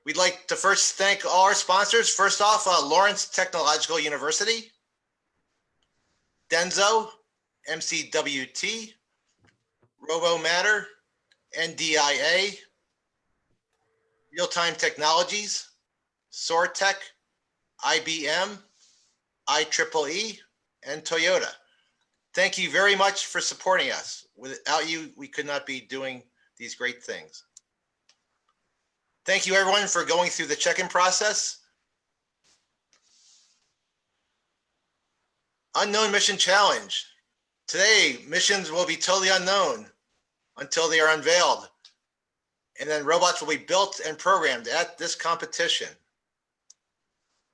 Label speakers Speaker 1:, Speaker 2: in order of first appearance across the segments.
Speaker 1: We'd like to first thank all our sponsors. First off, Lawrence Technological University, Denso, MCWT, RoboMatter, NDIA, Real-Time Technologies, Sortech, IBM, IEEE, and Toyota. Thank you very much for supporting us. Without you, we could not be doing these great things. Thank you everyone for going through the check-in process. Unknown Mission Challenge. Today, missions will be totally unknown until they are unveiled. And then robots will be built and programmed at this competition.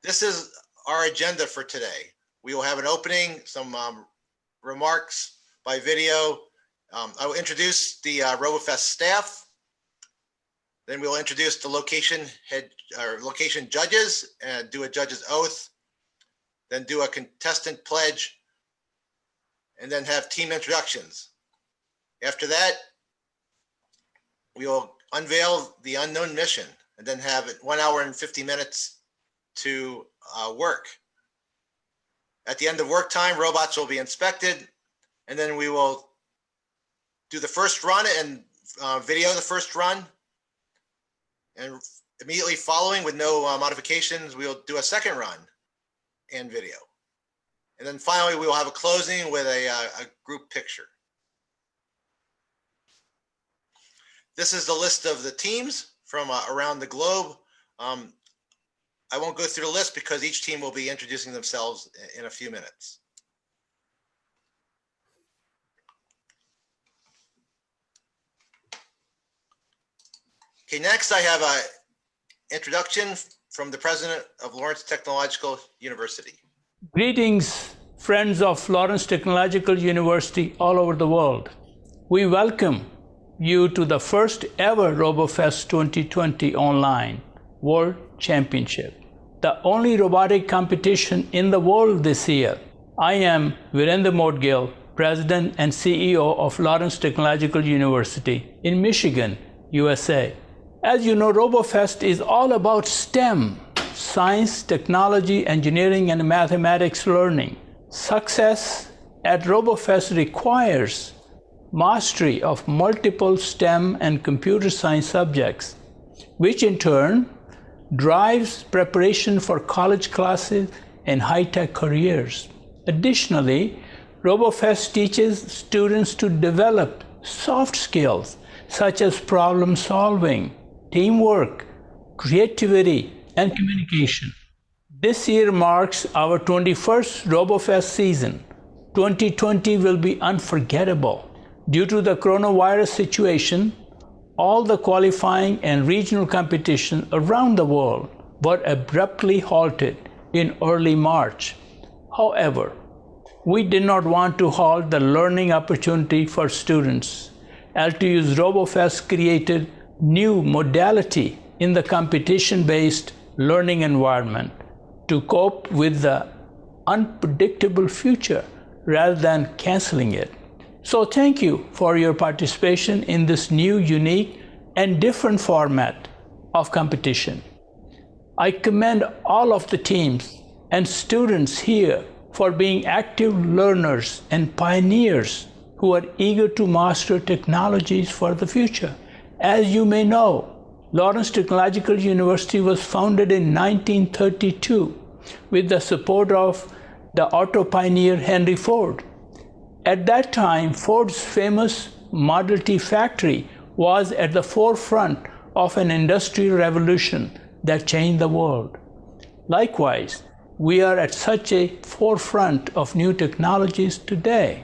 Speaker 1: This is our agenda for today. We will have an opening, some remarks by video. I will introduce the Robofest staff. Then we'll introduce the location judges and do a judge's oath. Then do a contestant pledge, and then have team introductions. After that, we will unveil the unknown mission and then have 1 hour and 50 minutes to work. At the end of work time, robots will be inspected, and then we will do the first run and video the first run. And immediately following, with no modifications, we'll do a second run and video. And then finally, we will have a closing with a group picture. This is the list of the teams from around the globe. I won't go through the list because each team will be introducing themselves in a few minutes. Okay, next I have an introduction from the president of Lawrence Technological University.
Speaker 2: Greetings, friends of Lawrence Technological University all over the world. We welcome you to the first ever Robofest 2020 Online World Championship, the only robotic competition in the world this year. I am Virendra Modgil, President and CEO of Lawrence Technological University in Michigan, USA. As you know, Robofest is all about STEM, science, technology, engineering, and mathematics learning. Success at Robofest requires mastery of multiple STEM and computer science subjects, which in turn drives preparation for college classes and high-tech careers. Additionally, Robofest teaches students to develop soft skills such as problem solving, teamwork, creativity, and communication. This year marks our 21st Robofest season. 2020 will be unforgettable. Due to the coronavirus situation, all the qualifying and regional competition around the world were abruptly halted in early March. However, we did not want to halt the learning opportunity for students. LTU's Robofest created new modality in the competition-based learning environment to cope with the unpredictable future rather than canceling it. So thank you for your participation in this new, unique, and different format of competition. I commend all of the teams and students here for being active learners and pioneers who are eager to master technologies for the future. As you may know, Lawrence Technological University was founded in 1932 with the support of the auto pioneer Henry Ford. At that time, Ford's famous Model T factory was at the forefront of an industrial revolution that changed the world. Likewise, we are at such a forefront of new technologies today.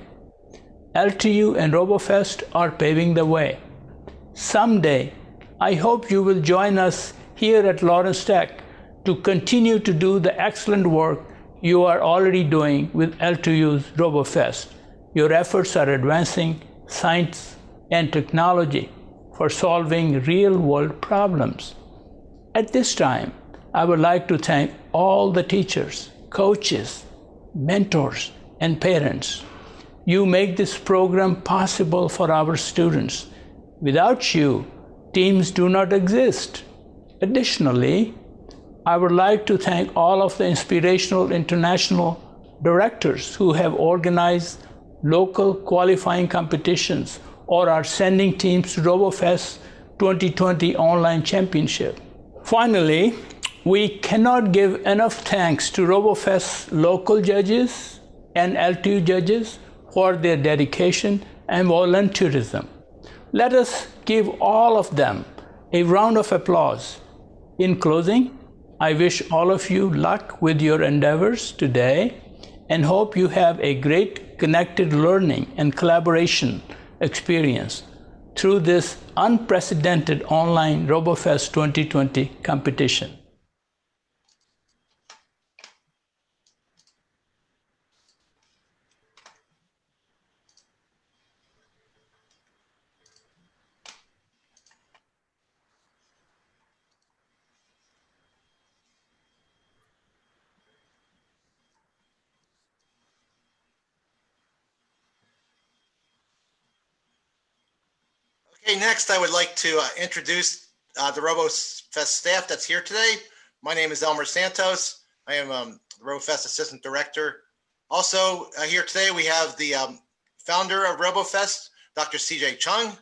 Speaker 2: LTU and Robofest are paving the way. Someday, I hope you will join us here at Lawrence Tech to continue to do the excellent work you are already doing with LTU's Robofest. Your efforts are advancing science and technology for solving real-world problems. At this time, I would like to thank all the teachers, coaches, mentors, and parents. You make this program possible for our students. Without you, teams do not exist. Additionally, I would like to thank all of the inspirational international directors who have organized local qualifying competitions or are sending teams to Robofest 2020 Online Championship. Finally, we cannot give enough thanks to Robofest local judges and LTU judges for their dedication and volunteerism. Let us give all of them a round of applause. In closing, I wish all of you luck with your endeavors today and hope you have a great connected learning and collaboration experience through this unprecedented online Robofest 2020 competition.
Speaker 1: Okay, next I would like to introduce the Robofest staff that's here today. My name is Elmer Santos. I am the Robofest Assistant Director. Also here today we have the founder of Robofest, Dr. CJ Chung,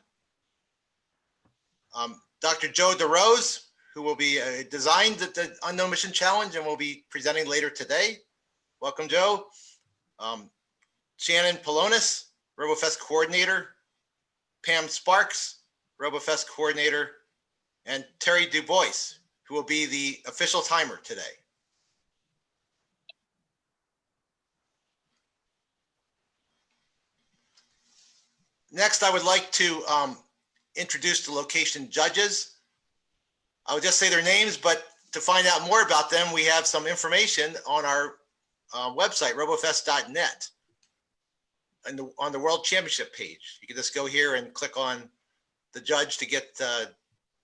Speaker 1: Dr. Joe DeRose, who will be designed the Unknown Mission Challenge and will be presenting later today. Welcome, Joe. Shannon Polonis, Robofest Coordinator, Pam Sparks, Robofest Coordinator, and Terry DuBois, who will be the official timer today. Next, I would like to introduce the location judges. I would just say their names, but to find out more about them, we have some information on our website, robofest.net. And on the World Championship page, you can just go here and click on the judge to get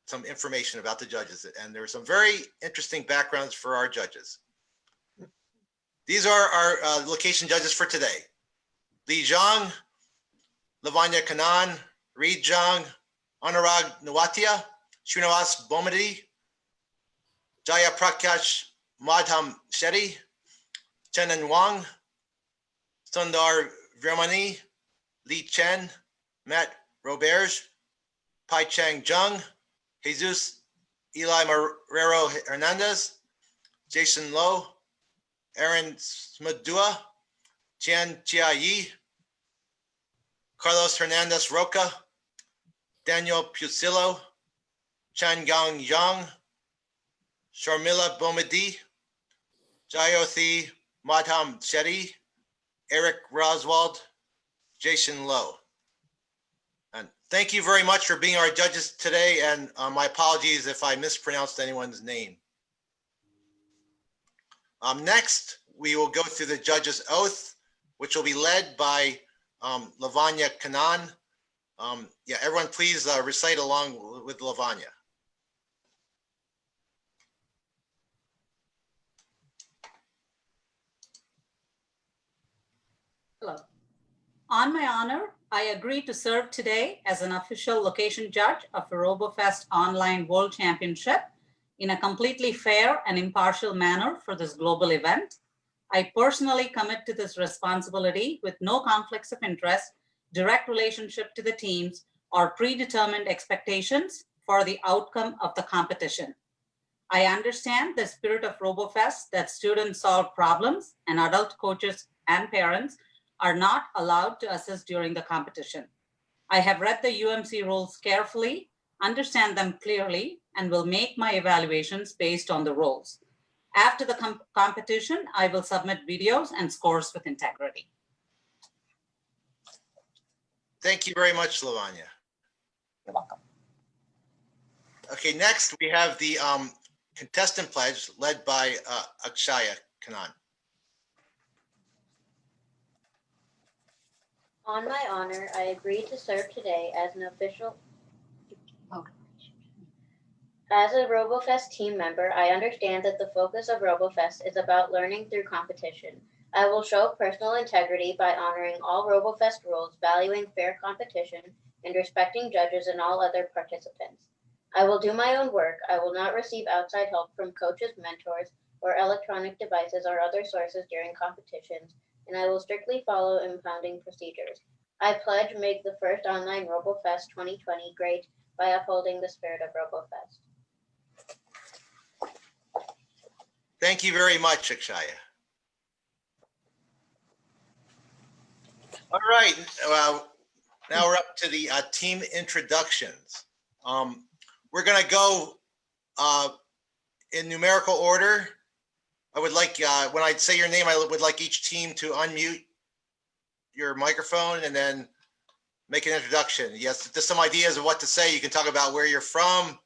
Speaker 1: some information about the judges. And there are some very interesting backgrounds for our judges. These are our location judges for today. Li Zhang, Lavanya Kanan, Reed Zhang, Anurag Nawatia, Srinivas Bomadi, Jaya Prakash Madham Shetty, Chenan Wang, Sundar Virmani, Li Chen, Matt Roberge, Pai Chang Zhang, Jesus Eli Marrero Hernandez, Jason Lowe, Aaron Smudua, Jian Chia Yi, Carlos Hernandez Roca, Daniel Pucillo, Changang Yang, Sharmila Bomadi, Jayothi Madham Shetty, Eric Roswald, Jason Lowe. And thank you very much for being our judges today. And my apologies if I mispronounced anyone's name. Next, we will go through the judges' oath, which will be led by Lavanya Kanan. Yeah, everyone please recite along with Lavanya.
Speaker 3: Hello. On my honor, I agree to serve today as an official location judge of the Robofest Online World Championship in a completely fair and impartial manner for this global event. I personally commit to this responsibility with no conflicts of interest, direct relationship to the teams, or predetermined expectations for the outcome of the competition. I understand the spirit of Robofest that students solve problems and adult coaches and parents are not allowed to assist during the competition. I have read the UMC rules carefully, understand them clearly, and will make my evaluations based on the rules. After the competition, I will submit videos and scores with integrity.
Speaker 1: Thank you very much, Lavanya.
Speaker 3: You're welcome.
Speaker 1: Okay, next we have the contestant pledge led by Akshaya Kanan.
Speaker 4: On my honor, I agree to serve today as an official. As a Robofest team member, I understand that the focus of Robofest is about learning through competition. I will show personal integrity by honoring all Robofest rules, valuing fair competition, and respecting judges and all other participants. I will do my own work. I will not receive outside help from coaches, mentors, or electronic devices or other sources during competitions, and I will strictly follow impounding procedures. I pledge make the first online Robofest 2020 great by upholding the spirit of Robofest.
Speaker 1: Thank you very much, Akshaya. All right, now we're up to the team introductions. We're going to go in numerical order. I would like, when I say your name, I would like each team to unmute your microphone and then make an introduction. Yes, just some ideas of what to say. You can talk about where you're from,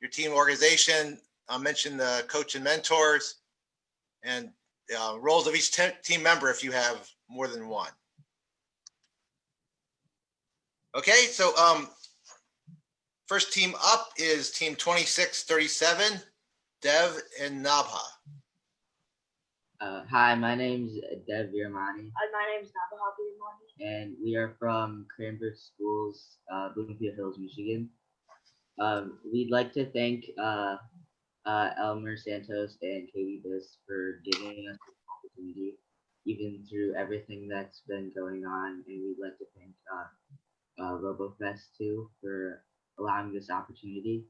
Speaker 1: your team organization, mention the coach and mentors, and roles of each team member if you have more than one. Okay, so first team up is team 2637, Dev and Nabha.
Speaker 5: Hi, my name's Dev Virmani,
Speaker 6: My name is Nabha Virmani.
Speaker 5: and we are from Cranbrook Schools, Bloomfield Hills, Michigan. We'd like to thank Elmer Santos and Katie Biss for giving us this opportunity, even through everything that's been going on. And we'd like to thank Robofest too for allowing this opportunity.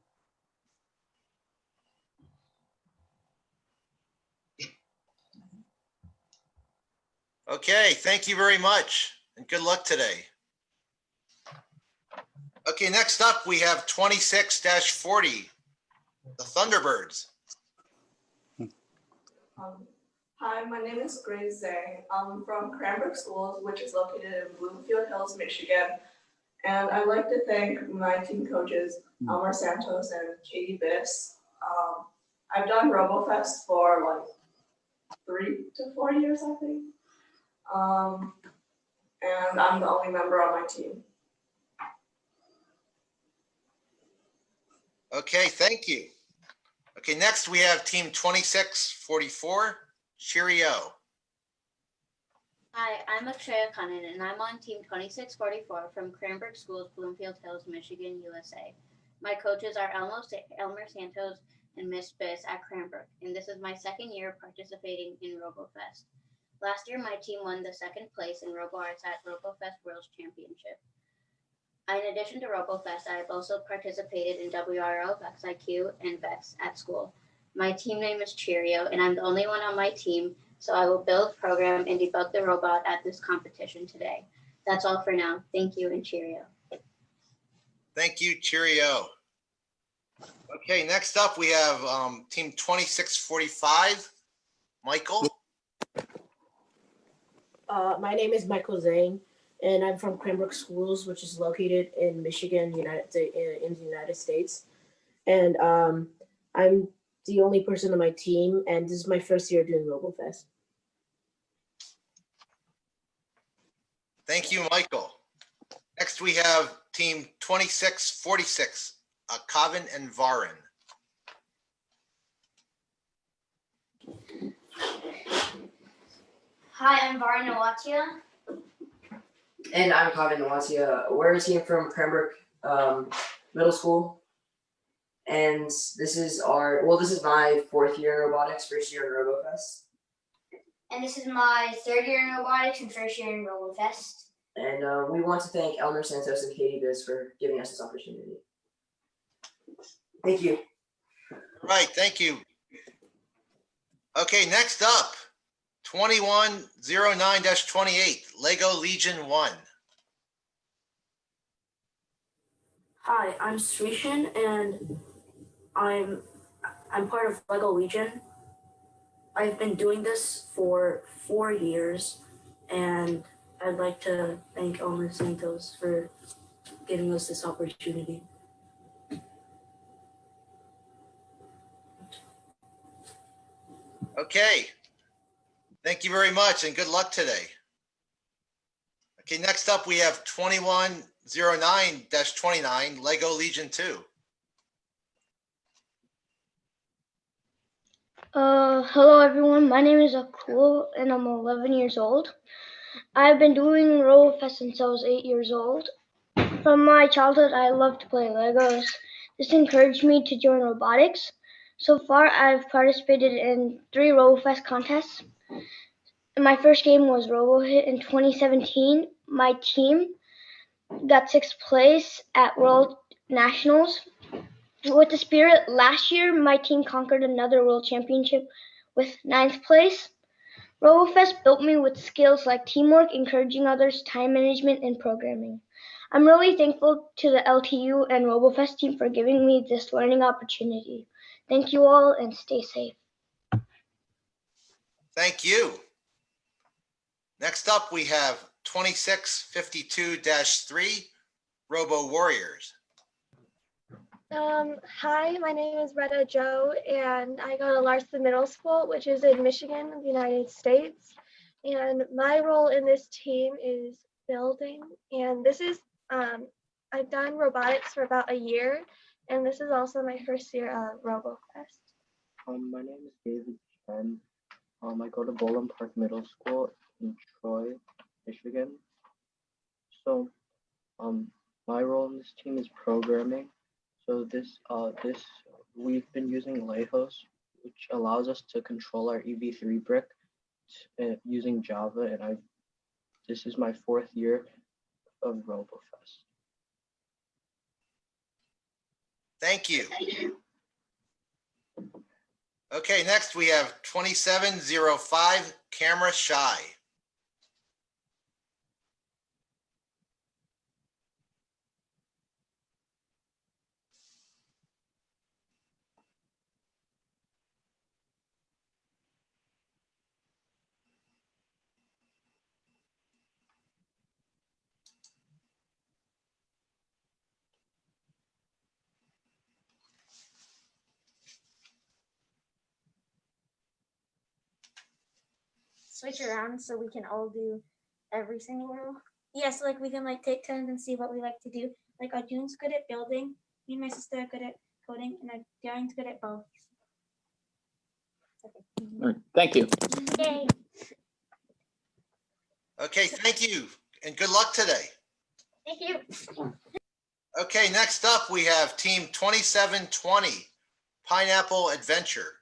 Speaker 1: Okay, thank you very much and good luck today. Okay, next up we have 26-40, the Thunderbirds.
Speaker 6: Hi, my name is Grace Zhang. I'm from Cranbrook Schools, which is located in Bloomfield Hills, Michigan. And I'd like to thank my team coaches, Elmer Santos and Katie Biss. I've done Robofest for like 3 to 4 years, I think. And I'm the only member on my team.
Speaker 1: Okay, thank you. Okay, next we have team 26-44, Cheerio.
Speaker 4: Hi, I'm Akshaya Khannan, and I'm on team 2644 from Cranbrook Schools, Bloomfield Hills, Michigan, USA. My coaches are Elmer Santos and Miss Biss at Cranbrook, and this is my second year participating in Robofest. Last year, my team won the second place in RoboArts at Robofest World Championship. In addition to Robofest, I have also participated in WRO, VexIQ, and Vex at school. My team name is Cheerio, and I'm the only one on my team, so I will build, program, and debug the robot at this competition today. That's all for now. Thank you, and Cheerio.
Speaker 1: Thank you, Cheerio. Okay, next up we have team 26-45, Michael.
Speaker 7: My name is Michael Zhang, and I'm from Cranbrook Schools, which is located in Michigan, in the United States. And I'm the only person on my team, and this is my first year doing Robofest.
Speaker 1: Thank you, Michael. Next we have team 26-46, Kavin and Varin.
Speaker 8: Hi, I'm Varin Nawatia.
Speaker 9: And I'm Kavin Nawatia. We're a team from Cranbrook Middle School. And this is my 4th year in robotics, 1st year in Robofest.
Speaker 8: And this is my 3rd year in robotics and 1st year in Robofest.
Speaker 9: And we want to thank Elmer Santos and Katie Biss for giving us this opportunity. Thank you.
Speaker 1: All right, thank you. Okay, next up, 2109-28, Lego Legion 1.
Speaker 10: Hi, I'm Srishan, and I'm part of Lego Legion. I've been doing this for 4 years, and I'd like to thank Elmer Santos for giving us this opportunity.
Speaker 1: Okay, thank you very much and good luck today. Okay, next up we have 2109-29, Lego Legion 2.
Speaker 8: Hello everyone, my name is Akul and I'm 11 years old. I've been doing Robofest since I was 8 years old. From my childhood, I love to play Legos. This encouraged me to join robotics. So far, I've participated in 3 Robofest contests. My first game was RoboHit in 2017. My team got 6th place at World Nationals. With the spirit, last year my team conquered another World Championship with 9th place. Robofest built me with skills like teamwork, encouraging others, time management, and programming. I'm really thankful to the LTU and Robofest team for giving me this learning opportunity. Thank you all and stay safe.
Speaker 1: Thank you. Next up, we have 2652-3 Robo Warriors.
Speaker 11: Hi, my name is Retta Joe, and I go to Larson Middle School, which is in Michigan, the United States. And my role in this team is building. And this is, I've done robotics for about a year, and this is also my first year at Robofest.
Speaker 12: My name is David Chen. I go to Bowling Park Middle School in Troy, Michigan. So, my role in this team is programming. So we've been using Lighthouse, which allows us to control our EV3 brick using Java, and this is my 4th year of Robofest.
Speaker 1: Thank you. Okay, next we have 2705 Camera Shy.
Speaker 13: Switch around so we can all do every single row. Yes, like we can like take turns and see what we like to do. Like Arjun's good at building, me and my sister are good at coding, and Darren's good at both.
Speaker 2: All right, thank you.
Speaker 13: Yay.
Speaker 1: Okay, thank you, and good luck today.
Speaker 13: Thank you.
Speaker 1: Okay, next up we have team 2720, Pineapple Adventure.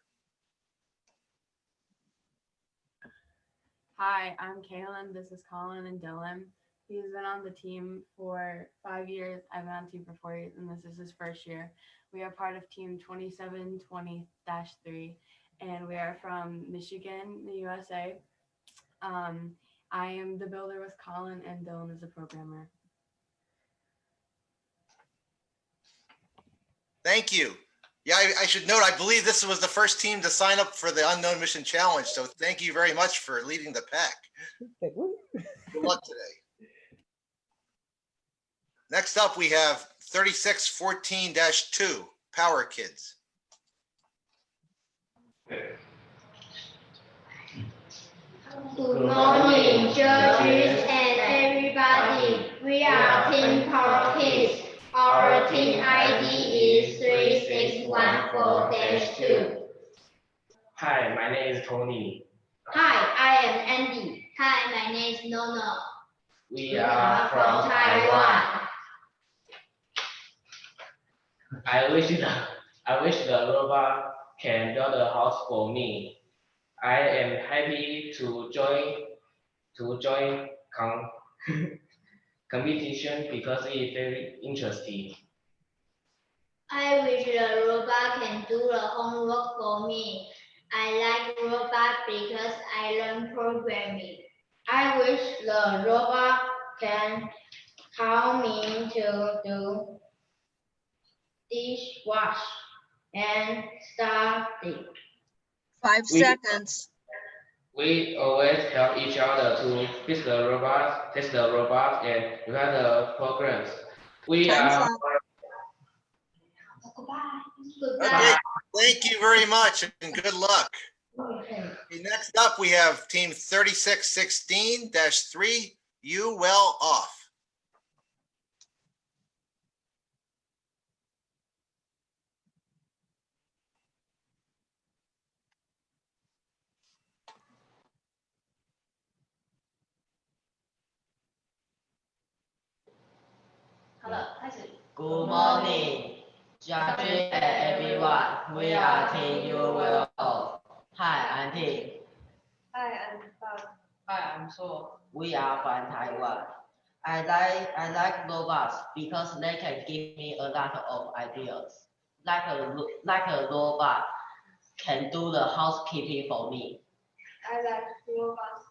Speaker 14: Hi, I'm Kaylin. This is Colin and Dylan. He's been on the team for 5 years. I've been on the team for 4 years, and this is his first year. We are part of team 2720-3, and we are from Michigan, the USA. I am the builder with Colin, and Dylan is the programmer.
Speaker 1: Thank you. Yeah, I should note, I believe this was the first team to sign up for the Unknown Mission Challenge, so thank you very much for leading the pack. Good luck today. Next up, we have 3614-2, Power Kids.
Speaker 15: Good morning, judges and everybody. We are Team Power Kids. Our team ID is 3614-2.
Speaker 16: Hi, my name is Tony.
Speaker 15: Hi, I am Andy. Hi, my name is Nono.
Speaker 16: We are from Taiwan. I wish the robot can build a house for me. I am happy to join competition because it's very interesting.
Speaker 15: I wish the robot can do the homework for me. I like robot because I learn programming. I wish the robot can help me to do dishwash and study.
Speaker 17: 5 seconds.
Speaker 16: We always help each other to fix the robot, test the robot, and run the programs. We are.
Speaker 1: Okay, thank you very much and good luck. Okay, next up, we have team 3616-3, You Well Off.
Speaker 15: Hello,
Speaker 18: Good morning.
Speaker 5: Judging and everyone, we are Team You Will All. Hi, I'm Ting.
Speaker 11: Hi, I'm Bob.
Speaker 5: Hi, I'm So. We are from Taiwan. I like robots because they can give me a lot of ideas. Like a robot can do the housekeeping for me.
Speaker 11: I like robots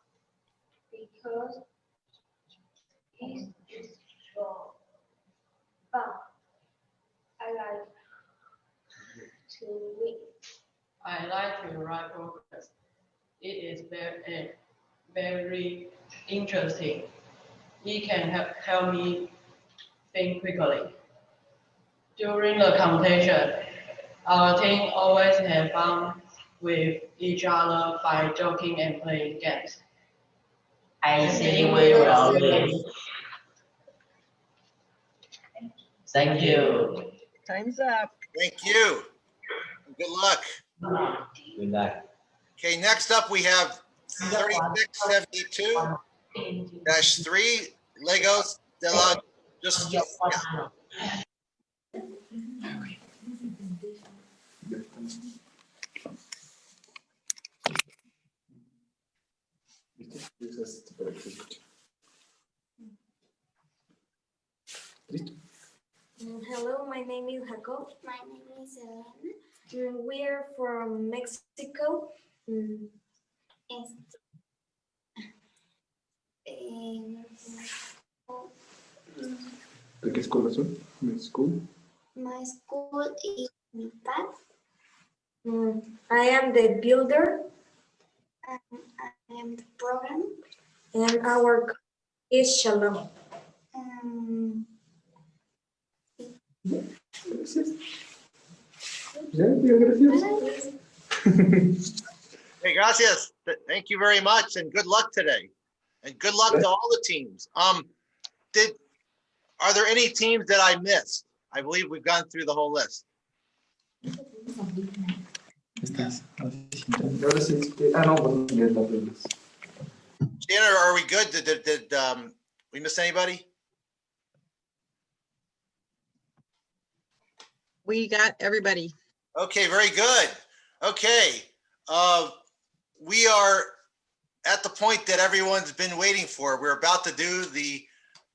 Speaker 11: because it's so fun. I like to read.
Speaker 18: I like to write progress. It is very interesting. It can help me think quickly. During the competition, our team always have fun with each other by joking and playing games.
Speaker 5: I think we will win. Thank you.
Speaker 17: Time's up.
Speaker 1: Thank you. Good luck.
Speaker 5: Good luck.
Speaker 1: Okay, next up we have 3672-3 Legos de la Justicia.
Speaker 11: Hello, my name is Jacob.
Speaker 15: My name is Elena.
Speaker 11: We're from Mexico.
Speaker 19: ¿De qué escuela son? ¿Mi school?
Speaker 15: My school is Mitad.
Speaker 11: I am the builder.
Speaker 15: I am the program.
Speaker 11: And our coach is Shalom.
Speaker 19: Gracias. Ya, diga gracias.
Speaker 1: Hey, gracias. Thank you very much, and good luck today. And good luck to all the teams. Are there any teams that I missed? I believe we've gone through the whole list. Shannon, are we good? Did we miss anybody?
Speaker 17: We got everybody.
Speaker 1: Okay, very good. Okay, we are at the point that everyone's been waiting for. We're about to do the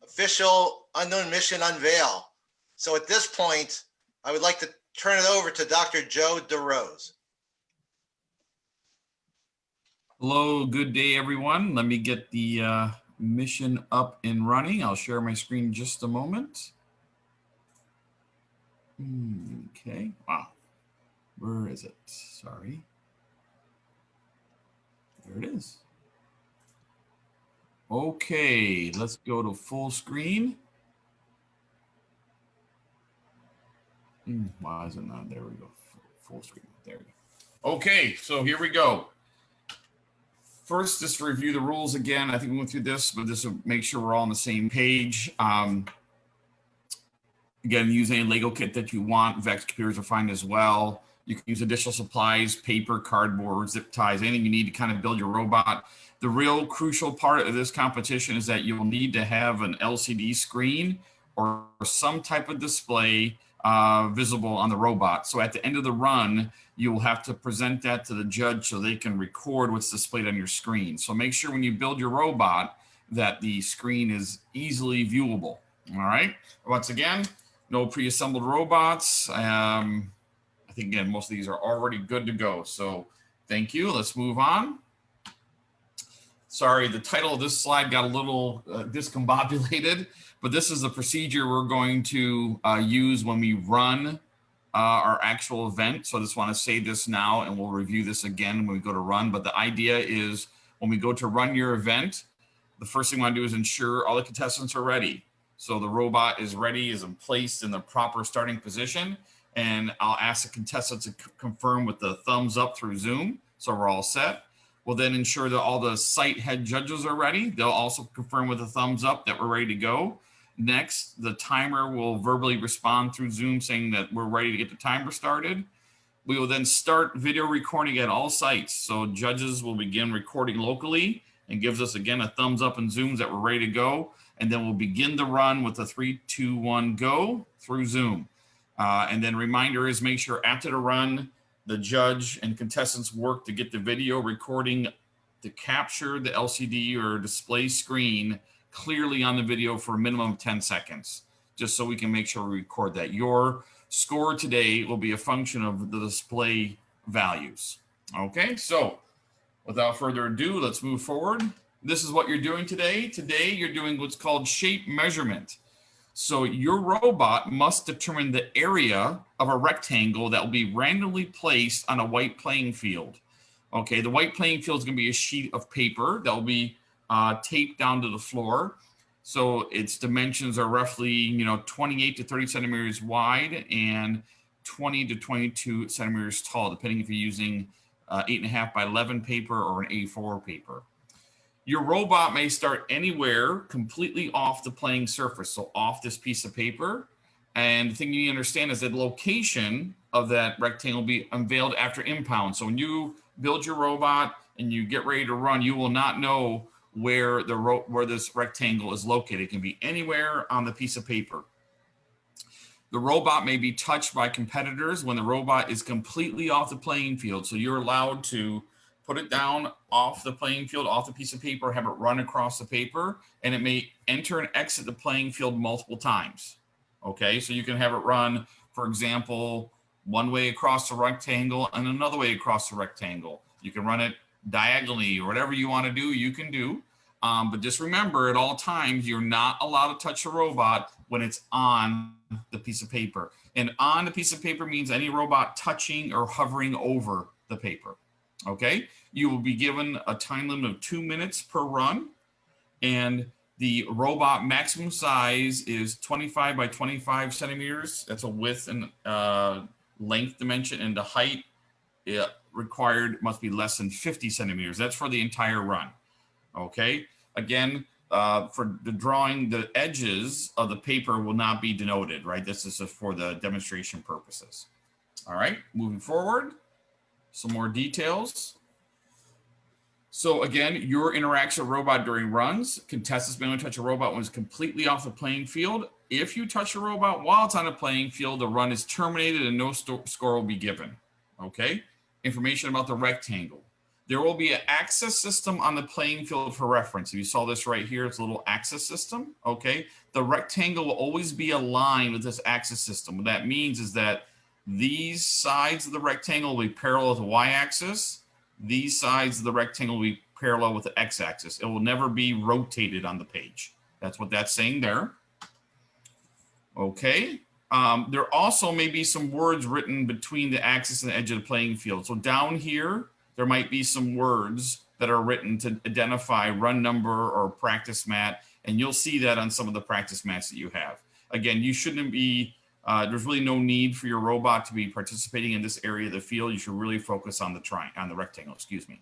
Speaker 1: official unknown mission unveil. So at this point, I would like to turn it over to Dr. Joe DeRose.
Speaker 20: Hello, good day, everyone. Let me get the mission up and running. I'll share my screen in just a moment. Okay, wow. Where is it? Sorry. There it is. Okay, let's go to full screen. Why is it not? There we go. Full screen. There we go. Okay, so here we go. First, just to review the rules again. I think we went through this, but this will make sure we're all on the same page. Again, use any Lego kit that you want. Vex computers are fine as well. You can use additional supplies, paper, cardboard, zip ties, anything you need to kind of build your robot. The real crucial part of this competition is that you'll need to have an LCD screen or some type of display visible on the robot. So at the end of the run, you will have to present that to the judge so they can record what's displayed on your screen. So make sure when you build your robot that the screen is easily viewable. All right. Once again, no pre-assembled robots. I think, again, most of these are already good to go. So thank you. Let's move on. Sorry, the title of this slide got a little discombobulated, but this is the procedure we're going to use when we run our actual event. So I just want to say this now, and we'll review this again when we go to run. But the idea is when we go to run your event, the first thing we want to do is ensure all the contestants are ready. So the robot is ready, is placed in the proper starting position. And I'll ask the contestants to confirm with the thumbs up through Zoom. So we're all set. We'll then ensure that all the site head judges are ready. They'll also confirm with a thumbs up that we're ready to go. Next, the timer will verbally respond through Zoom saying that we're ready to get the timer started. We will then start video recording at all sites. So judges will begin recording locally and gives us again a thumbs up and Zooms that we're ready to go. And then we'll begin the run with a 3, 2, 1, go through Zoom. And then reminder is make sure after the run, the judge and contestants work to get the video recording to capture the LCD or display screen clearly on the video for a minimum of 10 seconds, just so we can make sure we record that. Your score today will be a function of the display values. Okay, so without further ado, let's move forward. This is what you're doing today. Today, you're doing what's called shape measurement. So your robot must determine the area of a rectangle that will be randomly placed on a white playing field. Okay, the white playing field is going to be a sheet of paper that will be taped down to the floor. So its dimensions are roughly, 28 to 30 centimeters wide and 20 to 22 centimeters tall, depending if you're using 8.5 by 11 paper or an A4 paper. Your robot may start anywhere completely off the playing surface, so off this piece of paper. And the thing you need to understand is that the location of that rectangle will be unveiled after impound. So when you build your robot and you get ready to run, you will not know where this rectangle is located. It can be anywhere on the piece of paper. The robot may be touched by competitors when the robot is completely off the playing field. So you're allowed to put it down off the playing field, off the piece of paper, have it run across the paper, and it may enter and exit the playing field multiple times. Okay, so you can have it run, for example, one way across the rectangle and another way across the rectangle. You can run it diagonally or whatever you want to do, you can do. But just remember at all times, you're not allowed to touch a robot when it's on the piece of paper. And on the piece of paper means any robot touching or hovering over the paper. Okay, you will be given a time limit of 2 minutes per run, and the robot maximum size is 25 by 25 centimeters. That's a width and length dimension, and the height required must be less than 50 centimeters. That's for the entire run. Okay, again, for the drawing, the edges of the paper will not be denoted, right? This is just for the demonstration purposes. All right, moving forward. Some more details. So again, your interaction with robot during runs. Contestants may only touch a robot when it's completely off the playing field. If you touch a robot while it's on the playing field, the run is terminated and no score will be given. Okay. Information about the rectangle. There will be an access system on the playing field for reference. If you saw this right here, it's a little access system. Okay. The rectangle will always be aligned with this access system. What that means is that these sides of the rectangle will be parallel to the y-axis. These sides of the rectangle will be parallel with the x-axis. It will never be rotated on the page. That's what that's saying there. Okay. There also may be some words written between the axis and the edge of the playing field. So down here, there might be some words that are written to identify run number or practice mat, and you'll see that on some of the practice mats that you have. Again, you shouldn't be there's really no need for your robot to be participating in this area of the field. You should really focus on the rectangle, excuse me.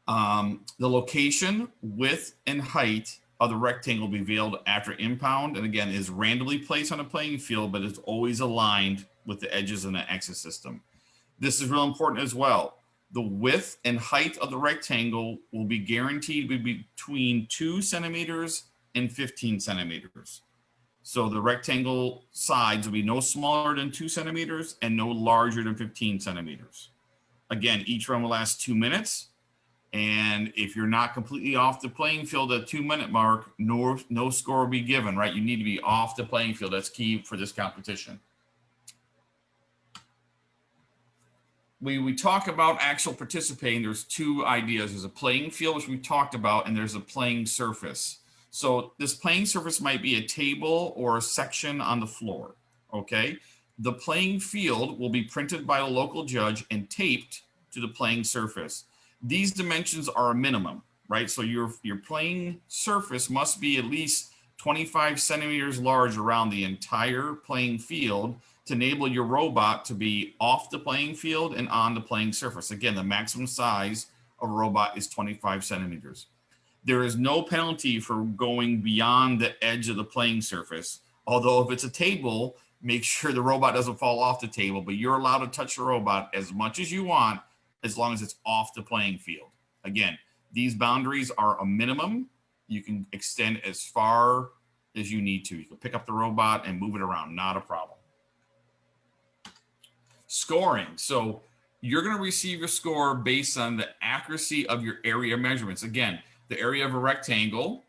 Speaker 20: The location, width, and height of the rectangle will be veiled after impound, and again, is randomly placed on a playing field, but is always aligned with the edges in the axis system. This is real important as well. The width and height of the rectangle will be guaranteed to be between 2 centimeters and 15 centimeters. So the rectangle sides will be no smaller than 2 centimeters and no larger than 15 centimeters. Again, each run will last 2 minutes. And if you're not completely off the playing field at the 2-minute mark, no score will be given, right? You need to be off the playing field. That's key for this competition. We talk about actual participating. There's 2 ideas. There's a playing field, which we talked about, and there's a playing surface. So this playing surface might be a table or a section on the floor, okay? The playing field will be printed by a local judge and taped to the playing surface. These dimensions are a minimum, right? So your playing surface must be at least 25 centimeters large around the entire playing field to enable your robot to be off the playing field and on the playing surface. Again, the maximum size of a robot is 25 centimeters. There is no penalty for going beyond the edge of the playing surface. Although if it's a table, make sure the robot doesn't fall off the table, but you're allowed to touch the robot as much as you want, as long as it's off the playing field. Again, these boundaries are a minimum. You can extend as far as you need to. You can pick up the robot and move it around, not a problem. Scoring. So you're going to receive your score based on the accuracy of your area measurements. Again, the area of a rectangle,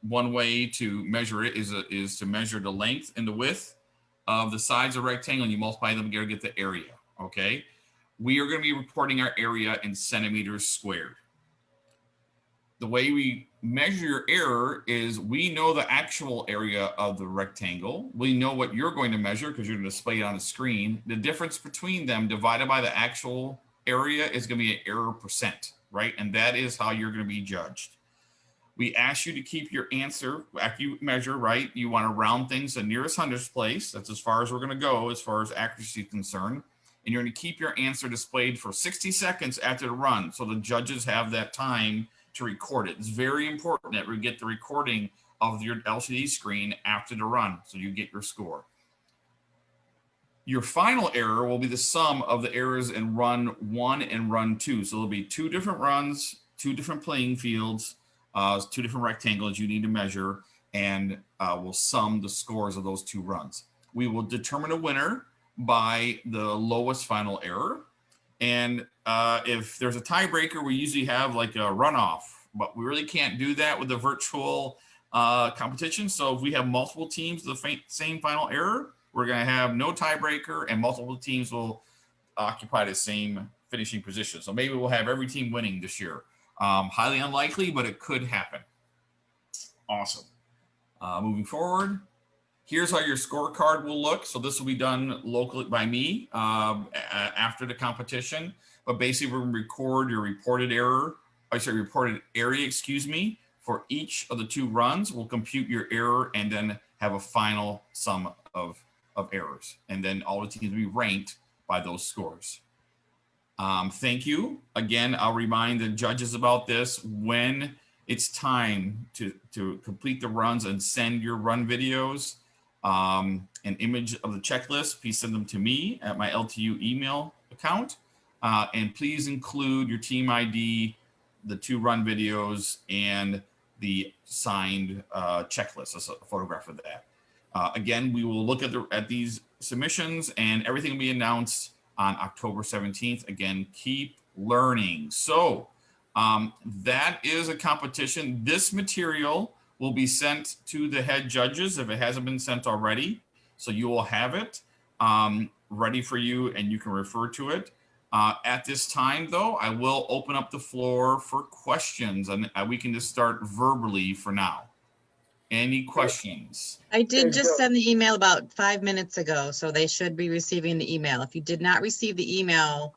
Speaker 20: one way to measure it is to measure the length and the width of the sides of a rectangle, and you multiply them together to get the area, okay? We are going to be reporting our area in centimeters squared. The way we measure your error is we know the actual area of the rectangle. We know what you're going to measure because you're going to display it on the screen. The difference between them divided by the actual area is going to be an error percent, right? And that is how you're going to be judged. We ask you to keep your answer after you measure, right? You want to round things to nearest hundredths place. That's as far as we're going to go as far as accuracy is concerned. And you're going to keep your answer displayed for 60 seconds after the run. So the judges have that time to record it. It's very important that we get the recording of your LCD screen after the run so you get your score. Your final error will be the sum of the errors in run 1 and run 2. So there'll be 2 different runs, 2 different playing fields, 2 different rectangles you need to measure, and we'll sum the scores of those 2 runs. We will determine a winner by the lowest final error. And if there's a tiebreaker, we usually have like a runoff, but we really can't do that with the virtual competition. So if we have multiple teams with the same final error, we're going to have no tiebreaker and multiple teams will occupy the same finishing position. So maybe we'll have every team winning this year. Highly unlikely, but it could happen. Awesome. Moving forward. Here's how your scorecard will look. So this will be done locally by me after the competition. But basically, we're going to record your reported area, for each of the 2 runs. We'll compute your error and then have a final sum of errors. And then all the teams will be ranked by those scores. Thank you. Again, I'll remind the judges about this when it's time to complete the runs and send your run videos. An image of the checklist, please send them to me at my LTU email account. And please include your team ID, the 2 run videos, and the signed checklist, a photograph of that. Again, we will look at these submissions and everything will be announced on October 17th. Again, keep learning. So that is a competition. This material will be sent to the head judges if it hasn't been sent already. So you will have it ready for you and you can refer to it. At this time, though, I will open up the floor for questions and we can just start verbally for now. Any questions?
Speaker 17: I did just send the email about 5 minutes ago, so they should be receiving the email. If you did not receive the email,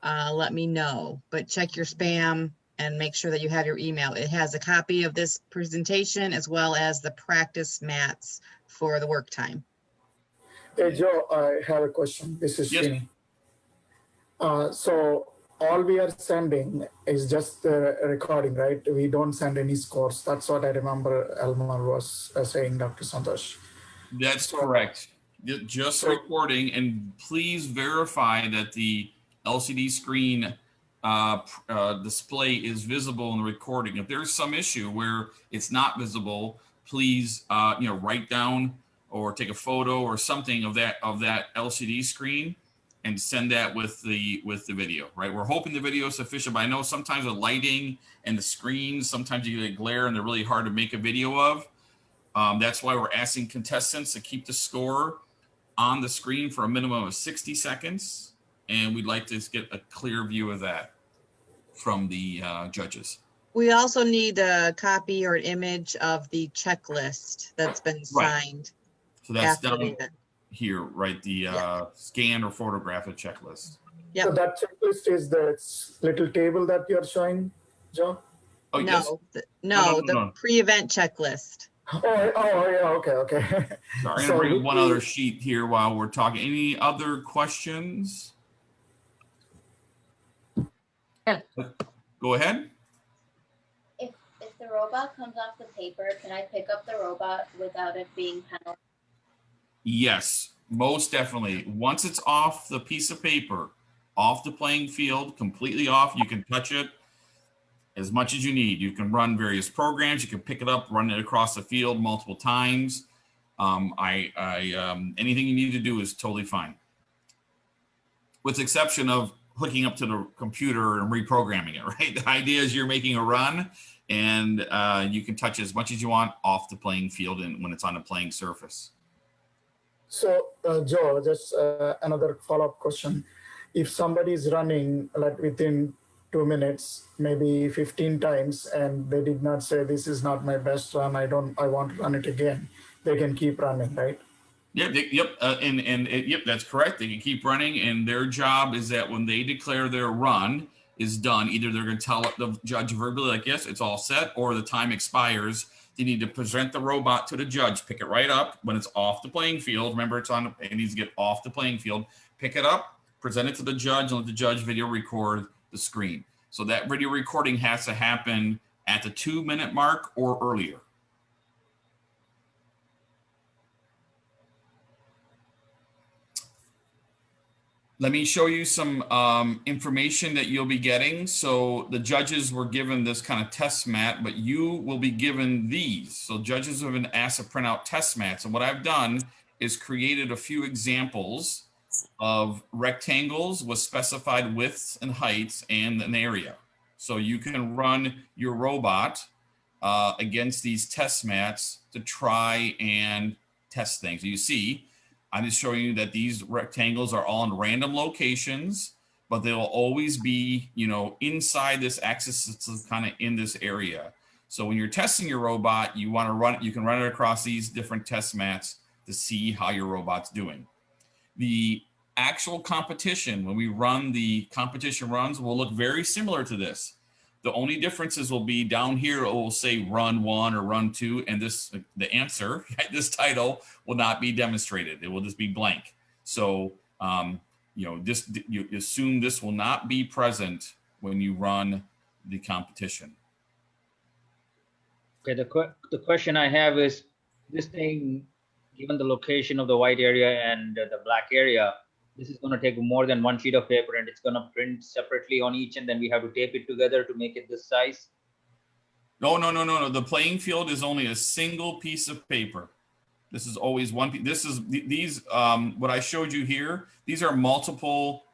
Speaker 17: let me know, but check your spam and make sure that you have your email. It has a copy of this presentation as well as the practice mats for the work time.
Speaker 21: Hey, Joe, I have a question. This is Srini. So all we are sending is just the recording, right? We don't send any scores. That's what I remember Elmar was saying, Dr. Santosh.
Speaker 20: That's correct. Just recording, and please verify that the LCD screen display is visible in the recording. If there's some issue where it's not visible, please write down or take a photo or something of that LCD screen and send that with the video, right? We're hoping the video is sufficient, but I know sometimes the lighting and the screens, sometimes you get a glare and they're really hard to make a video of. That's why we're asking contestants to keep the score on the screen for a minimum of 60 seconds. And we'd like to get a clear view of that from the judges.
Speaker 17: We also need a copy or an image of the checklist that's been signed.
Speaker 20: So that's down here, right? The scan or photographic checklist.
Speaker 21: Yeah. So that checklist is the little table that you're showing, Joe?
Speaker 20: Oh,
Speaker 17: no,
Speaker 20: yes.
Speaker 17: No, the pre-event checklist.
Speaker 21: Oh, yeah, okay.
Speaker 20: Sorry, I'm going to bring one other sheet here while we're talking. Any other questions? Go ahead.
Speaker 4: If the robot comes off the paper, can I pick up the robot without it being penalized?
Speaker 20: Yes, most definitely. Once it's off the piece of paper, off the playing field, completely off, you can touch it as much as you need. You can run various programs. You can pick it up, run it across the field multiple times. Anything you need to do is totally fine, with the exception of hooking up to the computer and reprogramming it, right? The idea is you're making a run, and you can touch as much as you want off the playing field and when it's on a playing surface.
Speaker 21: So, Joe, just another follow-up question. If somebody is running like within 2 minutes, maybe 15 times, and they did not say, this is not my best run, I want to run it again, they can keep running, right?
Speaker 20: Yep, yep, that's correct. They can keep running, and their job is that when they declare their run is done, either they're going to tell the judge verbally, like, yes, it's all set, or the time expires. You need to present the robot to the judge, pick it right up when it's off the playing field. Remember, it needs to get off the playing field. Pick it up, present it to the judge, and let the judge video record the screen. So that video recording has to happen at the 2-minute mark or earlier. Let me show you some information that you'll be getting. So the judges were given this kind of test mat, but you will be given these. So judges have been asked to print out test mats. And what I've done is created a few examples of rectangles with specified widths and heights and an area. So you can run your robot against these test mats to try and test things. You see, I'm just showing you that these rectangles are all in random locations, but they will always be, inside this axis. It's kind of in this area. So when you're testing your robot, you want to run it, you can run it across these different test mats to see how your robot's doing. The actual competition, when we run the competition runs, will look very similar to this. The only differences will be down here, it will say run 1 or run 2, and the answer, this title will not be demonstrated. It will just be blank. So, you assume this will not be present when you run the competition.
Speaker 3: Okay, the question I have is, this thing, given the location of the white area and the black area, this is going to take more than one sheet of paper, and it's going to print separately on each, and then we have to tape it together to make it this size?
Speaker 20: No. The playing field is only a single piece of paper. This is always one piece. This is these, what I showed you here, these are multiple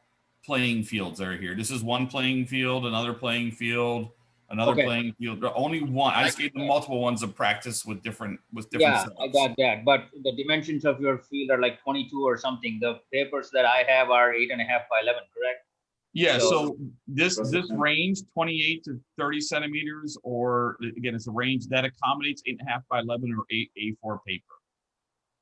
Speaker 20: playing fields that are here. This is one playing field, another playing field, another playing field. Only one. I just gave them multiple ones of practice with different
Speaker 3: Yeah,
Speaker 20: sets.
Speaker 3: I got that. But the dimensions of your field are like 22 or something. The papers that I have are 8.5 by 11, correct?
Speaker 20: Yeah, so this range, 28 to 30 centimeters, or again, it's a range that accommodates 8.5 by 11 or A4 paper.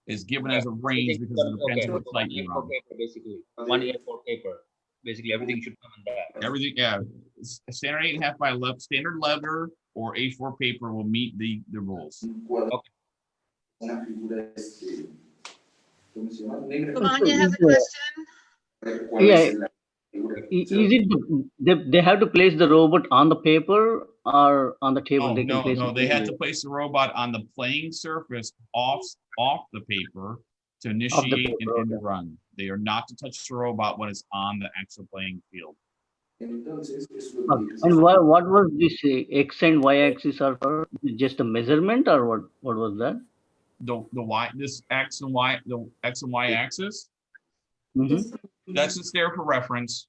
Speaker 20: Is given as a range because it depends on what site you're on.
Speaker 3: Basically, one A4 paper. Basically, everything should come in that.
Speaker 20: Everything, yeah. Standard 8.5 by 11, standard leather or A4 paper will meet the rules.
Speaker 17: Vanya has a question.
Speaker 22: Yeah. Is it they have to place the robot on the paper or on the table?
Speaker 20: No, they had to place the robot on the playing surface off the paper to initiate and to run. They are not to touch the robot when it's on the actual playing field.
Speaker 22: And what was this X and Y axis are for? Just a measurement, or what was that?
Speaker 20: The Y, this X and Y, the X and Y axis.
Speaker 22: Mm-hmm.
Speaker 20: That's just there for reference.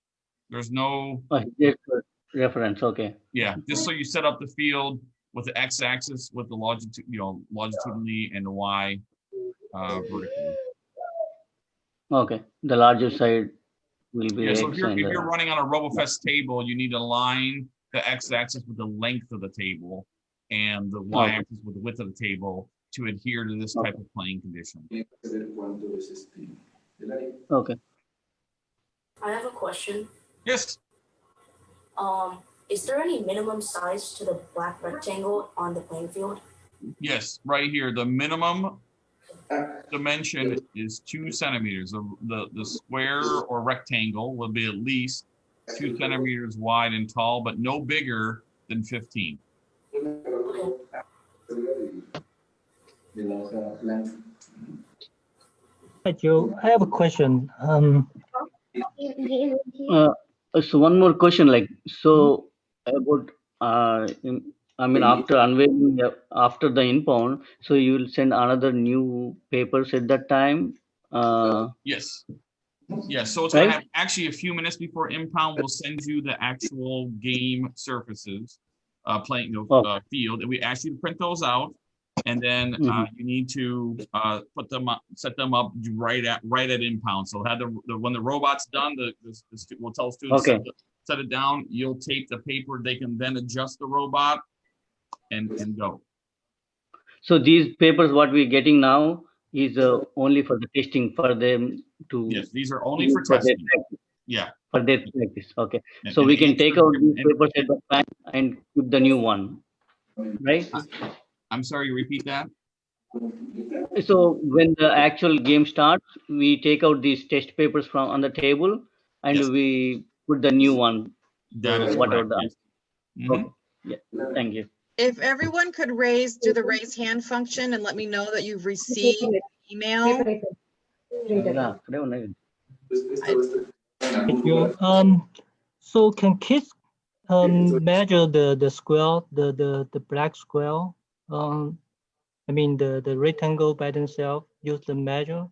Speaker 20: There's no
Speaker 22: just for reference. Okay.
Speaker 20: Yeah, just so you set up the field with the X axis with the longitudinally and the Y vertically.
Speaker 22: Okay, the larger side will be X.
Speaker 20: So if you're running on a Robofest table, you need to align the X axis with the length of the table and the Y axis with the width of the table to adhere to this type of playing condition.
Speaker 22: Okay.
Speaker 10: I have a question.
Speaker 20: Yes.
Speaker 10: Is there any minimum size to the black rectangle on the playing field?
Speaker 20: Yes, right here. The minimum dimension is 2 centimeters. The square or rectangle will be at least 2 centimeters wide and tall, but no bigger than 15.
Speaker 22: Hi, Joe. I have a question. So one more question, about I mean, after unveiling, after the inbound, so you will send another new papers at that time.
Speaker 20: Yes. Yeah, so it's
Speaker 22: Right?
Speaker 20: gonna have actually a few minutes before impound. We'll send you the actual game surfaces, playing field, and we ask you to print those out, and then you need to put them up, set them up right at impound. So have the when the robot's done, we'll tell students set it down. You'll tape the paper. They can then adjust the robot and go.
Speaker 22: So these papers, what we're getting now, is only for the testing for them to.
Speaker 20: Yes, these are only for testing. Yeah.
Speaker 22: For their practice. Okay. So we can take out these papers at the time and put the new one, right?
Speaker 20: I'm sorry, repeat that.
Speaker 22: So when the actual game starts, we take out these test papers from on the table and we put the new one.
Speaker 20: That is
Speaker 22: whatever
Speaker 20: correct.
Speaker 22: Yes. Okay. Yeah. Thank you.
Speaker 17: If everyone could do the raise hand function and let me know that you've received the email.
Speaker 6: Thank you. So can kids measure the square, the black square? I mean the rectangle by themselves. Use the measure.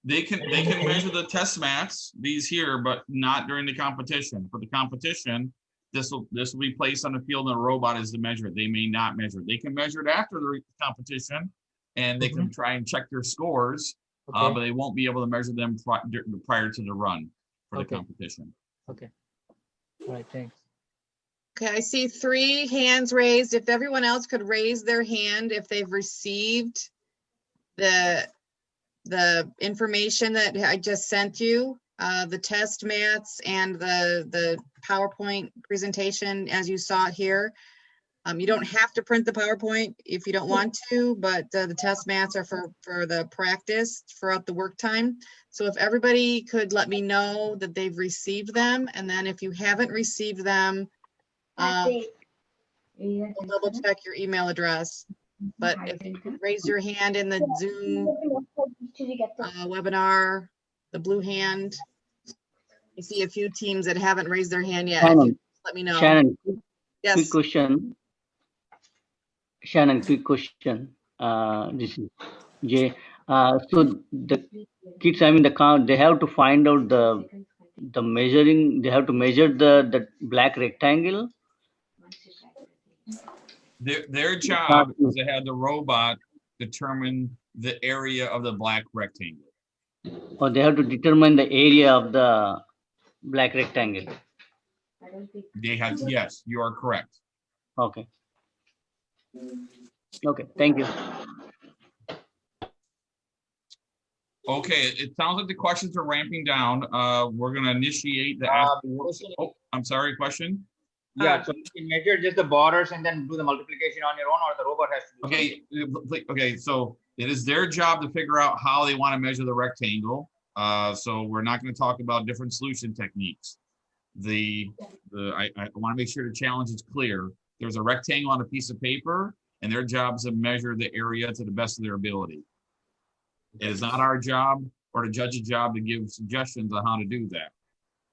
Speaker 20: They can measure the test mats, these here, but not during the competition. For the competition, this will be placed on the field and a robot is to measure it. They may not measure it. They can measure it after the competition, and they can try and check their scores, but they won't be able to measure them prior to the run for the competition.
Speaker 6: Okay. All right. Thanks.
Speaker 17: Okay, I see 3 hands raised. If everyone else could raise their hand if they've received the information that I just sent you, the test mats and the PowerPoint presentation as you saw it here. You don't have to print the PowerPoint if you don't want to, but the test mats are for the practice throughout the work time. So if everybody could let me know that they've received them, and then if you haven't received them, we'll double check your email address. But if you could raise your hand in the Zoom webinar, the blue hand. I see a few teams that haven't raised their hand yet.
Speaker 22: Shannon,
Speaker 17: let me know.
Speaker 22: Shannon,
Speaker 17: yes.
Speaker 22: Quick question. Shannon, quick question. This is Jay. So the kids, I mean the count, they have to find out the measuring. They have to measure the black rectangle.
Speaker 20: Their job is to have the robot determine the area of the black rectangle.
Speaker 22: Or they have to determine the area of the black rectangle.
Speaker 20: They have, yes, you are correct.
Speaker 22: Okay. Okay, thank you.
Speaker 20: Okay, it sounds like the questions are ramping down. We're going to initiate the afterwards. Oh, I'm sorry, question?
Speaker 3: Yeah, so you can measure just the borders and then do the multiplication on your own, or the robot has to do
Speaker 20: Okay, so it is their job to figure out how they want to measure the rectangle. So we're not going to talk about different solution techniques. I want to make sure the challenge is clear. There's a rectangle on a piece of paper, and their job is to measure the area to the best of their ability. It is not our job or the judge's job to give suggestions on how to do that.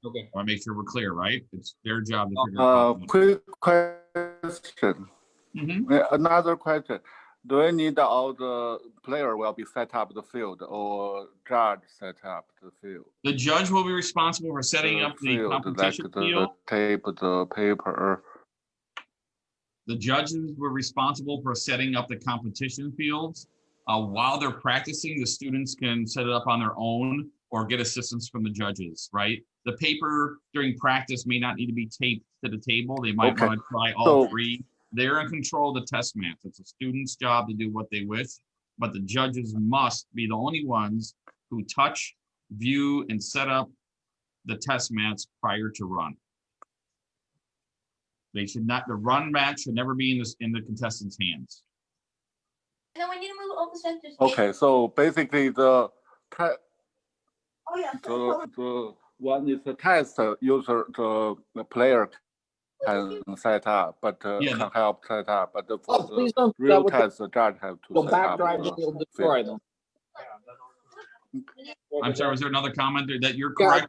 Speaker 3: Okay.
Speaker 20: I want to make sure we're clear, right? It's their job to figure out.
Speaker 7: Quick question. Another question. Do we need all the player will be set up the field, or judge set up the field?
Speaker 20: The judge will be responsible for setting up the competition field.
Speaker 7: The tape, the paper.
Speaker 20: The judges were responsible for setting up the competition fields. While they're practicing, the students can set it up on their own or get assistance from the judges, right? The paper during practice may not need to be taped to the table. They might want to try all 3. They're in control of the test mats. It's a student's job to do what they wish, but the judges must be the only ones who touch, view, and set up the test mats prior to run. They should not, the run mat should never be in the contestants' hands.
Speaker 13: And then we need to move all the sectors.
Speaker 7: Okay, so basically the one is the test user, the player can set up, but can help set up. But for the real test, the judge have to set up.
Speaker 20: I'm sorry, was there another comment there that you're correct?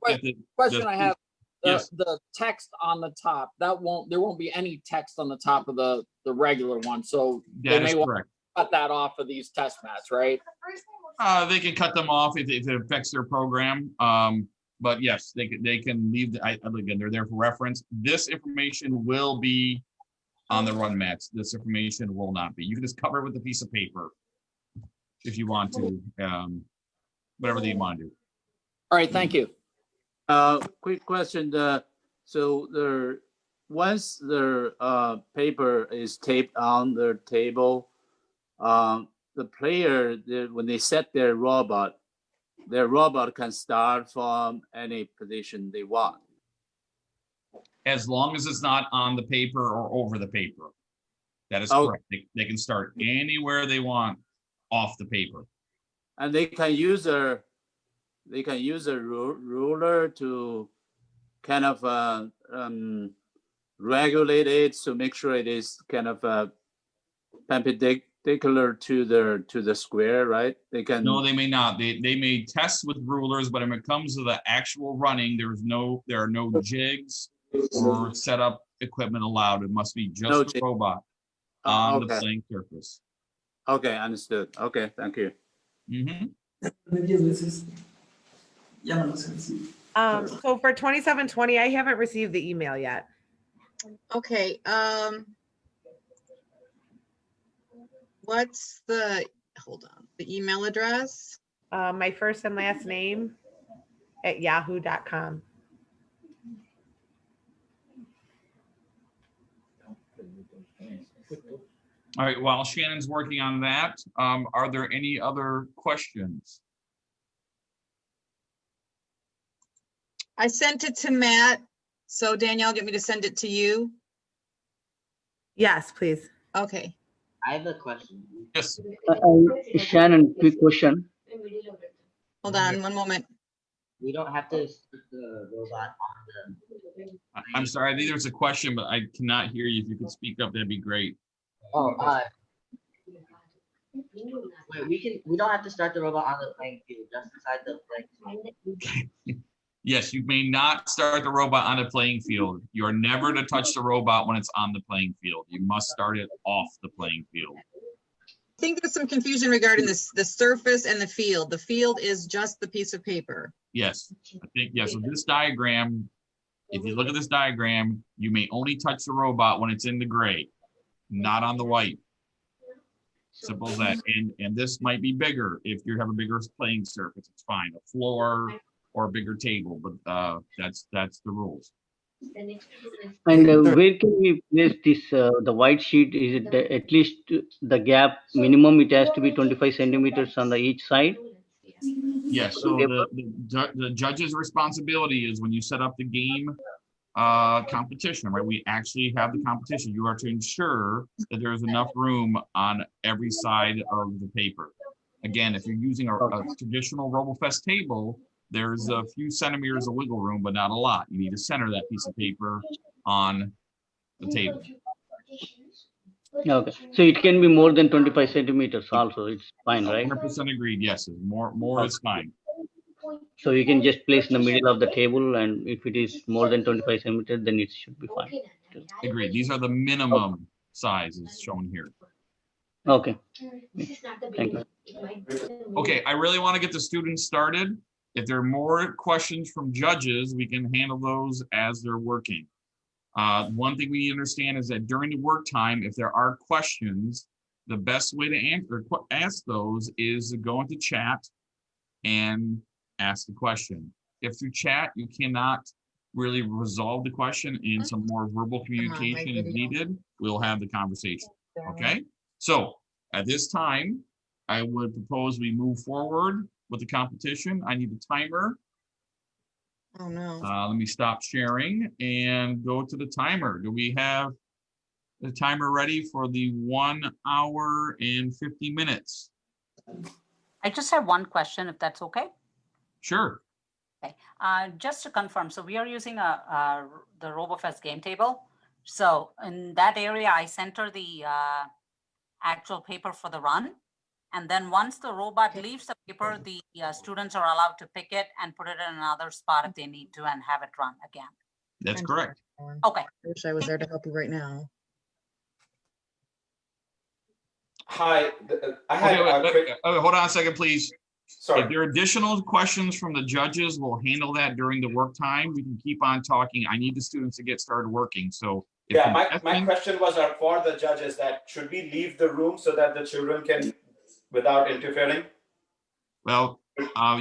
Speaker 23: Question I have,
Speaker 8: the text on the top, there won't be any text on the top of the regular one. So they may want to cut that off of these test mats, right?
Speaker 20: They can cut them off if it affects their program. But yes, they can leave. Again, they're there for reference. This information will be on the run mats. This information will not be. You can just cover it with a piece of paper if you want to. Whatever you want to do.
Speaker 8: All right, thank you.
Speaker 9: Quick question. So once the paper is taped on the table, the player, when they set their robot can start from any position they want.
Speaker 20: As long as it's not on the paper or over the paper. That is correct. They can start anywhere they want off the paper.
Speaker 9: And they can use a ruler to kind of regulate it to make sure it is kind of perpendicular to the square, right? They can.
Speaker 20: No, they may not. They may test with rulers, but when it comes to the actual running, there are no jigs or setup equipment allowed. It must be just the robot on the playing surface.
Speaker 9: Okay, understood. Okay, thank you.
Speaker 20: Mm-hmm.
Speaker 23: So for 2720, I haven't received the email yet.
Speaker 17: Okay. What's the email address?
Speaker 23: My first and last name at yahoo.com.
Speaker 20: All right, while Shannon's working on that, are there any other questions?
Speaker 17: I sent it to Matt. So Danielle, get me to send it to you?
Speaker 23: Yes, please.
Speaker 17: Okay.
Speaker 5: I have a question.
Speaker 20: Yes.
Speaker 22: Shannon, quick question.
Speaker 17: Hold on one moment.
Speaker 5: We don't have to put the robot on the.
Speaker 20: I'm sorry, I think there's a question, but I cannot hear you. If you could speak up, that'd be great.
Speaker 5: Oh, wait, we don't have to start the robot on the playing field, just inside the playing field.
Speaker 20: Yes, you may not start the robot on a playing field. You are never to touch the robot when it's on the playing field. You must start it off the playing field.
Speaker 17: I think there's some confusion regarding this, the surface and the field. The field is just the piece of paper.
Speaker 20: Yes, I think, yes. So this diagram, if you look at this diagram, you may only touch the robot when it's in the gray, not on the white. Simple as that. And this might be bigger. If you have a bigger playing surface, it's fine. A floor or a bigger table, but that's the rules.
Speaker 22: And where can we place this, the white sheet? Is it at least the gap minimum? It has to be 25 centimeters on the each side?
Speaker 20: Yes, so the judge's responsibility is when you set up the game competition, right? We actually have the competition. You are to ensure that there's enough room on every side of the paper. Again, if you're using a traditional Robofest table, there's a few centimeters of wiggle room, but not a lot. You need to center that piece of paper on the table.
Speaker 22: Okay, so it can be more than 25 centimeters also. It's fine, right?
Speaker 20: 100% agreed. Yes, more is fine.
Speaker 22: So you can just place in the middle of the table, and if it is more than 25 centimeters, then it should be fine.
Speaker 20: Agreed. These are the minimum sizes shown here.
Speaker 22: Okay. Thank you.
Speaker 20: Okay, I really want to get the students started. If there are more questions from judges, we can handle those as they're working. One thing we need to understand is that during the work time, if there are questions, the best way to ask those is to go into chat and ask the question. If through chat you cannot really resolve the question and some more verbal communication is needed, we'll have the conversation. Okay? So at this time, I would propose we move forward with the competition. I need a timer.
Speaker 17: Oh no.
Speaker 20: Let me stop sharing and go to the timer. Do we have the timer ready for the 1 hour and 50 minutes?
Speaker 24: I just have one question, if that's okay.
Speaker 20: Sure.
Speaker 24: Okay. Just to confirm, so we are using the Robofest game table. So in that area, I center the actual paper for the run. And then once the robot leaves the paper, the students are allowed to pick it and put it in another spot if they need to and have it run again.
Speaker 20: That's
Speaker 17: I'm
Speaker 20: correct.
Speaker 17: sorry.
Speaker 24: Okay.
Speaker 17: I wish I was there to help you right now.
Speaker 2: Hi, I
Speaker 20: Okay,
Speaker 2: had a quick.
Speaker 20: hold on a second, please.
Speaker 2: Sorry.
Speaker 20: If there are additional questions from the judges, we'll handle that during the work time. We can keep on talking. I need the students to get started working. So if
Speaker 2: Yeah, my question was for the judges that should we leave the room so that the children can, without interfering?
Speaker 20: Well,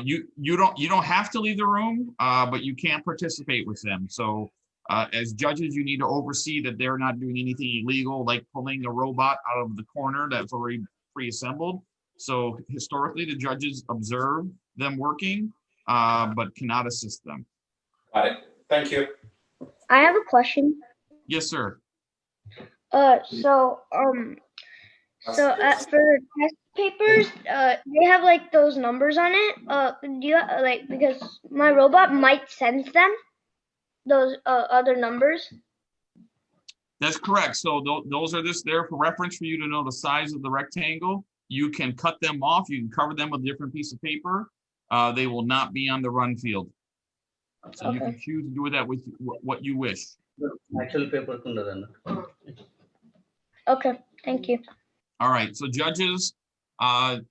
Speaker 20: you don't have to leave the room, but you can't participate with them. So as judges, you need to oversee that they're not doing anything illegal, like pulling a robot out of the corner that's already pre-assembled. So historically, the judges observe them working, but cannot assist them.
Speaker 2: Got it. Thank you.
Speaker 12: I have a question.
Speaker 20: Yes, sir.
Speaker 12: So for test papers, they have like those numbers on it. Do you like, because my robot might sense them, those other numbers?
Speaker 20: That's correct. So those are just there for reference for you to know the size of the rectangle. You can cut them off. You can cover them with a different piece of paper. They will not be on the run field. So you can choose to do that with what you wish.
Speaker 22: Actual paper.
Speaker 12: Okay, thank you.
Speaker 20: All right, so judges,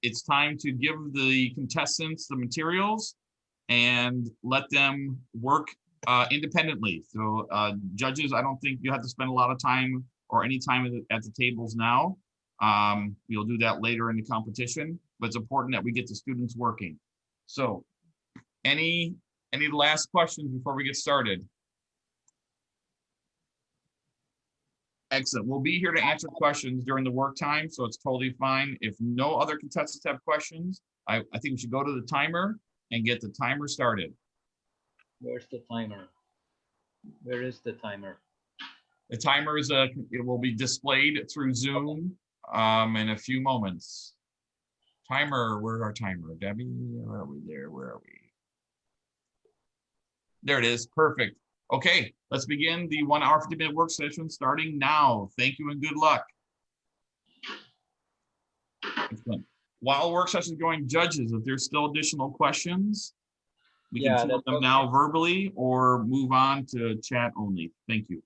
Speaker 20: it's time to give the contestants the materials and let them work independently. So judges, I don't think you have to spend a lot of time or any time at the tables now. We'll do that later in the competition, but it's important that we get the students working. So any last questions before we get started? Excellent. We'll be here to answer questions during the work time, so it's totally fine. If no other contestants have questions, I think we should go to the timer and get the timer started.
Speaker 3: Where's the timer? Where is the timer?
Speaker 20: The timer is it will be displayed through Zoom in a few moments. Timer, where's our timer? Debbie, where are we there? Where are we? There it is. Perfect. Okay, let's begin the 1 hour 50-minute work session starting now. Thank you and good luck. Excellent. While work session is going, judges, if there's still additional questions, we can field them now verbally or move on to chat only. Thank you.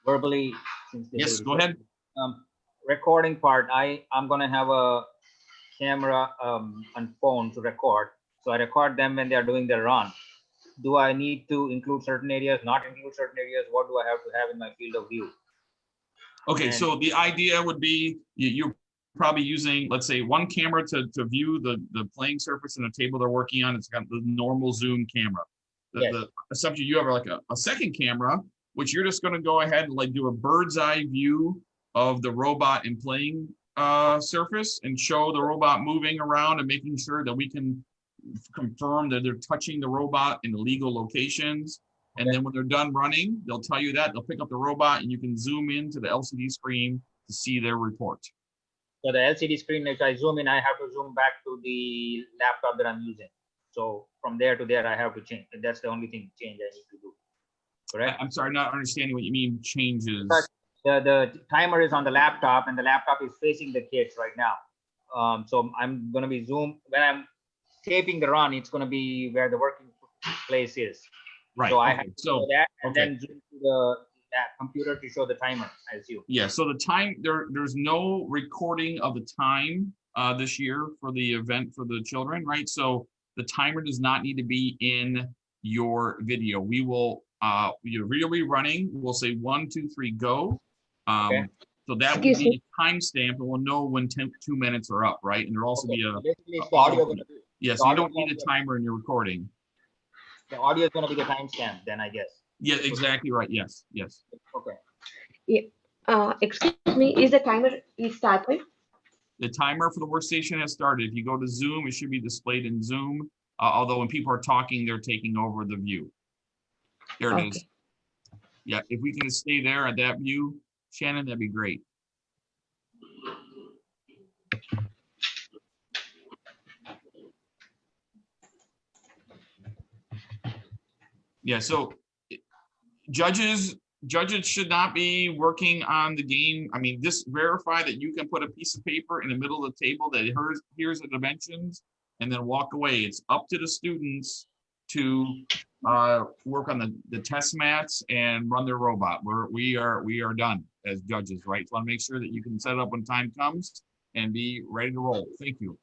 Speaker 3: Verbally.
Speaker 20: Yes, go ahead.
Speaker 3: Recording part, I'm gonna have a camera and phone to record. So I record them when they're doing their run. Do I need to include certain areas, not include certain areas? What do I have to have in my field of view?
Speaker 20: Okay, so the idea would be you're probably using, let's say, one camera to view the playing surface and the table they're working on. It's got the normal zoom camera. The assumption you have like a second camera, which you're just going to go ahead and like do a bird's eye view of the robot and playing surface and show the robot moving around and making sure that we can confirm that they're touching the robot in legal locations. And then when they're done running, they'll tell you that. They'll pick up the robot and you can zoom into the LCD screen to see their report.
Speaker 3: So the LCD screen, if I zoom in, I have to zoom back to the laptop that I'm using. So from there to there, I have to change. That's the only thing change I need to do. Correct?
Speaker 20: I'm sorry, not understanding what you mean changes.
Speaker 3: The timer is on the laptop and the laptop is facing the kids right now. So I'm going to be zoomed. When I'm taping the run, it's going to be where the working place is.
Speaker 20: Right.
Speaker 3: So I
Speaker 20: okay.
Speaker 3: have to show that and then zoom to that computer to show the timer as you.
Speaker 20: Yeah. So the time there's no recording of the time this year for the event for the children, right? So the timer does not need to be in your video. We will you're really running. We'll say 1, 2, 3, go. So that will be a timestamp, and we'll know when 2 minutes are up, right? And there'll also be a audio. Yes, you don't need a timer in your recording.
Speaker 3: The audio is going to be the timestamp, then I guess.
Speaker 20: Yeah, exactly right. Yes, yes.
Speaker 3: Okay.
Speaker 12: Yeah. Excuse me, is the timer started?
Speaker 20: The timer for the workstation has started. If you go to Zoom, it should be displayed in Zoom. Although when people are talking, they're taking over the view. There it is. Yeah, if we can stay there at that view, Shannon, that'd be great. Yeah, so judges should not be working on the game. I mean, just verify that you can put a piece of paper in the middle of the table that here's the dimensions and then walk away. It's up to the students to work on the test mats and run their robot. We are done as judges, right? So I want to make sure that you can set it up when time comes and be ready to roll. Thank you.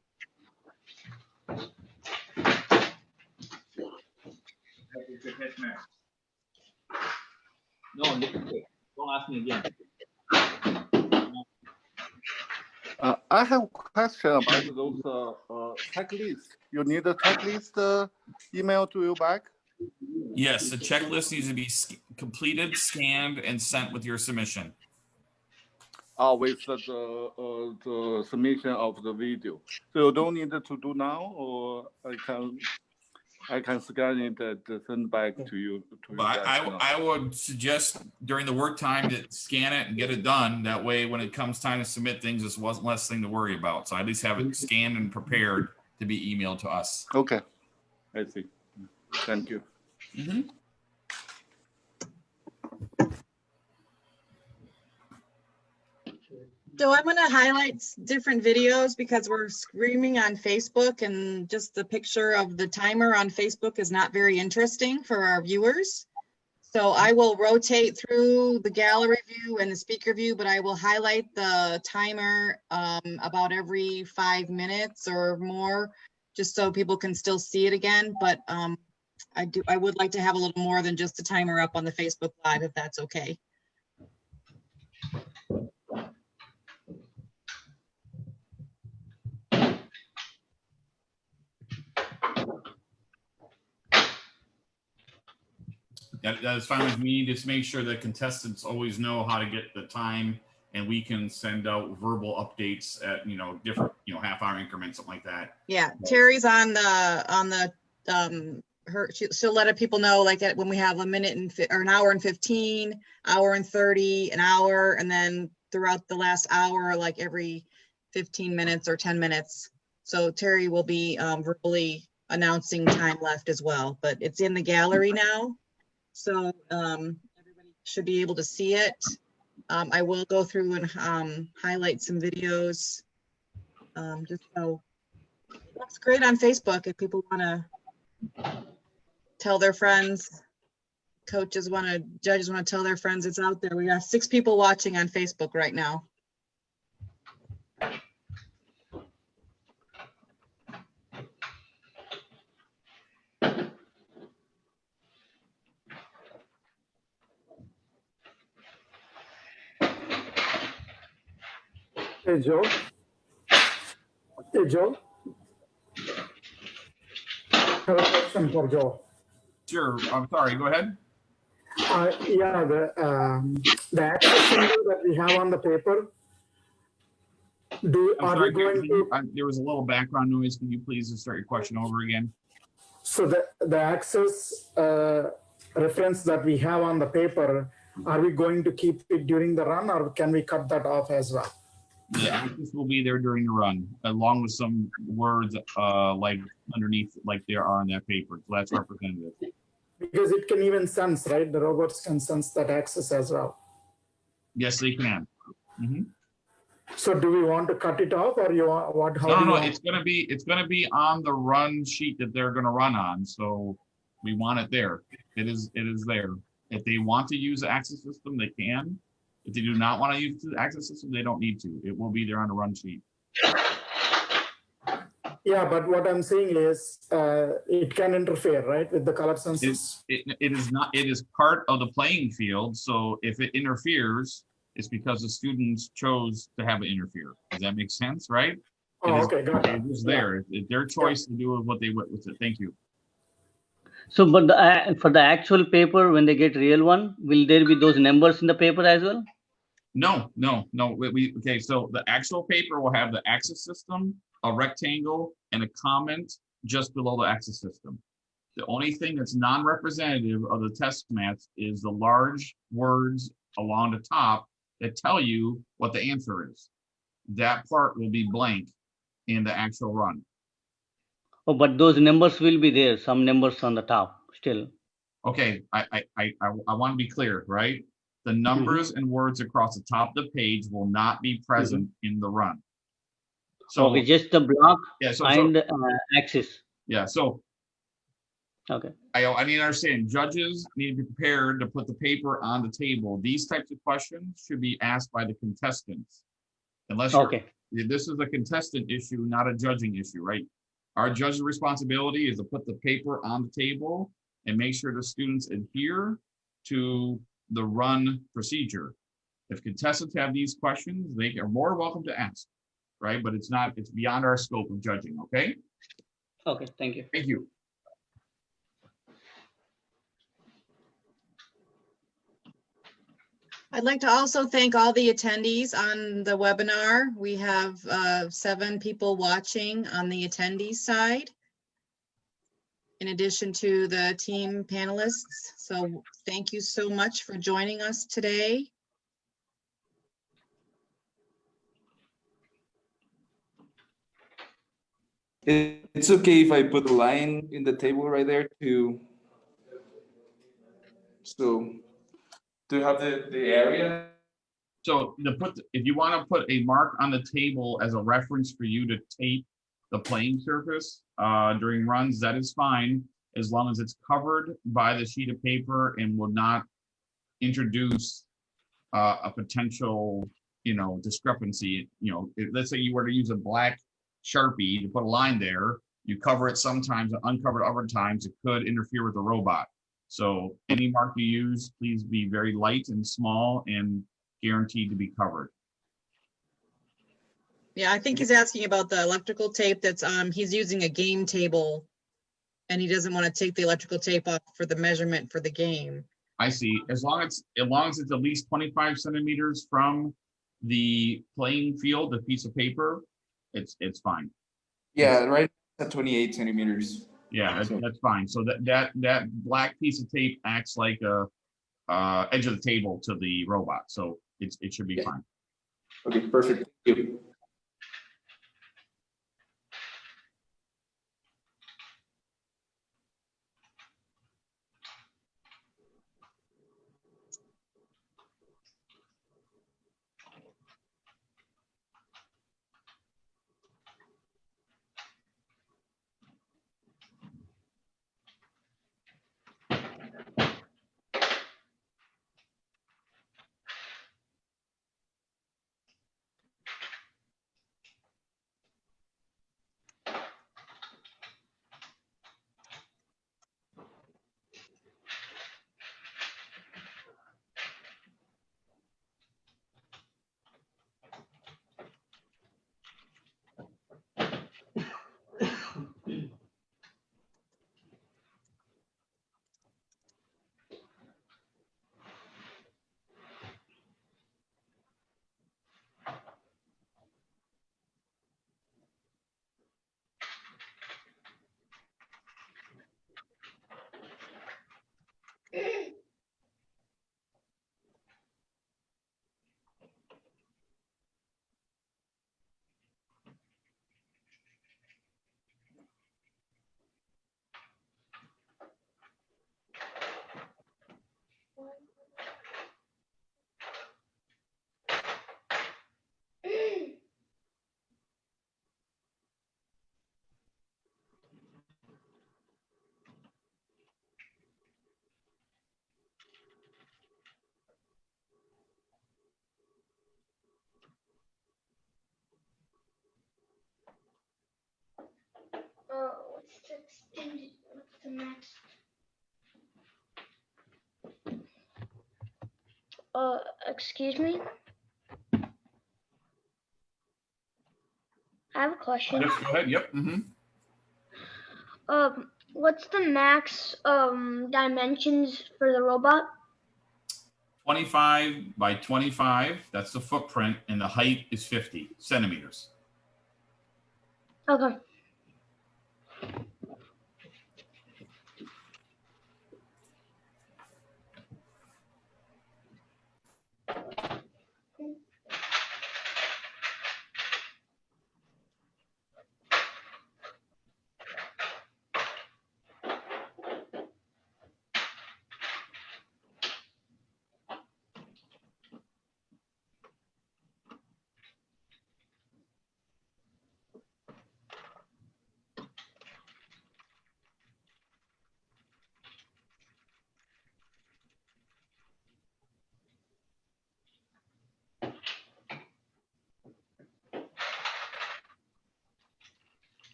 Speaker 3: No, don't ask me again.
Speaker 7: I have a question about those checklists. You need a checklist email to you back?
Speaker 20: Yes, the checklist needs to be completed, scanned, and sent with your submission.
Speaker 7: With the submission of the video. So you don't need to do now, or I can scan it and send back to you.
Speaker 20: I would suggest during the work time to scan it and get it done. That way, when it comes time to submit things, it's less thing to worry about. So I at least have it scanned and prepared to be emailed to us.
Speaker 7: Okay, I see. Thank you.
Speaker 20: Mm-hmm.
Speaker 17: So I'm going to highlight different videos because we're streaming on Facebook, and just the picture of the timer on Facebook is not very interesting for our viewers. So I will rotate through the gallery view and the speaker view, but I will highlight the timer about every 5 minutes or more, just so people can still see it again. But I would like to have a little more than just the timer up on the Facebook Live, if that's okay.
Speaker 20: That is fine with me. Just make sure that contestants always know how to get the time, and we can send out verbal updates at different half-hour increments, something like that.
Speaker 17: Yeah, Terry's on the she'll let people know, like when we have a minute or an hour and 15, hour and 30, an hour, and then throughout the last hour, like every 15 minutes or 10 minutes. So Terry will be verbally announcing time left as well, but it's in the gallery now. So everybody should be able to see it. I will go through and highlight some videos. Just so it looks great on Facebook if people want to tell their friends, judges want to tell their friends it's out there. We got 6 people watching on Facebook right now.
Speaker 21: Hey, Joe. Hey, Joe. I have a question for Joe.
Speaker 20: Sure. I'm sorry. Go ahead.
Speaker 21: Yeah, the access symbol that we have on the paper. Are we going to?
Speaker 20: There was a little background noise. Can you please just start your question over again?
Speaker 21: So the access reference that we have on the paper, are we going to keep it during the run, or can we cut that off as well?
Speaker 20: The access will be there during the run, along with some words like underneath, like there are on that paper. So that's representative.
Speaker 21: Because it can even sense, right? The robots can sense that access as well.
Speaker 20: Yes, they can. Mm-hmm.
Speaker 21: So do we want to cut it off, or you want what?
Speaker 20: No. It's gonna be on the run sheet that they're gonna run on. So we want it there. It is there. If they want to use the access system, they can. If they do not want to use the access system, they don't need to. It will be there on the run sheet.
Speaker 21: Yeah, but what I'm saying is it can interfere, right, with the color sensors?
Speaker 20: It is not. It is part of the playing field. So if it interferes, it's because the students chose to have it interfere. Does that make sense, right?
Speaker 21: Okay, got it.
Speaker 20: It is there. It's their choice to do what they want with it. Thank you.
Speaker 22: So, but for the actual paper, when they get real one, will there be those numbers in the paper as well?
Speaker 20: No. Okay, so the actual paper will have the access system, a rectangle, and a comment just below the access system. The only thing that's non-representative of the test mats is the large words along the top that tell you what the answer is. That part will be blank in the actual run.
Speaker 22: Oh, but those numbers will be there, some numbers on the top still.
Speaker 20: Okay, I want to be clear, right? The numbers and words across the top of the page will not be present in the run. So
Speaker 22: okay, just the block
Speaker 20: yeah,
Speaker 22: and axis.
Speaker 20: Yeah, so
Speaker 22: Okay.
Speaker 20: I need to understand, judges need to be prepared to put the paper on the table. These types of questions should be asked by the contestants. Unless
Speaker 22: Okay.
Speaker 20: this is a contestant issue, not a judging issue, right? Our judge's responsibility is to put the paper on the table and make sure the students adhere to the run procedure. If contestants have these questions, they are more welcome to ask, right? But it's beyond our scope of judging, okay?
Speaker 22: Okay, thank you.
Speaker 20: Thank you.
Speaker 17: I'd like to also thank all the attendees on the webinar. We have 7 people watching on the attendees side, in addition to the team panelists. So thank you so much for joining us today.
Speaker 19: It's okay if I put a line in the table right there to have the area.
Speaker 20: So if you want to put a mark on the table as a reference for you to tape the playing surface during runs, that is fine, as long as it's covered by the sheet of paper and will not introduce a potential, discrepancy. Let's say you were to use a black Sharpie to put a line there, you cover it sometimes and uncover it other times, it could interfere with the robot. So any mark you use, please be very light and small and guaranteed to be covered.
Speaker 17: Yeah, I think he's asking about the electrical tape that's he's using a game table and he doesn't want to take the electrical tape off for the measurement for the game.
Speaker 20: I see. As long as it's at least 25 centimeters from the playing field, the piece of paper, it's fine.
Speaker 19: Yeah, right at 28 centimeters.
Speaker 20: Yeah, that's fine. So that black piece of tape acts like a edge of the table to the robot, so it should be fine.
Speaker 19: Okay, perfect. Thank you.
Speaker 12: What's the next? Excuse me. I have a question.
Speaker 20: Yes, go ahead. Yep.
Speaker 12: What's the max dimensions for the robot?
Speaker 20: 25 by 25, that's the footprint, and the height is 50 centimeters.
Speaker 12: Okay.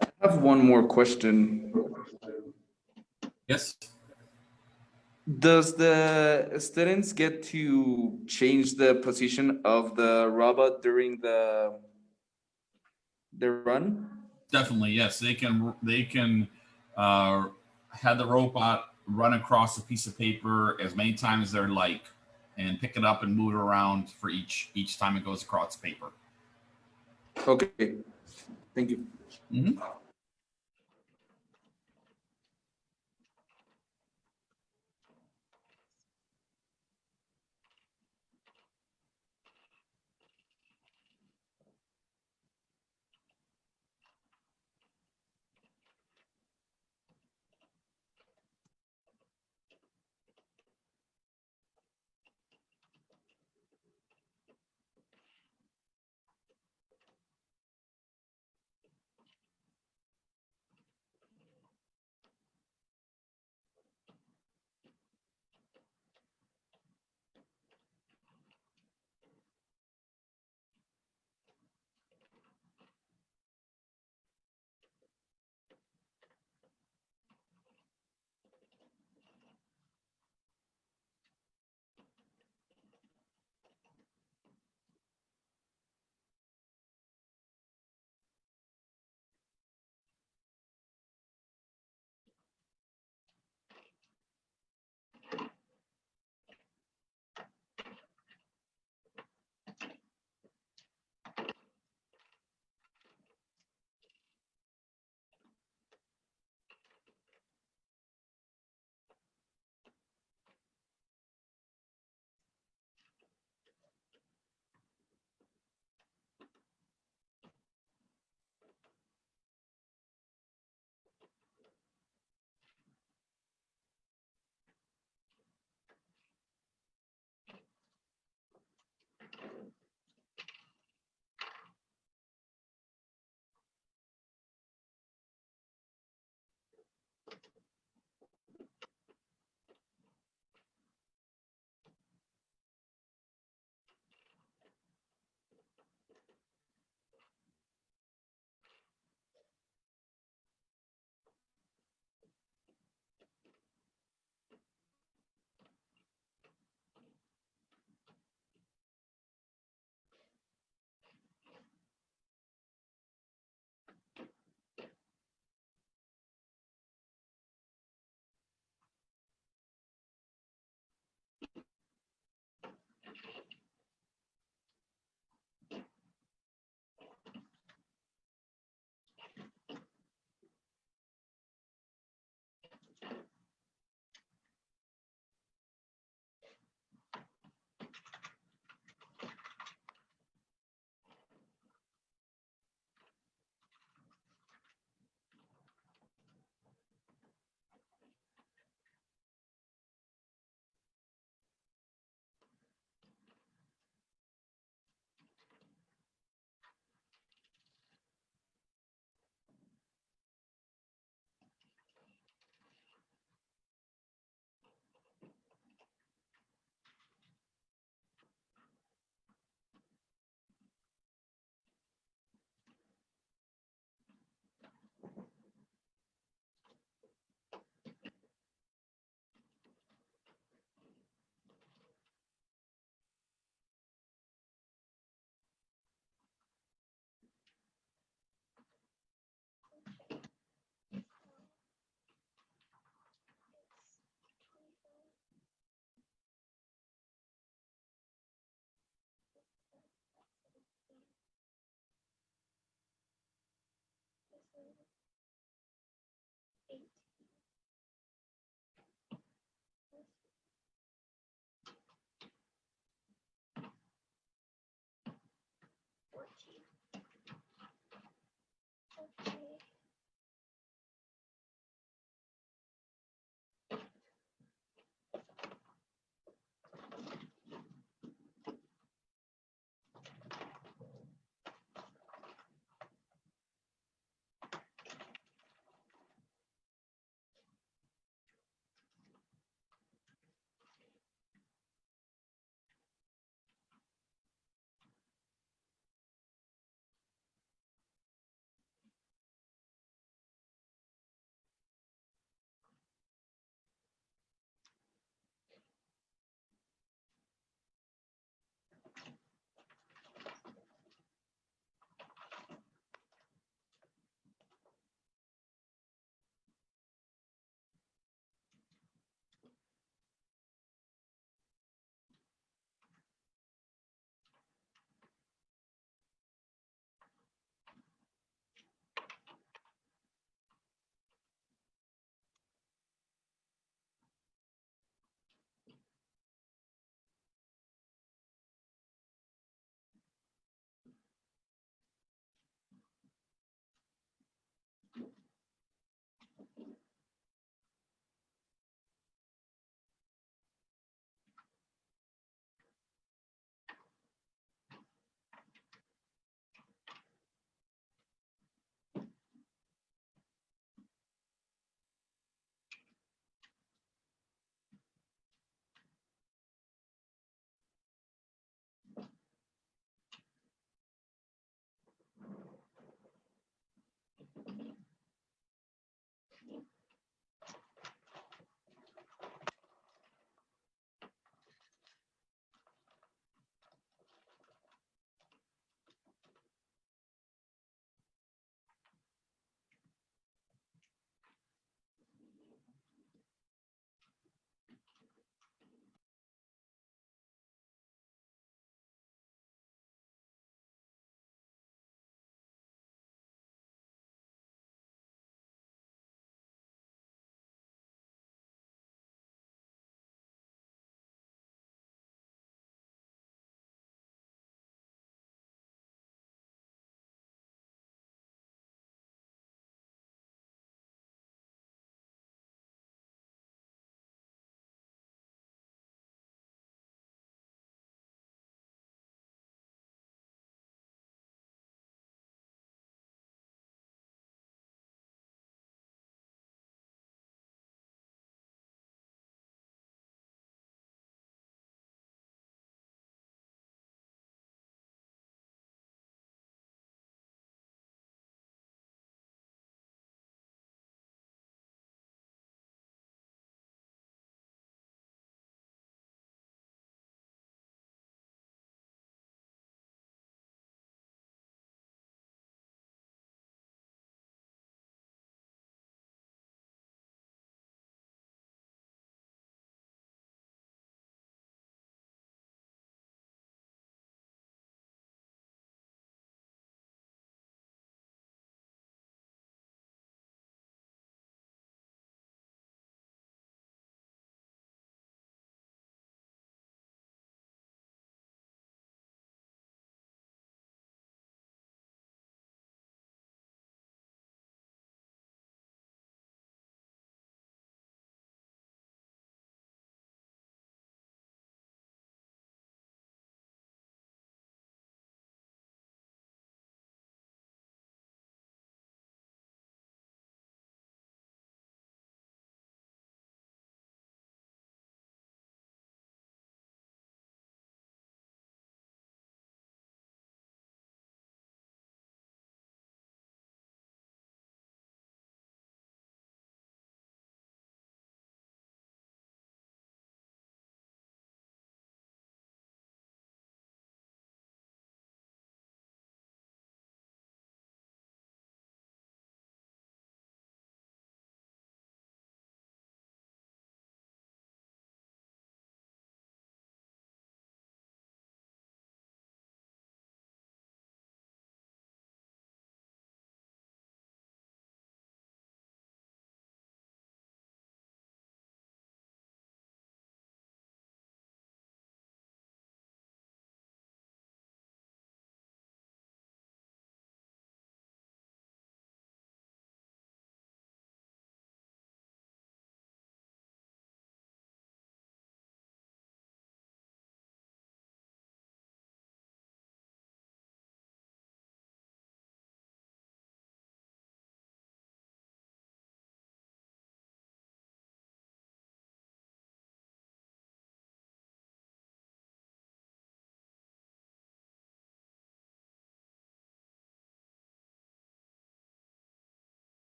Speaker 14: I have one more question.
Speaker 20: Yes.
Speaker 14: Does the students get to change the position of the robot during the run?
Speaker 20: Definitely, yes. They can have the robot run across a piece of paper as many times as they're like, and pick it up and move it around for each time it goes across the paper.
Speaker 14: Okay, thank you.
Speaker 20: Mm-hmm.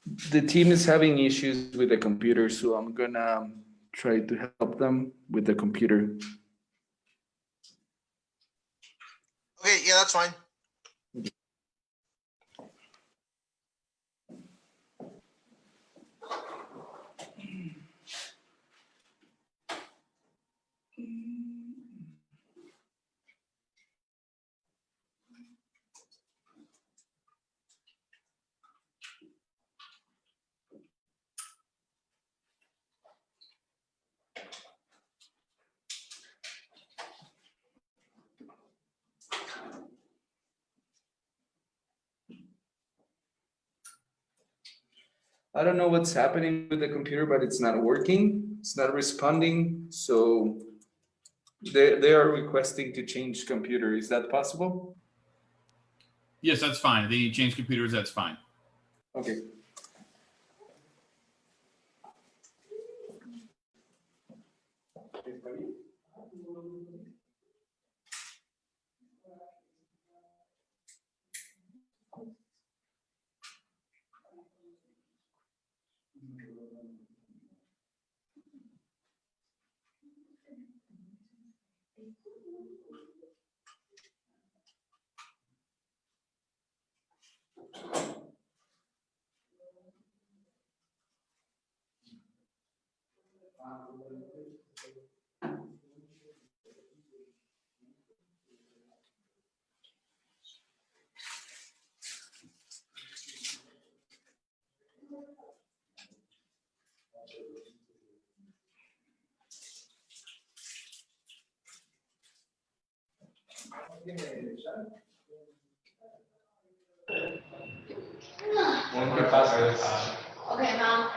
Speaker 14: The team is having issues with the computer, so I'm gonna try to help them with the computer.
Speaker 1: Okay, yeah, that's fine.
Speaker 14: I don't know what's happening with the computer, but it's not working. It's not responding. So they are requesting to change computer. Is that possible?
Speaker 20: Yes, that's fine. They change computers. That's fine.
Speaker 14: Okay.
Speaker 12: Okay, Mom.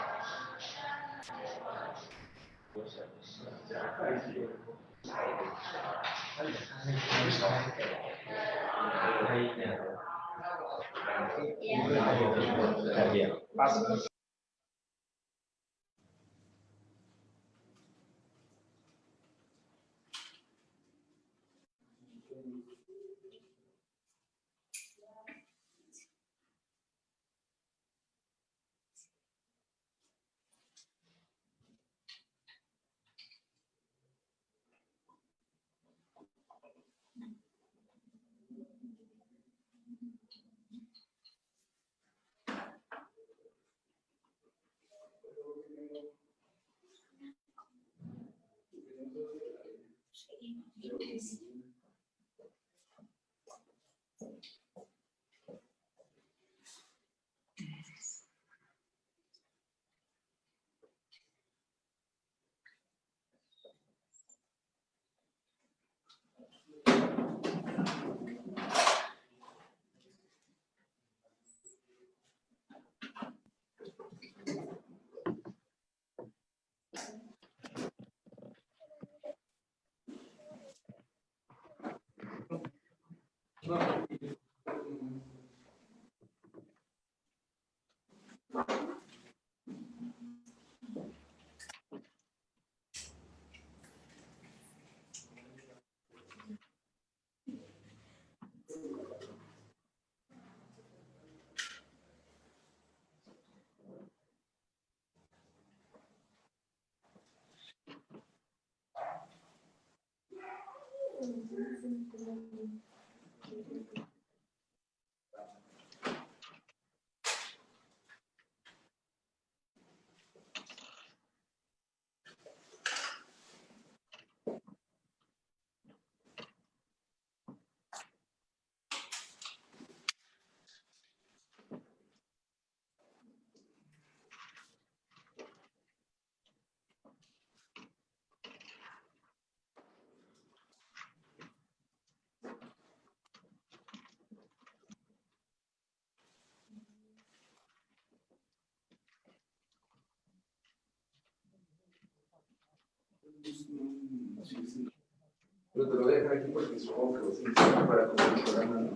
Speaker 14: Pero te lo voy a dejar aquí porque supongo que los necesito para comer el programa.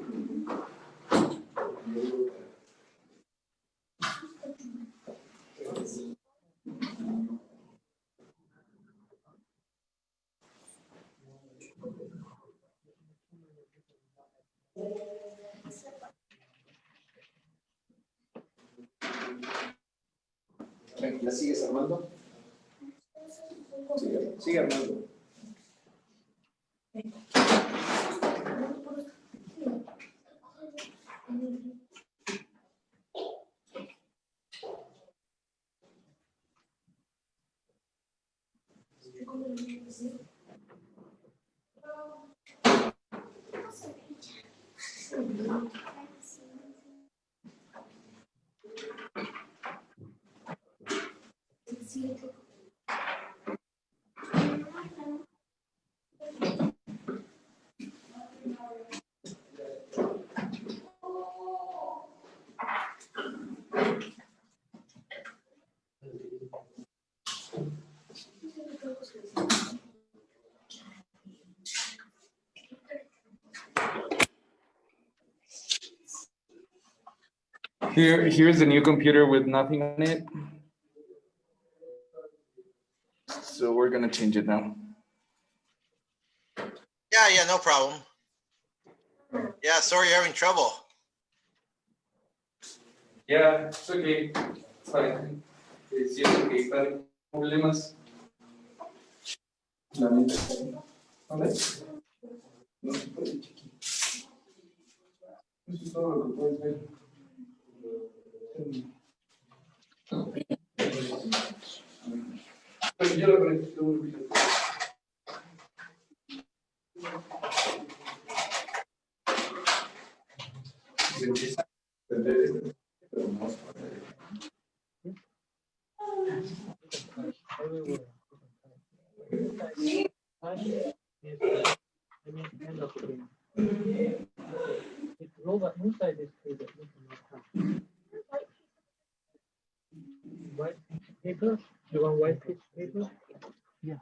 Speaker 14: Tranquila, ¿sigues Armando? Sigue Armando. Here's the new computer with nothing on it. So we're gonna change it now.
Speaker 1: Yeah, no problem. Yeah, sorry you're having trouble.
Speaker 14: Yeah, it's okay. It's fine. It's just okay, but problemas. ¿Dónde? No se puede, chiqui. Eso es todo lo que puedes ver. Pero yo lo conecté muy bien. Se empieza a perder pero no se puede.
Speaker 6: Robot inside this paper. White paper? You want white paper? Yeah.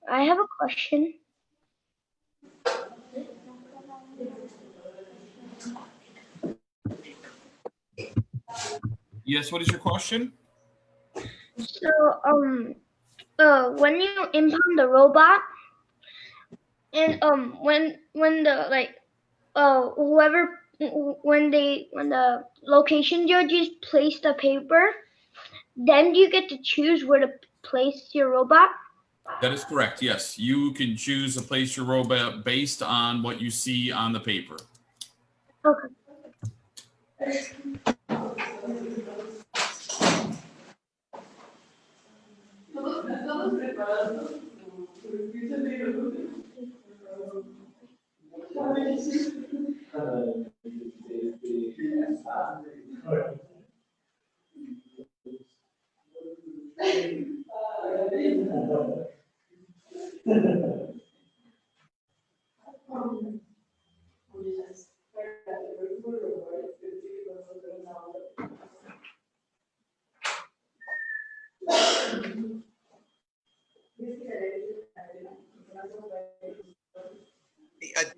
Speaker 12: I have a question.
Speaker 20: Yes, what is your question?
Speaker 12: So, when you impound the robot, and when the whoever when the location judges place the paper, then do you get to choose where to place your robot?
Speaker 20: That is correct. Yes, you can choose to place your robot based on what you see on the paper.
Speaker 12: Okay.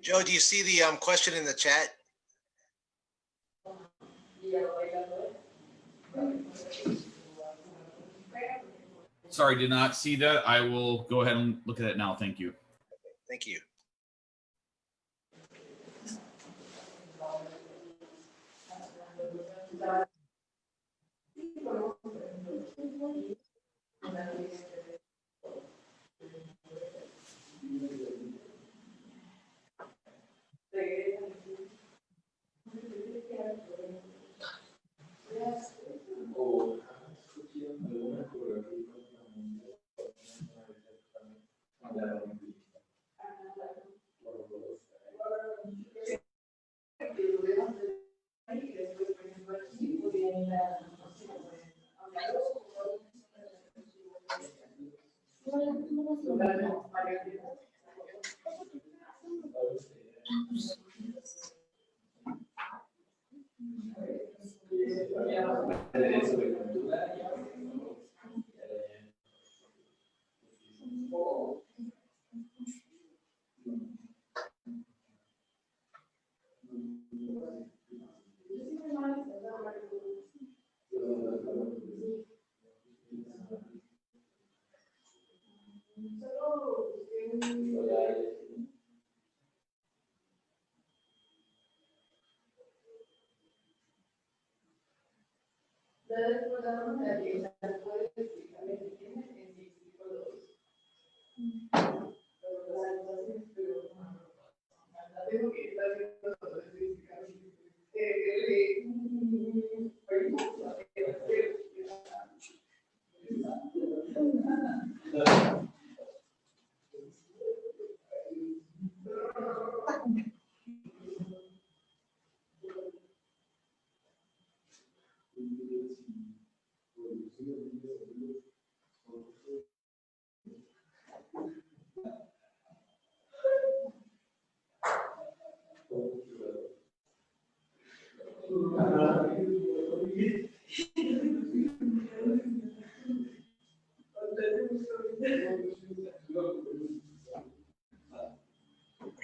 Speaker 1: Joe, do you see the question in the chat?
Speaker 20: Sorry, did not see that. I will go ahead and look at it now. Thank you.
Speaker 1: Thank you.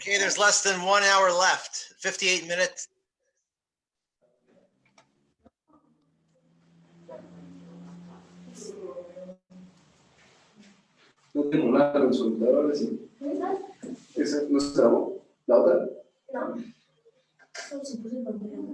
Speaker 1: Okay, there's less than 1 hour left, 58 minutes.
Speaker 19: No tengo nada con su computadora, sí. ¿Esa no se grabó? ¿La otra?
Speaker 10: No. Solo se puso en pantalla.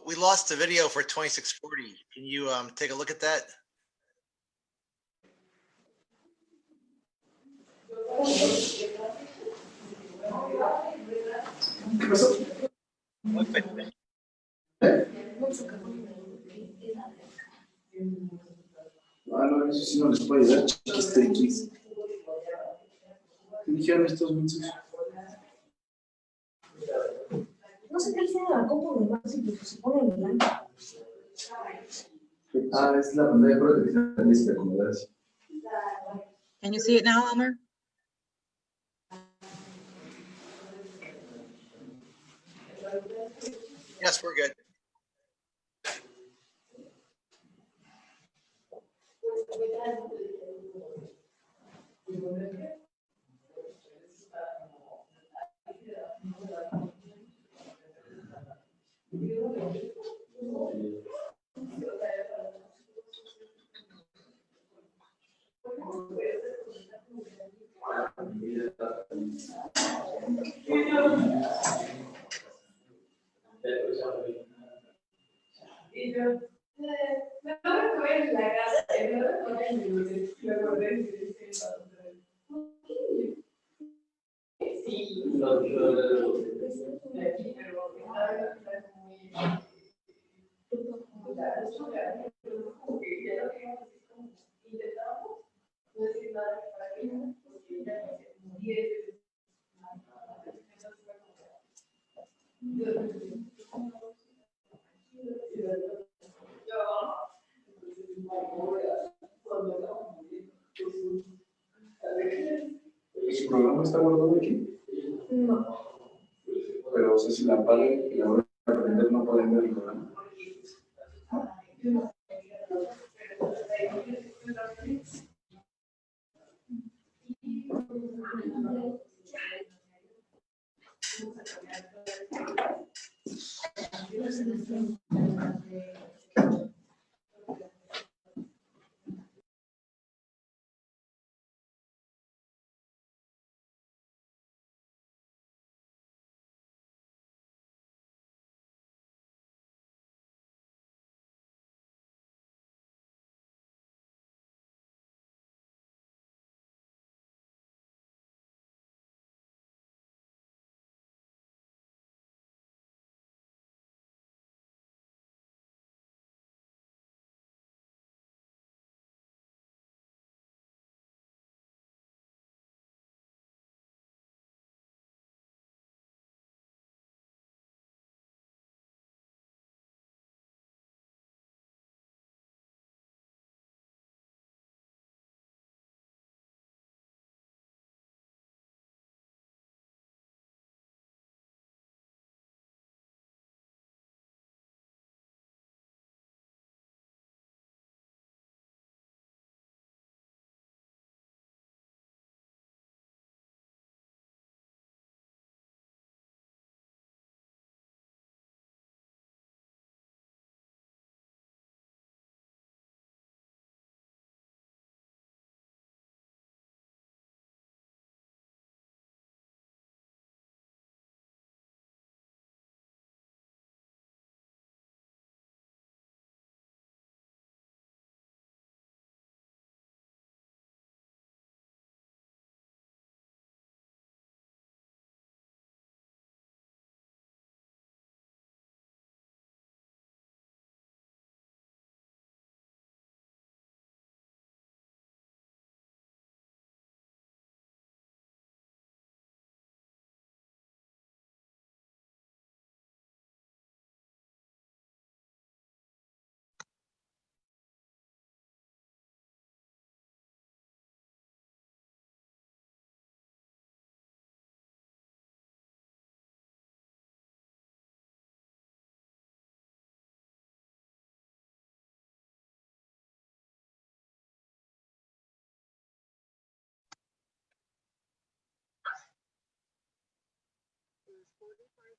Speaker 1: We lost the video for 2640. Can you take a look at that?
Speaker 19: No, eso sí no les puede dar chiquis. ¿Qué dijeron estos mensajes?
Speaker 10: No sé qué dice la compu de más y se pone en blanco.
Speaker 19: Ah, es la pantalla por la que tienes que acomodarse.
Speaker 17: Can you see it now, Elmer?
Speaker 1: Yes, we're good.
Speaker 19: ¿Su programa está guardado aquí?
Speaker 10: No.
Speaker 19: Pero, o sea, si la apagan y la vuelven a prender, no pueden ver el programa.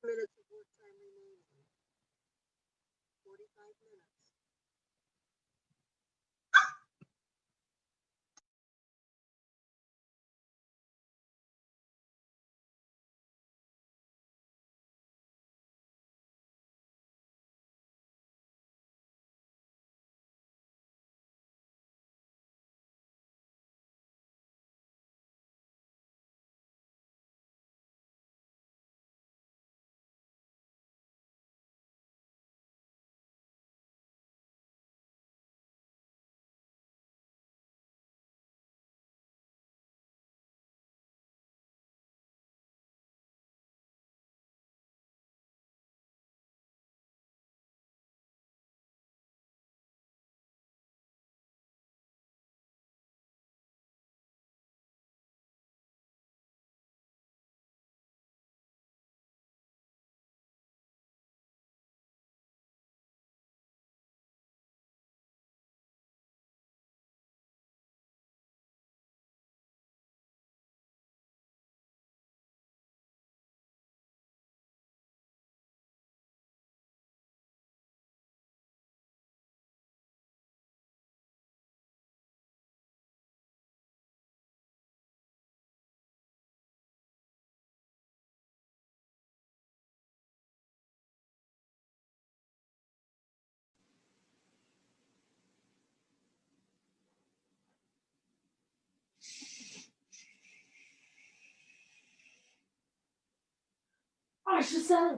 Speaker 11: minutes of work time remaining. 45 minutes.23，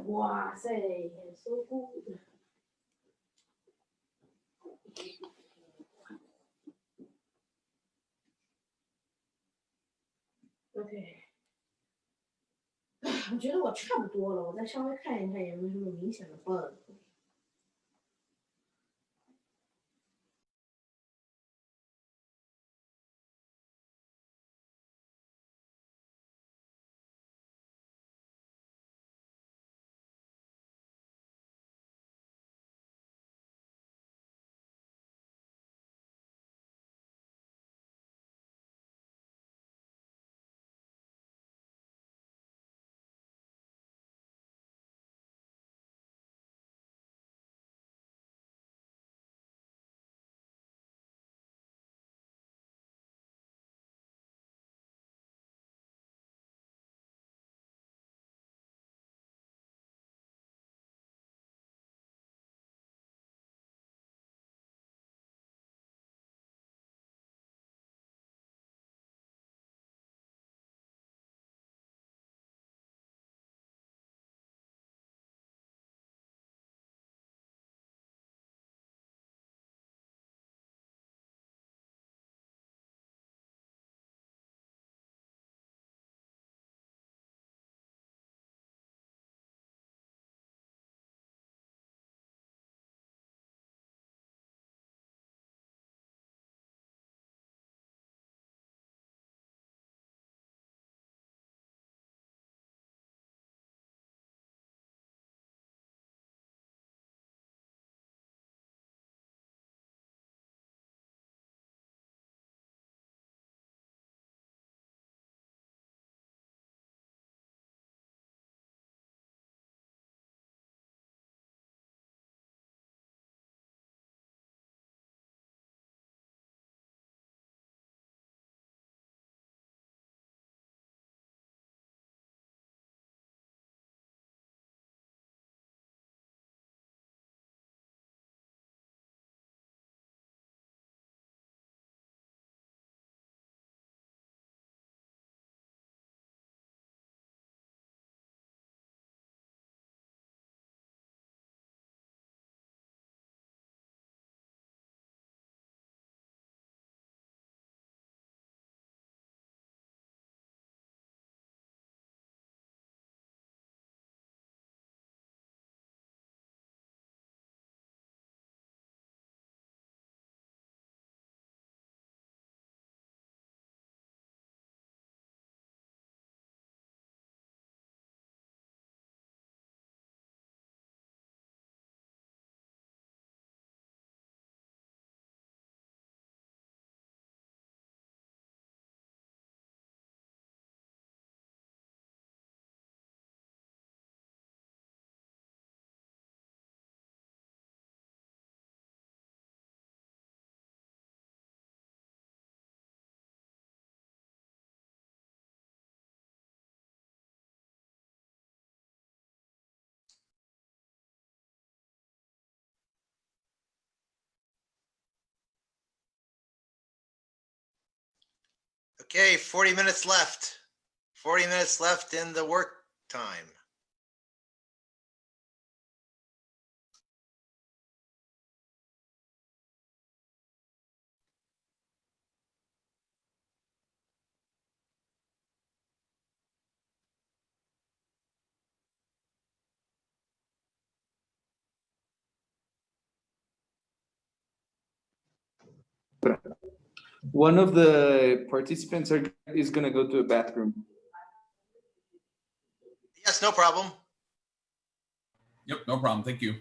Speaker 15: 哇塞，so good。OK，我觉得我差不多了，我再稍微看一看有没有什么明显的 bug。
Speaker 1: Okay, 40 minutes left. 40 minutes left in the work time.
Speaker 14: One of the participants is going to go to a bathroom.
Speaker 1: Yes, no problem.
Speaker 20: Yep, no problem. Thank you.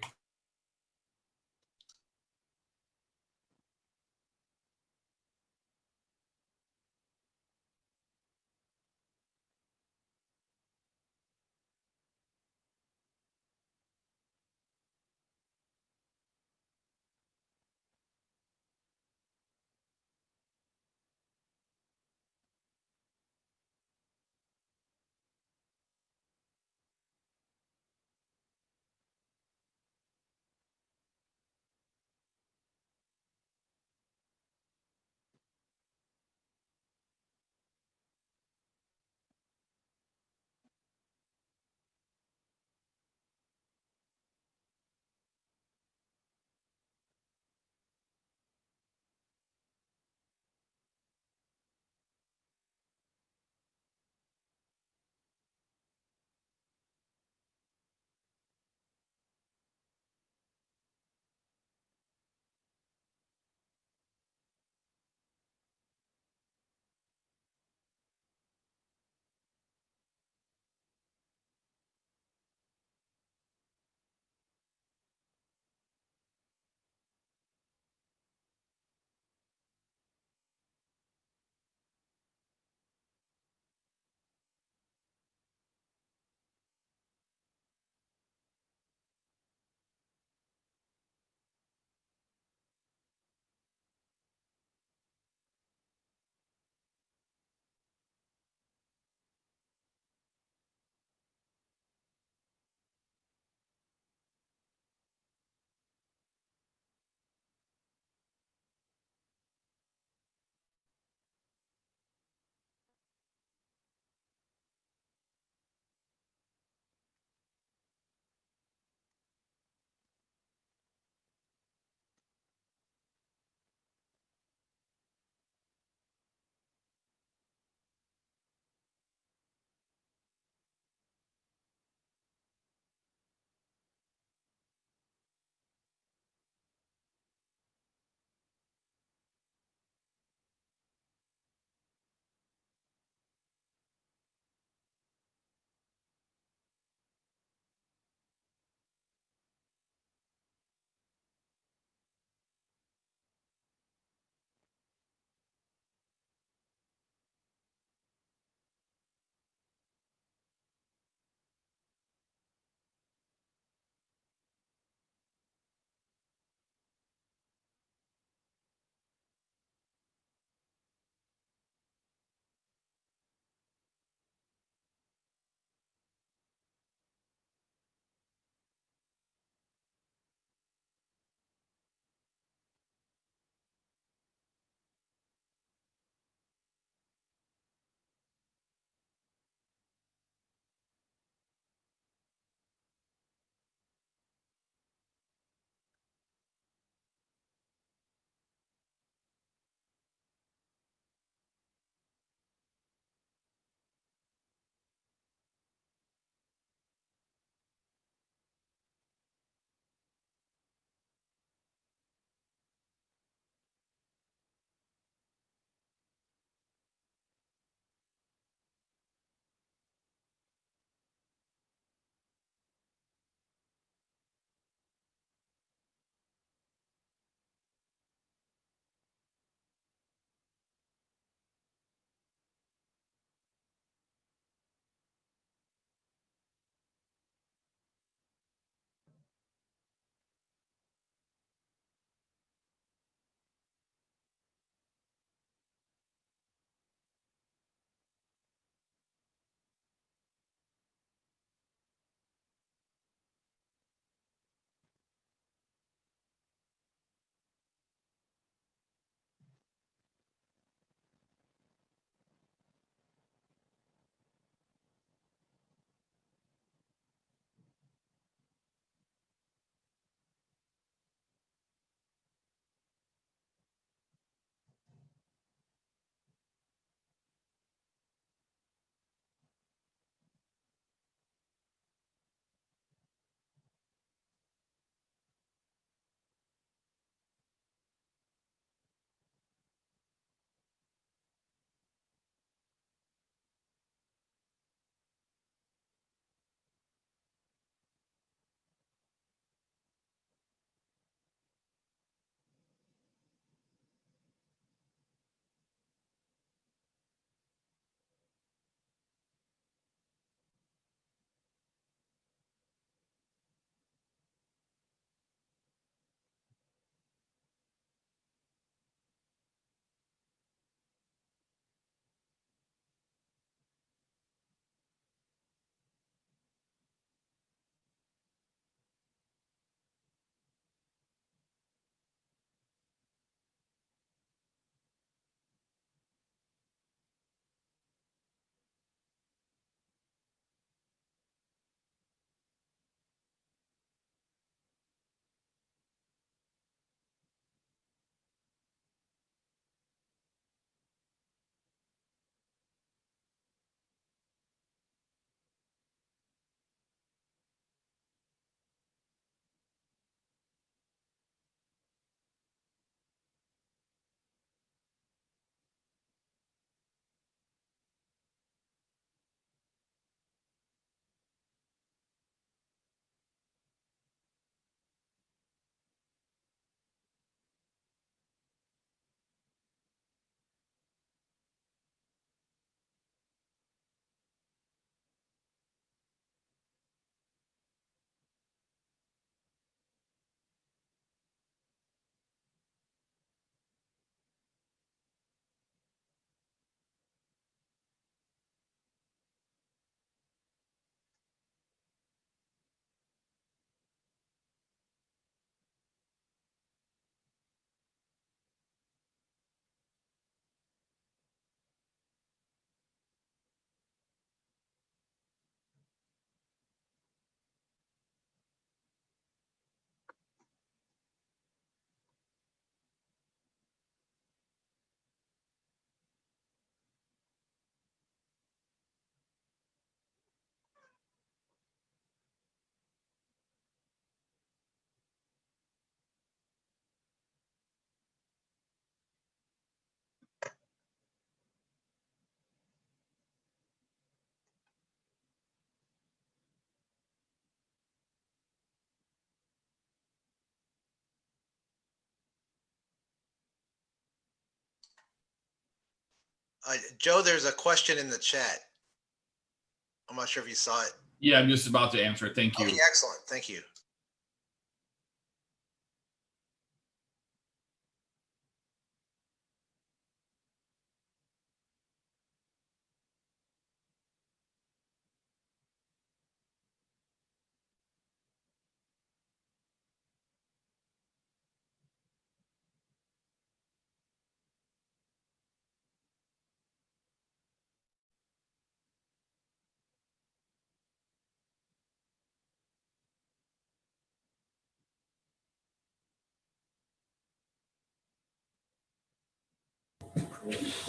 Speaker 1: Joe, there's a question in the chat. I'm not sure if you saw it.
Speaker 20: Yeah, I'm just about to answer it. Thank you.
Speaker 1: Okay, excellent. Thank you.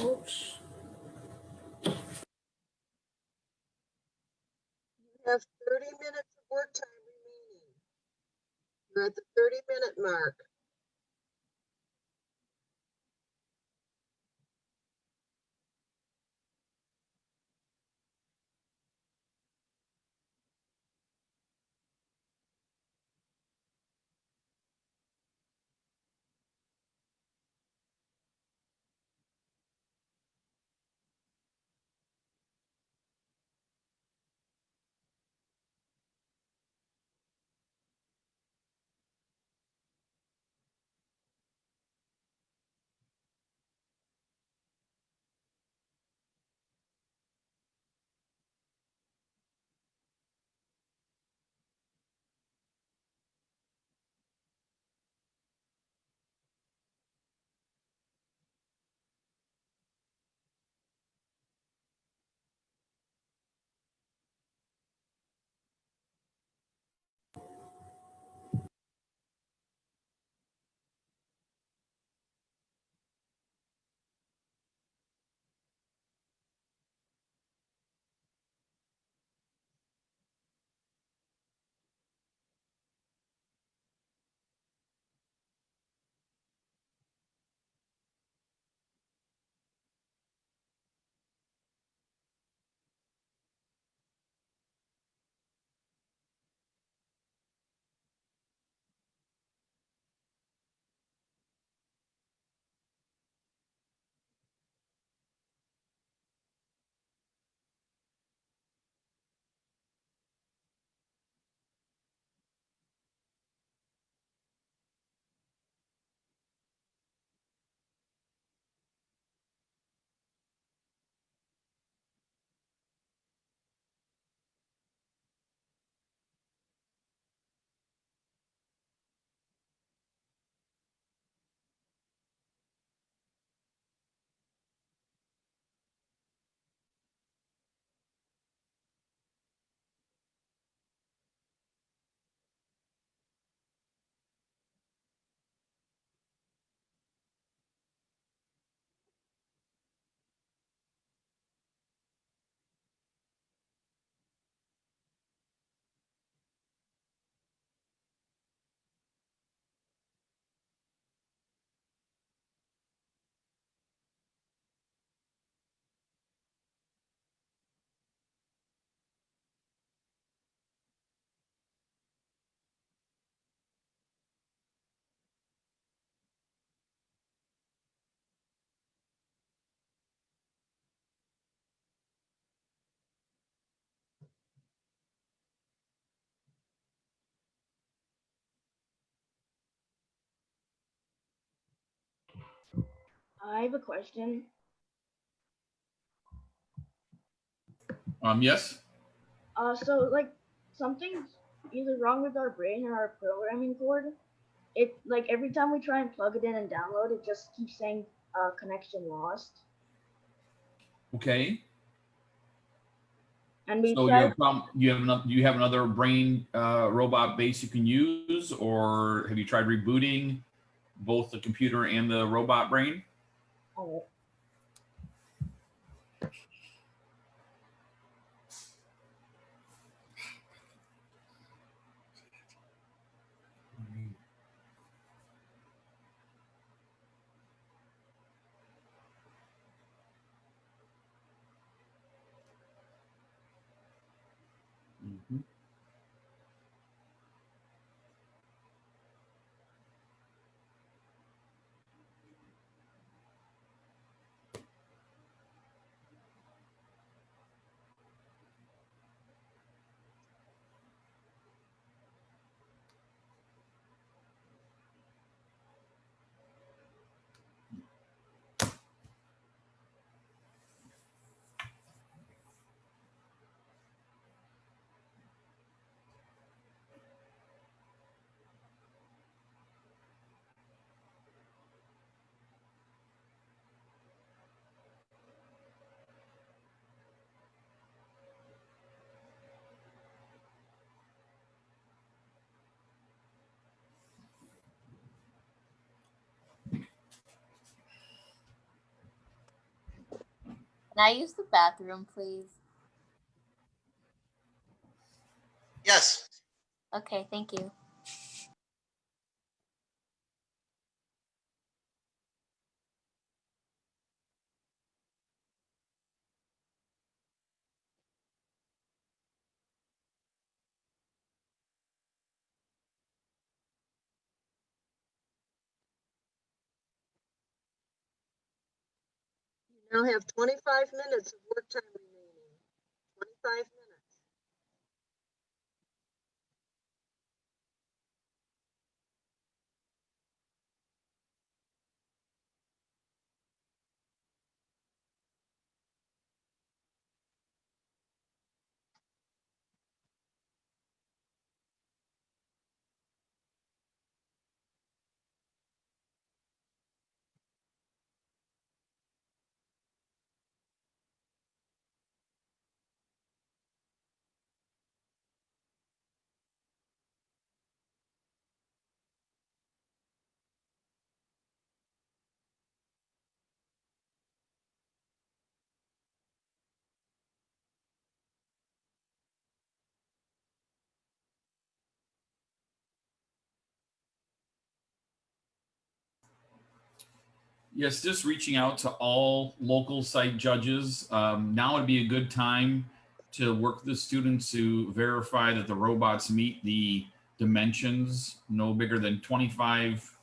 Speaker 11: Oops. You have 30 minutes of work time remaining. You're at the 30-minute mark.
Speaker 12: I have a question.
Speaker 20: Yes.
Speaker 12: So like something's either wrong with our brain or our programming code. It like every time we try and plug it in and download, it just keeps saying connection lost.
Speaker 20: Okay.
Speaker 12: And we
Speaker 20: So
Speaker 12: tried.
Speaker 20: you have problem, you have another brain robot base you can use, or have you tried rebooting both the computer and the robot brain?
Speaker 12: Oh.
Speaker 20: Mhm.
Speaker 4: I use the bathroom, please?
Speaker 1: Yes.
Speaker 4: Okay, thank you.
Speaker 11: You now have 25 minutes of work time remaining. 25 minutes.
Speaker 20: Yes, just reaching out to all local site judges. Now would be a good time to work with the students to verify that the robots meet the dimensions no bigger than 25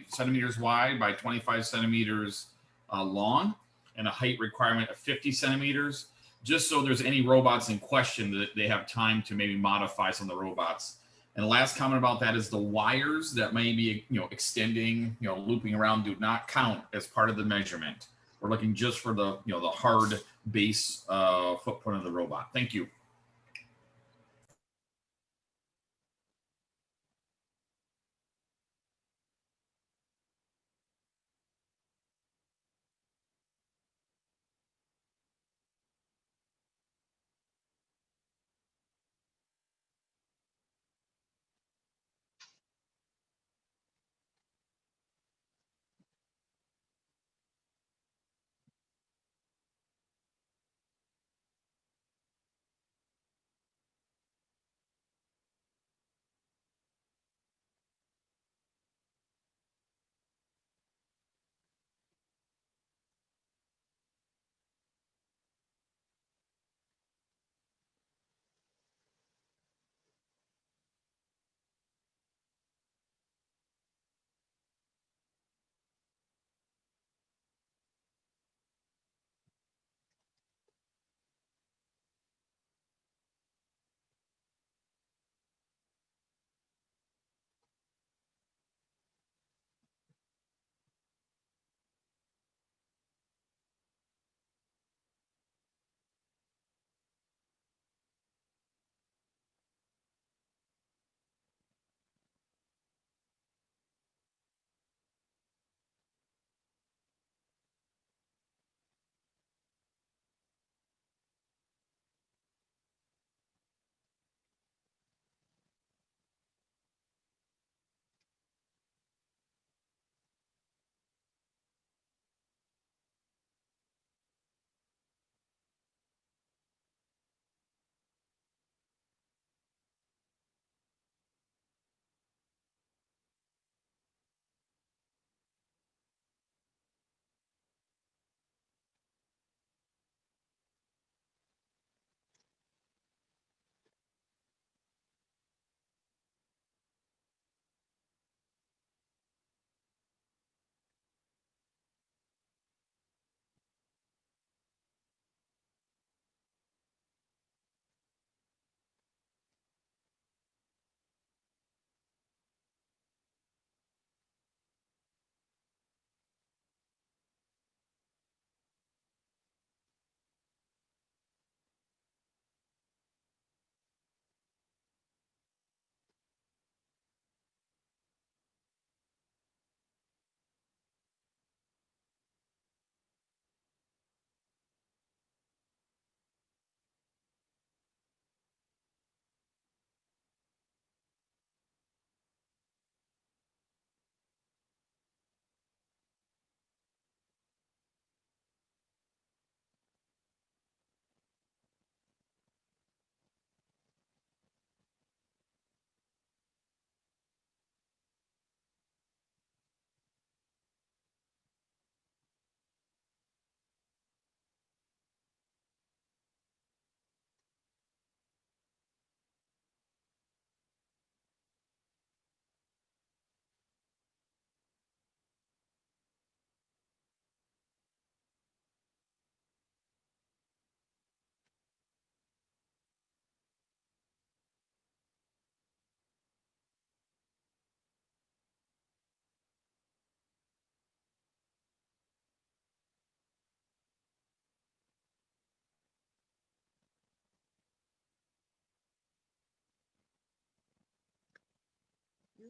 Speaker 20: centimeters wide by 25 centimeters long, and a height requirement of 50 centimeters, just so there's any robots in question that they have time to maybe modify some of the robots. And the last comment about that is the wires that may be, extending, looping around do not count as part of the measurement. We're looking just for the, the hard base footprint of the robot. Thank you.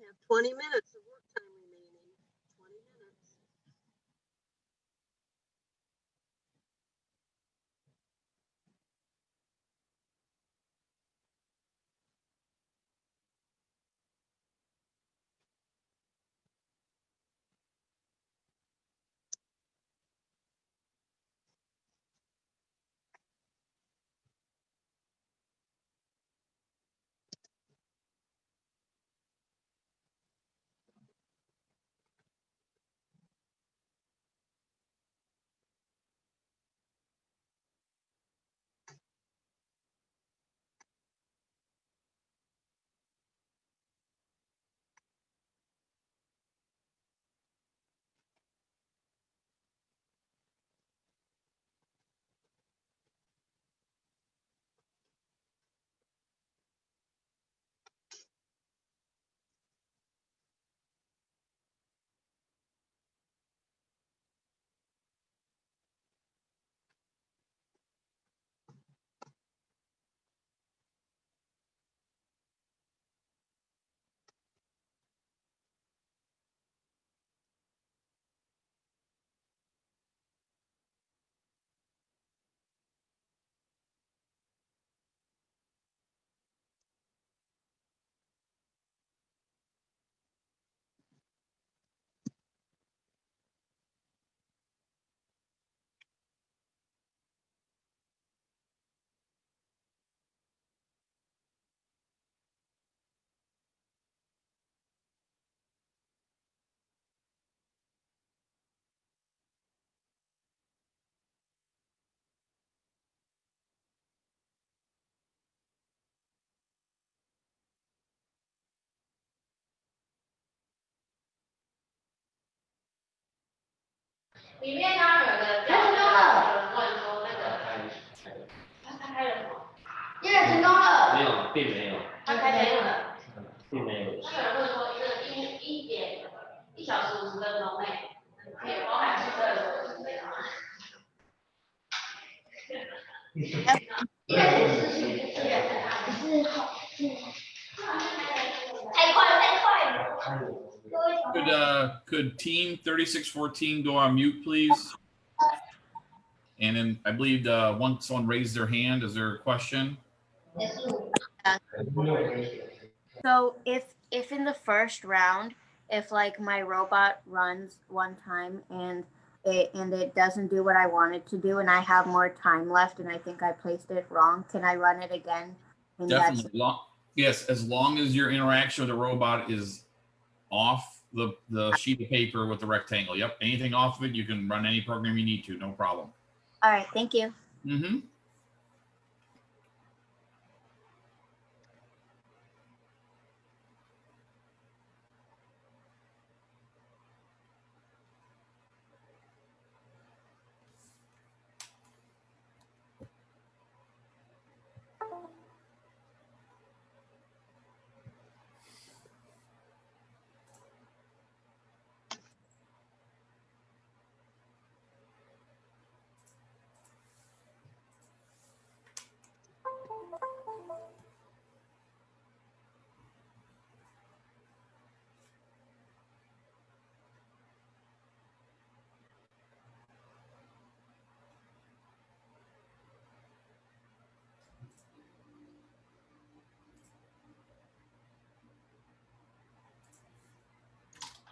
Speaker 11: have 20 minutes of work time remaining. 20 minutes.
Speaker 20: Could team 3614 go on mute, please? And then I believe once someone raised their hand, is there a question?
Speaker 12: So if in the first round, if like my robot runs one time and it doesn't do what I want it to do and I have more time left and I think I placed it wrong, can I run it again? And
Speaker 20: Definitely. Yes, as long as your interaction with the robot is off the sheet of paper with the rectangle. Yep, anything off of it, you can run any program you need to, no problem.
Speaker 12: All right, thank you.
Speaker 20: Mm-hmm.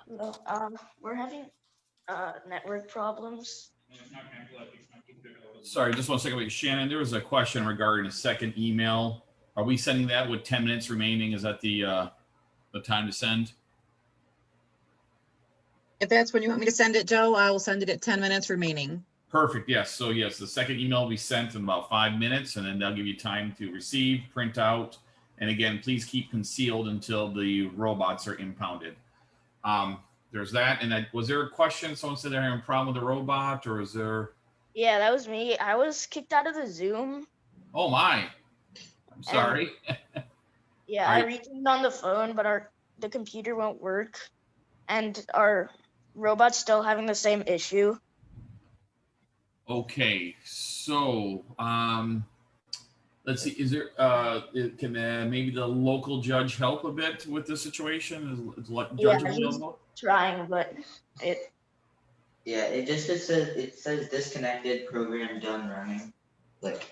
Speaker 8: No, we're having network problems.
Speaker 20: Sorry, just one second. Wait, Shannon, there was a question regarding a second email. Are we sending that with 10 minutes remaining? Is that the time to send?
Speaker 17: If that's when you want me to send it, Joe, I will send it at 10 minutes remaining.
Speaker 20: Perfect. Yes. So yes, the second email will be sent in about 5 minutes, and then they'll give you time to receive, print out, and again, please keep concealed until the robots are impounded. There's that. And was there a question? Someone said they're having a problem with the robot, or is there?
Speaker 8: Yeah, that was me. I was kicked out of the Zoom.
Speaker 20: Oh my! I'm sorry.
Speaker 8: Yeah, I returned on the phone, but the computer won't work, and our robot's still having the same issue.
Speaker 20: Okay, so Let's see, is there, can maybe the local judge help a bit with the situation? Is
Speaker 8: Yeah,
Speaker 20: judge
Speaker 8: he's
Speaker 20: available?
Speaker 8: trying, but
Speaker 5: Yeah, it says disconnected, program done running. Like,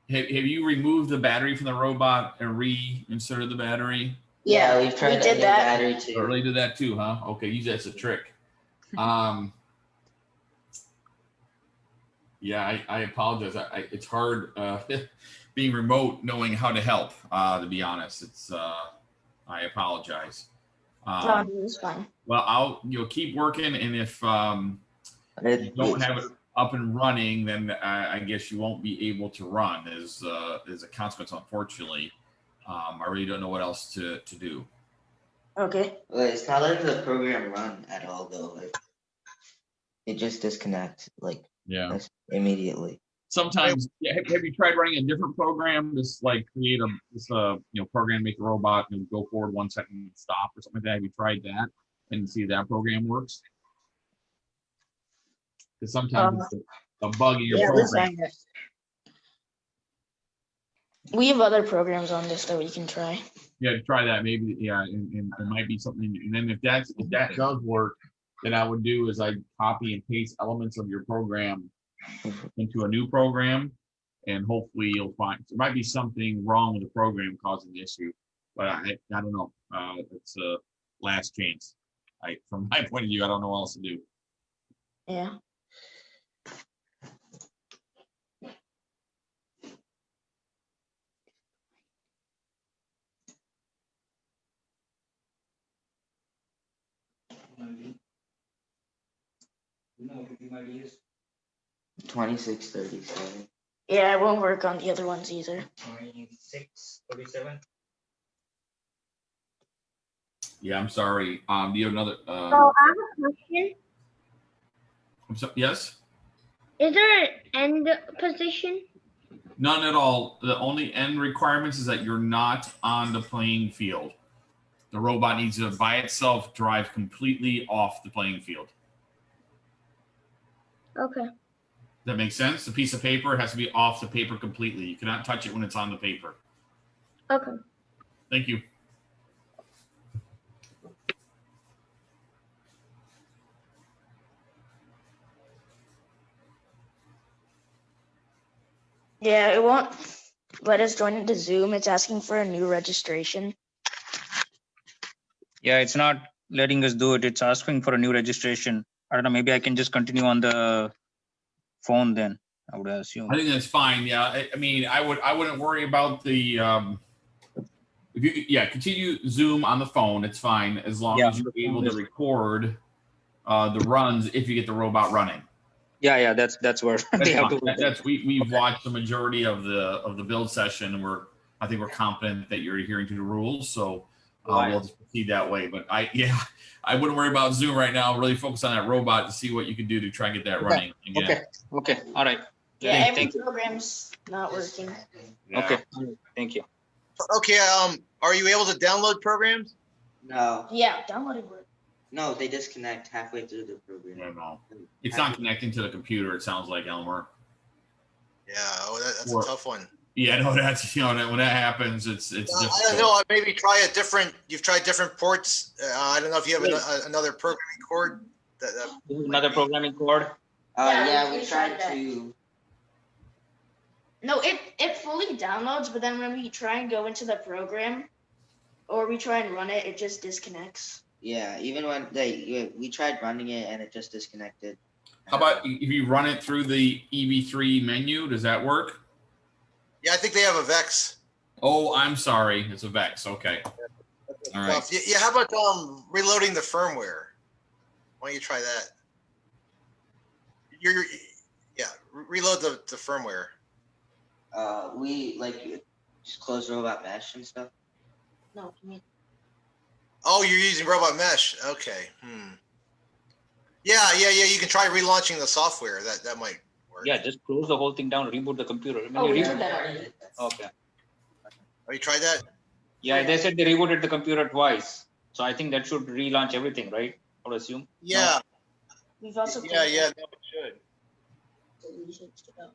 Speaker 20: Have you removed the battery from the robot and reinserted the battery?
Speaker 5: yeah, we've tried
Speaker 8: we did that.
Speaker 5: battery too.
Speaker 20: Or really did that too, huh? Okay, use that as a trick. Yeah, I apologize. It's hard being remote, knowing how to help. To be honest, it's I apologize.
Speaker 8: No, it's fine.
Speaker 20: Well, you'll keep working, and if you don't have it up and running, then I guess you won't be able to run as a consequence, unfortunately. I really don't know what else to do.
Speaker 8: Okay.
Speaker 5: Well, it's not letting the program run at all though. Like, it just disconnects immediately.
Speaker 20: Sometimes, yeah, have you tried running a different program? Just like create a program, make a robot and go forward 1 second and stop or something like that. Have you tried that and see if that program works? Because sometimes it's a bug in your program.
Speaker 8: We have other programs on this that we can try.
Speaker 20: Yeah, try that maybe. Yeah, and it might be something. And then if that does work, then I would do is I copy and paste elements of your program into a new program, and hopefully you'll find there might be something wrong with the program causing the issue. But I don't know. It's a last chance. From my point of view, I don't know what else to do.
Speaker 8: Yeah.
Speaker 5: You know what my is? 2637.
Speaker 8: Yeah, it won't work on the other ones either.
Speaker 5: 2637.
Speaker 20: Yeah, I'm sorry. Do you have another?
Speaker 12: So I have a question.
Speaker 20: I'm sorry. Yes.
Speaker 12: Is there an end position?
Speaker 20: None at all. The only end requirements is that you're not on the playing field. The robot needs to, by itself, drive completely off the playing field.
Speaker 12: Okay.
Speaker 20: That makes sense? The piece of paper has to be off the paper completely. You cannot touch it when it's on the paper.
Speaker 12: Okay.
Speaker 20: Thank you.
Speaker 8: Yeah, it won't let us join into Zoom. It's asking for a new registration.
Speaker 3: Yeah, it's not letting us do it. It's asking for a new registration. I don't know. Maybe I can just continue on the phone then, I would assume.
Speaker 20: I think that's fine. Yeah. I mean, I wouldn't worry about the if you continue Zoom on the phone, it's fine as long as you're able to record the runs if you get the robot running.
Speaker 3: Yeah, that's where they have to.
Speaker 20: We've watched the majority of the build session, and I think we're confident that you're adhering to the rules. So we'll just proceed that way. But I wouldn't worry about Zoom right now. Really focus on that robot to see what you can do to try and get that running.
Speaker 3: Okay. All right.
Speaker 8: Yeah, every program's not working.
Speaker 20: Yeah.
Speaker 3: Okay. Thank you.
Speaker 1: Okay. Are you able to download programs?
Speaker 5: No.
Speaker 8: Yeah, downloading work.
Speaker 5: No, they disconnect halfway through the program.
Speaker 20: No. It's not connecting to the computer, it sounds like, Elmer.
Speaker 1: Yeah, that's a tough one.
Speaker 20: Yeah, no, that's, when that happens, it's
Speaker 1: I don't know, maybe try you've tried different ports. I don't know if you have another programming cord.
Speaker 3: Another programming cord?
Speaker 5: Yeah, we tried to.
Speaker 8: No, it fully downloads, but then when we try and go into the program, or we try and run it, it just disconnects.
Speaker 5: Yeah, even when we tried running it and it just disconnected.
Speaker 20: How about if you run it through the EV3 menu? Does that work?
Speaker 1: Yeah, I think they have a VEX.
Speaker 20: Oh, I'm sorry. It's a VEX. Okay. All right.
Speaker 1: Yeah, how about reloading the firmware? Why don't you try that? Reload the firmware.
Speaker 5: We just close Robot Mesh and stuff.
Speaker 8: No, I mean.
Speaker 1: Oh, you're using Robot Mesh. Okay. Yeah. You can try relaunching the software. That might work.
Speaker 3: Yeah, just close the whole thing down, reboot the computer.
Speaker 8: We did that already.
Speaker 3: Okay.
Speaker 1: Oh, you tried that?
Speaker 3: Yeah, they said they rebooted the computer twice. So I think that should relaunch everything, right? I would assume.
Speaker 1: Yeah.
Speaker 8: We've also
Speaker 1: Yeah, no, it should.
Speaker 8: Solutions to that.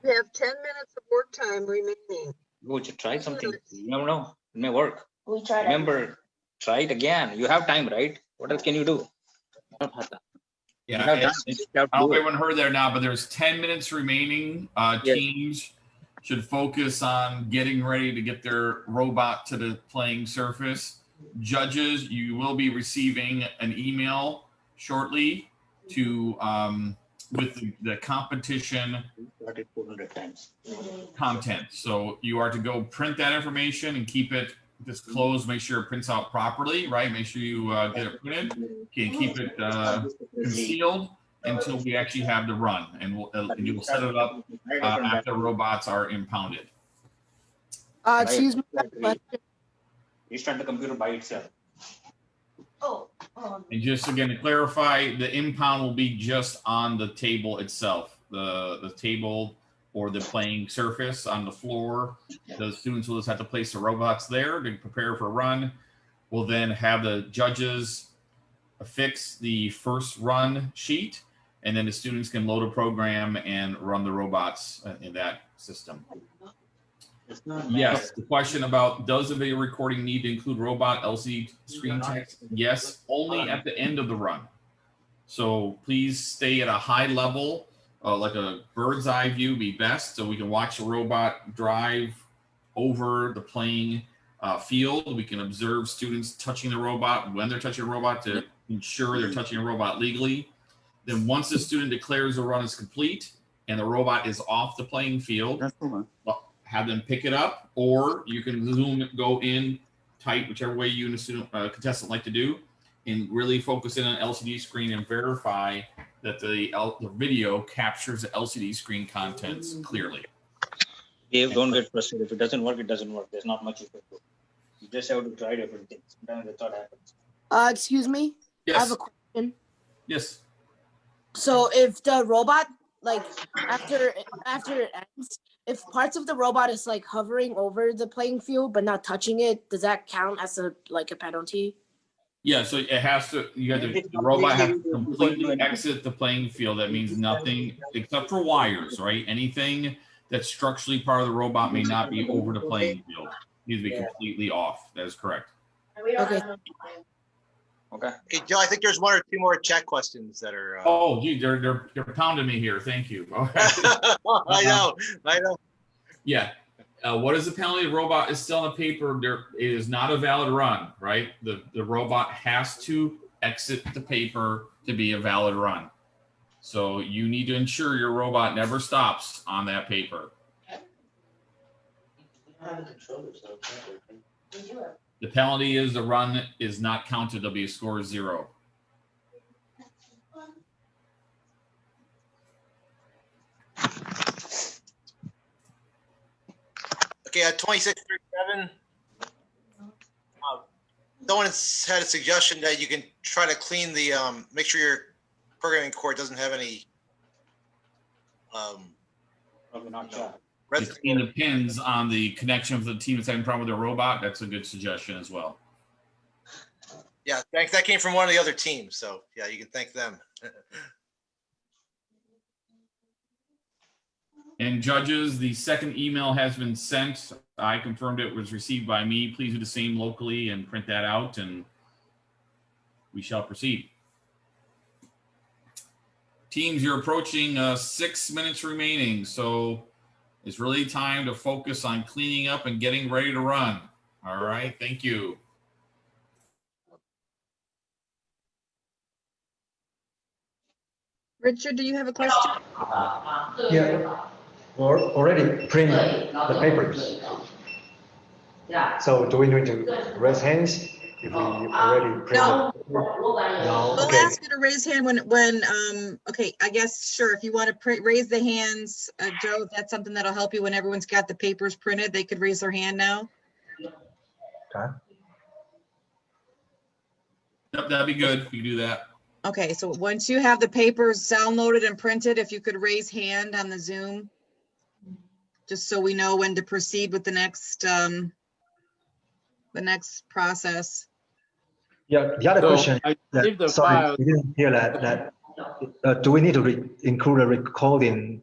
Speaker 11: You have 10 minutes of work time remaining.
Speaker 9: Go to try something. You never know. It may work.
Speaker 8: We tried.
Speaker 9: Remember, try it again. You have time, right? What else can you do?
Speaker 20: Yeah,
Speaker 9: You have
Speaker 20: and
Speaker 9: time. You have to
Speaker 20: I don't know
Speaker 9: do
Speaker 20: if everyone heard there now, but there's 10 minutes remaining.
Speaker 9: Yes.
Speaker 20: Teams should focus on getting ready to get their robot to the playing surface. Judges, you will be receiving an email shortly to with the competition
Speaker 9: it 400 times.
Speaker 20: content. So you are to go print that information and keep it just closed. Make sure it prints out properly, right? Make sure you get it printed. You can keep it concealed until we actually have the run, and and you will set it up after robots are impounded.
Speaker 9: Excuse me. Restart the computer by itself.
Speaker 20: And just again to clarify, the impound will be just on the table itself, the table or the playing surface on the floor. The students will just have to place the robots there to prepare for a run. We'll then have the judges affix the first run sheet, and then the students can load a program and run the robots in that system. Yes, the question about does the video recording need to include robot LCD screen text? Yes, only at the end of the run. So please stay at a high level, like a bird's eye view be best, so we can watch the robot drive over the playing field. We can observe students touching the robot when they're touching a robot to ensure they're touching a robot legally. Then once the student declares the run is complete and the robot is off the playing field, have them pick it up, or you can zoom, go in tight, whichever way you and the student contestant like to do, and really focus in on LCD screen and verify that the video captures the LCD screen contents clearly.
Speaker 9: Dave, don't get frustrated. If it doesn't work, it doesn't work. There's not much you can do. You just have to try different things. Sometimes that's what happens.
Speaker 13: Excuse me?
Speaker 20: Yes.
Speaker 13: I have a question.
Speaker 20: Yes.
Speaker 13: So if the robot, like after it ends, if parts of the robot is like hovering over the playing field but not touching it, does that count as a penalty?
Speaker 20: Yeah, so it has to, the robot has to completely exit the playing field. That means nothing except for wires, right? Anything that's structurally part of the robot may not be over the playing field. It needs to be completely off. That is correct.
Speaker 13: Okay.
Speaker 9: Okay.
Speaker 1: Okay, Joe, I think there's one or two more chat questions that are.
Speaker 20: Oh, gee, they're pounding me here. Thank you. Okay.
Speaker 1: I know.
Speaker 20: Yeah. What is the penalty? The robot is still on the paper. It is not a valid run, right? The robot has to exit the paper to be a valid run. So you need to ensure your robot never stops on that paper. The penalty is the run is not counted. There'll be a score of 0.
Speaker 1: Okay, at 26:37, someone has had a suggestion that you can try to clean the, make sure your programming core doesn't have any.
Speaker 20: It's in the pins on the connection of the team that's having a problem with their robot. That's a good suggestion as well.
Speaker 1: Yeah, thanks. That came from one of the other teams, so yeah, you can thank them.
Speaker 20: And judges, the second email has been sent. I confirmed it was received by me. Please do the same locally and print that out, and we shall proceed. Teams, you're approaching 6 minutes remaining, so it's really time to focus on cleaning up and getting ready to run. All right, thank you.
Speaker 17: Richard, do you have a question?
Speaker 16: Yeah, or already print the papers. So do we need to raise hands if we already print?
Speaker 17: No.
Speaker 16: No.
Speaker 17: We'll
Speaker 16: Okay.
Speaker 17: ask you to raise hand when okay, I guess, sure, if you want to raise the hands, Joe, if that's something that'll help you when everyone's got the papers printed, they could raise their hand now.
Speaker 16: Okay.
Speaker 20: Yep, that'd be good if you do that.
Speaker 17: Okay, so once you have the papers downloaded and printed, if you could raise hand on the Zoom, just so we know when to proceed with the next process.
Speaker 16: Yeah, the other
Speaker 14: So
Speaker 16: question,
Speaker 14: I
Speaker 16: that,
Speaker 14: believe the
Speaker 16: sorry,
Speaker 14: file-
Speaker 16: we didn't hear that do we need to include a recording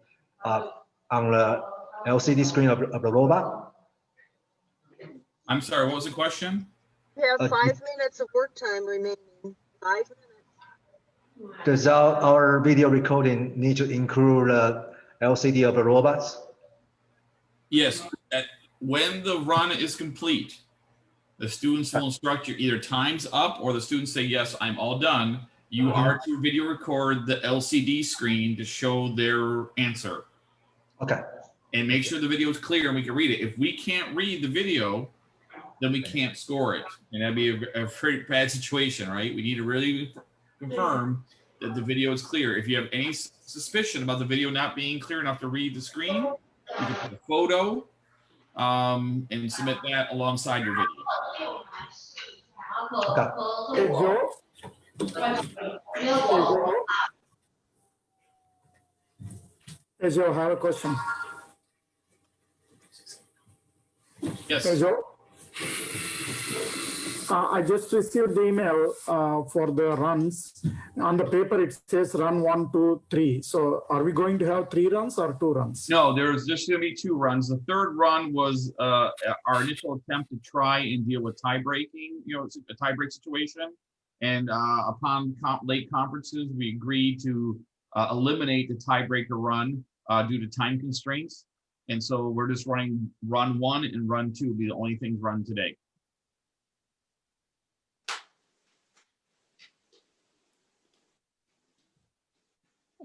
Speaker 16: on the LCD screen of the robot?
Speaker 20: I'm sorry, what was the question?
Speaker 11: You have 5 minutes of work time remaining. 5 minutes.
Speaker 16: Does our video recording need to include the LCD of the robots?
Speaker 20: Yes, when the run is complete, the students will instruct you either time's up or the students say, yes, I'm all done. You are to video record the LCD screen to show their answer.
Speaker 16: Okay.
Speaker 20: And make sure the video is clear and we can read it. If we can't read the video, then we can't score it. And that'd be a very bad situation, right? We need to really confirm that the video is clear. If you have any suspicion about the video not being clear enough to read the screen, you can put a photo and submit that alongside your video.
Speaker 21: Hey, Joe. Hey, Joe, I have a question.
Speaker 20: Yes.
Speaker 21: Hey, Joe. I just received the email for the runs. On the paper, it says run 1, 2, 3. So are we going to have 3 runs or 2 runs?
Speaker 20: No, there's just going to be 2 runs. The third run was our initial attempt to try and deal with tie breaking, a tie break situation. And upon late conferences, we agreed to eliminate the tiebreaker run due to time constraints. And so we're just running run 1 and run 2 will be the only things run today.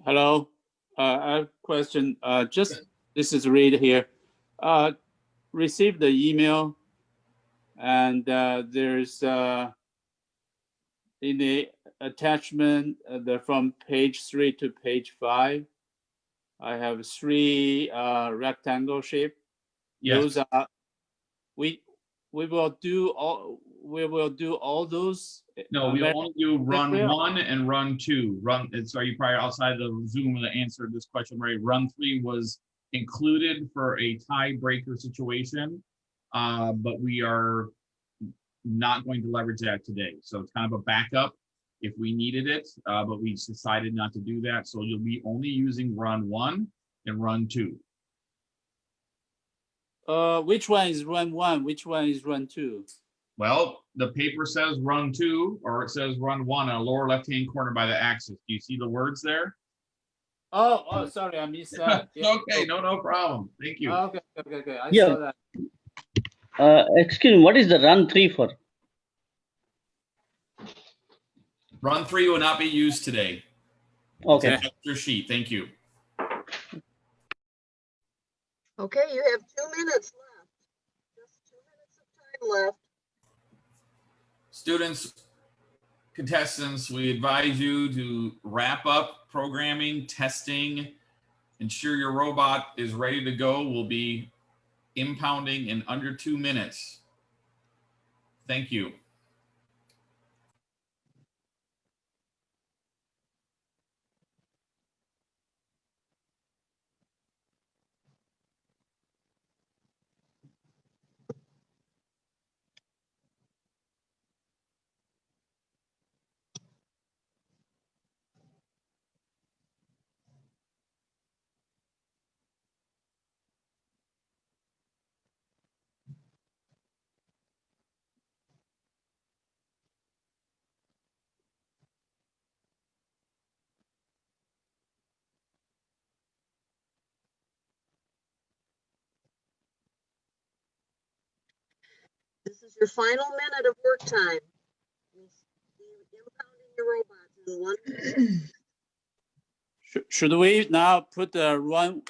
Speaker 2: Hello, I have a question. This is Reed here. Received the email, and there's in the attachment from page 3 to page 5. I have 3 rectangle shape.
Speaker 20: Yes.
Speaker 2: Those are we will do all those.
Speaker 20: No, we only do run 1 and run 2. Sorry, you probably outside the Zoom to answer this question, right? Run 3 was included for a tiebreaker situation, but we are not going to leverage that today. So it's kind of a backup if we needed it, but we decided not to do that. So you'll be only using run 1 and run 2.
Speaker 2: Which one is run 1? Which one is run 2?
Speaker 20: Well, the paper says run 2, or it says run 1 on the lower left-hand corner by the axis. Do you see the words there?
Speaker 2: Oh, sorry, I missed that.
Speaker 20: Okay, no problem. Thank you.
Speaker 2: Okay. I saw that.
Speaker 22: Excuse me, what is the run 3 for?
Speaker 20: Run 3 will not be used today.
Speaker 22: Okay.
Speaker 20: It's an extra sheet. Thank you.
Speaker 11: Okay, you have 2 minutes left. Just 2 minutes of time left.
Speaker 20: Students, contestants, we advise you to wrap up programming, testing, ensure your robot is ready to go. We'll be impounding in under 2 minutes. Thank you.
Speaker 11: This is your final minute of work time. You'll be impounding your robots in 1 minute.
Speaker 2: Should we now put the run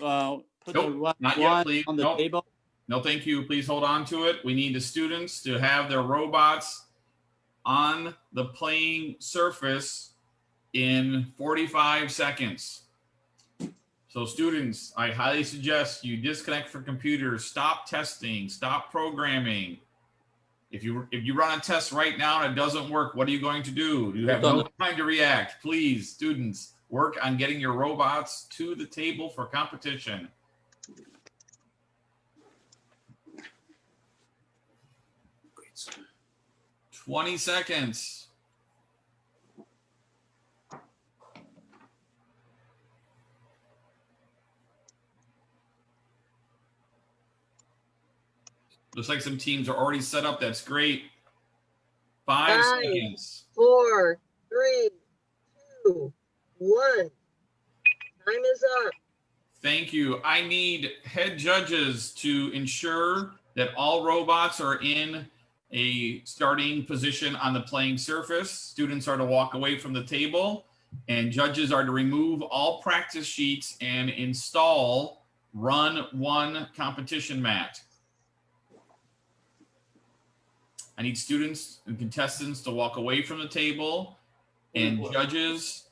Speaker 20: Not yet, please.
Speaker 2: on the table?
Speaker 20: No, thank you. Please hold on to it. We need the students to have their robots on the playing surface in 45 seconds. So students, I highly suggest you disconnect from computers, stop testing, stop programming. If you run a test right now and it doesn't work, what are you going to do? You have no time to react. Please, students, work on getting your robots to the table for competition. Great. 20 seconds. Looks like some teams are already set up. That's great. 5 seconds.
Speaker 11: 4, 3, 2, 1. Time is up.
Speaker 20: Thank you. I need head judges to ensure that all robots are in a starting position on the playing surface. Students are to walk away from the table, and judges are to remove all practice sheets and install Run 1 competition mat. I need students and contestants to walk away from the table and judges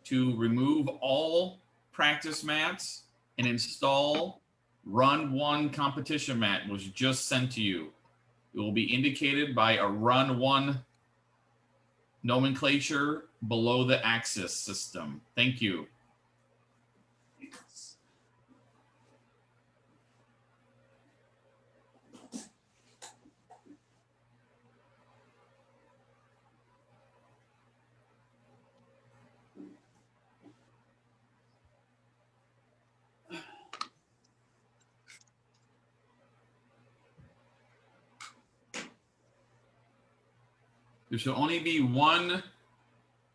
Speaker 20: to remove all practice mats and install Run 1 competition mat, which was just sent to you. It will be indicated by a Run 1 nomenclature below the axis system. Thank you. There should only be one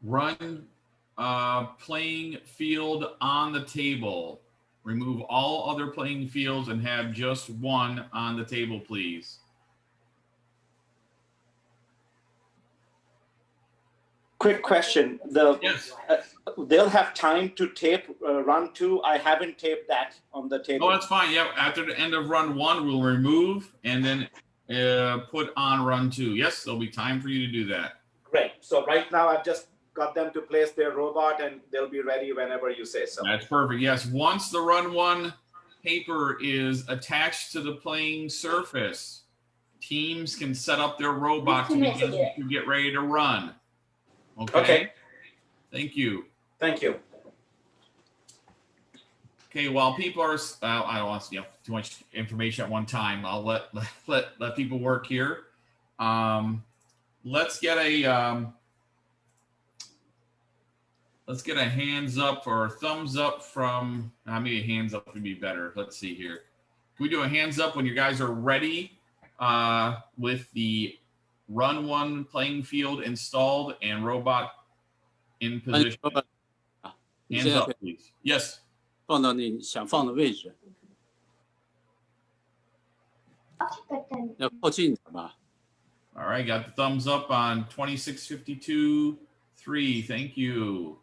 Speaker 20: run playing field on the table. Remove all other playing fields and have just one on the table, please.
Speaker 7: Quick question.
Speaker 20: Yes.
Speaker 7: They'll have time to tape run 2. I haven't taped that on the table.
Speaker 20: Oh, that's fine. Yeah, after the end of run 1, we'll remove and then put on run 2. Yes, there'll be time for you to do that.
Speaker 7: Great. So right now I've just got them to place their robot and they'll be ready whenever you say so.
Speaker 20: That's perfect. Yes, once the run 1 paper is attached to the playing surface, teams can set up their robot to get ready to run. Okay. Thank you.
Speaker 7: Thank you.
Speaker 20: Okay, while people are, I don't want to too much information at one time. I'll let people work here. Let's get a hands up or a thumbs up from. Maybe a hands up would be better. Let's see here. Can we do a hands up when you guys are ready with the Run 1 playing field installed and robot in position? Hands up, please. Yes.
Speaker 2: 放到你想放的位置，要靠近一点吧。
Speaker 20: All right, got the thumbs up on 2652-3. Thank you.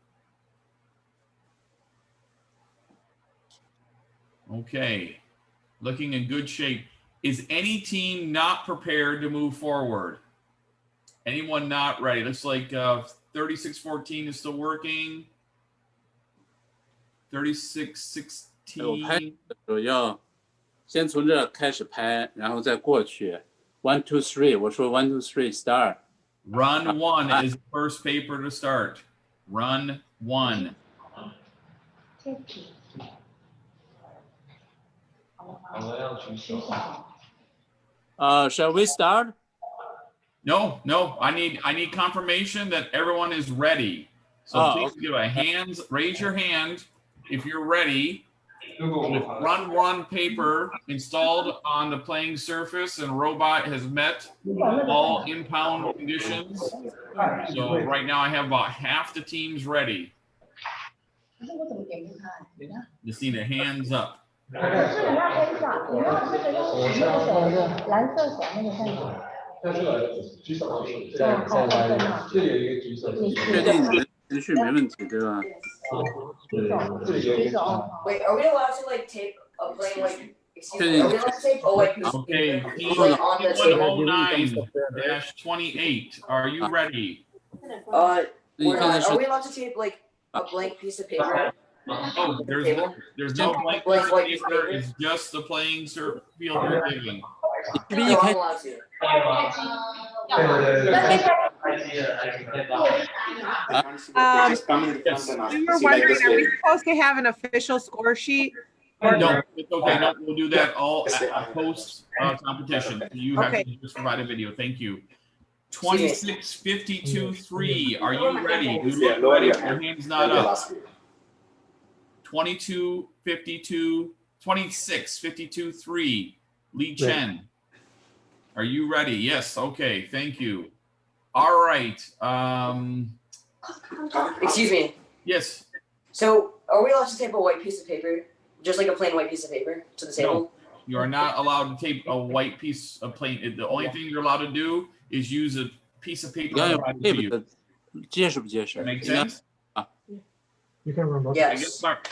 Speaker 20: Okay, looking in good shape. Is any team not prepared to move forward? Anyone not ready? Looks like 3614 is still working. 3616.
Speaker 2: 我拍的时候要先从这开始拍，然后再过去。1, 2, 3，我说1, 2, 3 start.
Speaker 20: Run 1 is the first paper to start. Run 1.
Speaker 2: Shall we start?
Speaker 20: No. I need confirmation that everyone is ready. So please give a hands. Raise your hand if you're ready. With Run 1 paper installed on the playing surface and robot has met all impound conditions. So right now I have about half the teams ready. Just need a hands up.
Speaker 15: 不是你那黑色，你要那个用蓝色小那个上去。
Speaker 19: 他这个举手，这里有一个举手。
Speaker 2: 确定你的程序没问题，对吧？
Speaker 15: Wait, are we allowed to like tape a plane like? Excuse me, are we allowed to tape
Speaker 20: Okay,
Speaker 15: on the table?
Speaker 20: 109-28. Are you ready?
Speaker 15: Are we allowed to tape like a blank piece of paper?
Speaker 20: Oh, there's no blank piece of paper. It's just the playing field you're given.
Speaker 15: No, I'm allowed to.
Speaker 18: We were wondering, are we supposed to have an official score sheet?
Speaker 20: No, it's okay. No, we'll do that all at post competition. You have to just provide a video. Thank you. 2652-3. Are you ready? You look ready. Your hand's not up. 2652-3. Li Chen. Are you ready? Yes. Okay. Thank you. All right.
Speaker 6: Excuse me.
Speaker 20: Yes.
Speaker 6: So, are we allowed to tape a white piece of paper, just like a plain white piece of paper, to the table?
Speaker 20: No, you are not allowed to tape a white piece of plain. The only thing you're allowed to do is use a piece of paper. That makes sense?
Speaker 21: You can remember.
Speaker 20: I guess, Mark,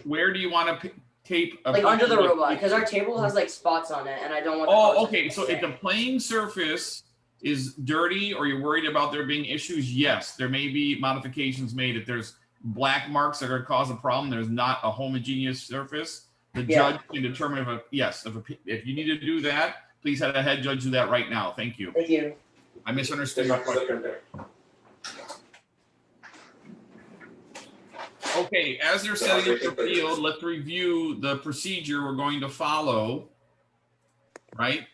Speaker 20: where do you want to tape?
Speaker 6: Like under the robot, because our table has like spots on it, and I don't want.
Speaker 20: Oh, okay. So if the playing surface is dirty, or you're worried about there being issues, yes, there may be modifications made. If there's black marks that are going to cause a problem, there's not a homogeneous surface. The judge can determine if you need to do that, please have the head judge do that right now. Thank you.
Speaker 6: Thank you.
Speaker 20: I misunderstood your question. Okay, as they're setting up the field, let's review the procedure we're going to follow, right?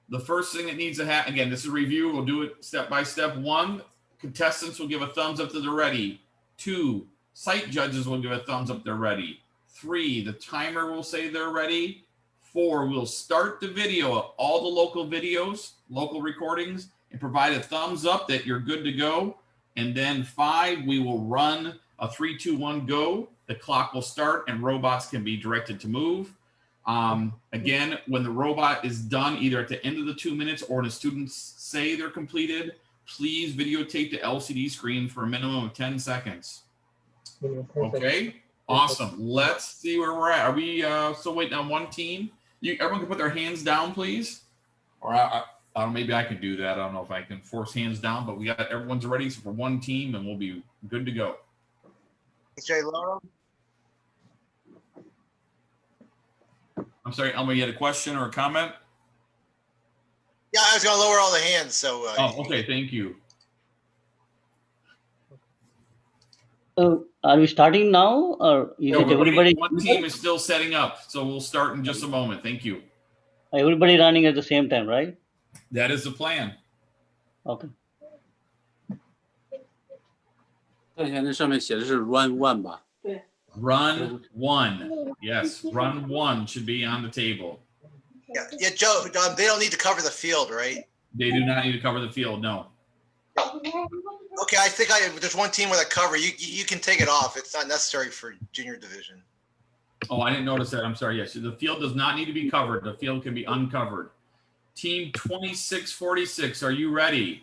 Speaker 20: The first thing that needs to happen, again, this is a review. We'll do it step by step. 1, contestants will give a thumbs up that they're ready. 2, site judges will give a thumbs up they're ready. 3, the timer will say they're ready. 4, we'll start the video of all the local videos, local recordings, and provide a thumbs up that you're good to go. And then 5, we will run a 3, 2, 1, go. The clock will start and robots can be directed to move. Again, when the robot is done, either at the end of the 2 minutes or when the students say they're completed, please videotape the LCD screen for a minimum of 10 seconds. Okay, awesome. Let's see where we're at. Are we still waiting on one team? Everyone can put their hands down, please. Or I don't know, maybe I can do that. I don't know if I can force hands down, but we got everyone's ready for one team and we'll be good to go.
Speaker 1: Jay Laura.
Speaker 20: I'm sorry, Elmer, you had a question or a comment?
Speaker 1: Yeah, I was going to lower all the hands. So.
Speaker 20: Oh, okay. Thank you.
Speaker 22: Are we starting now, or is it everybody?
Speaker 20: One team is still setting up, so we'll start in just a moment. Thank you.
Speaker 22: Everybody running at the same time, right?
Speaker 20: That is the plan.
Speaker 22: Okay.
Speaker 2: 看起来那上面写的是 run one 吧？
Speaker 20: Run 1. Yes, run 1 should be on the table.
Speaker 1: Yeah, Joe, they don't need to cover the field, right?
Speaker 20: They do not need to cover the field, no.
Speaker 1: Okay, I think there's one team with a cover. You can take it off. It's not necessary for junior division.
Speaker 20: Oh, I didn't notice that. I'm sorry. Yes, the field does not need to be covered. The field can be uncovered. Team 2646, are you ready?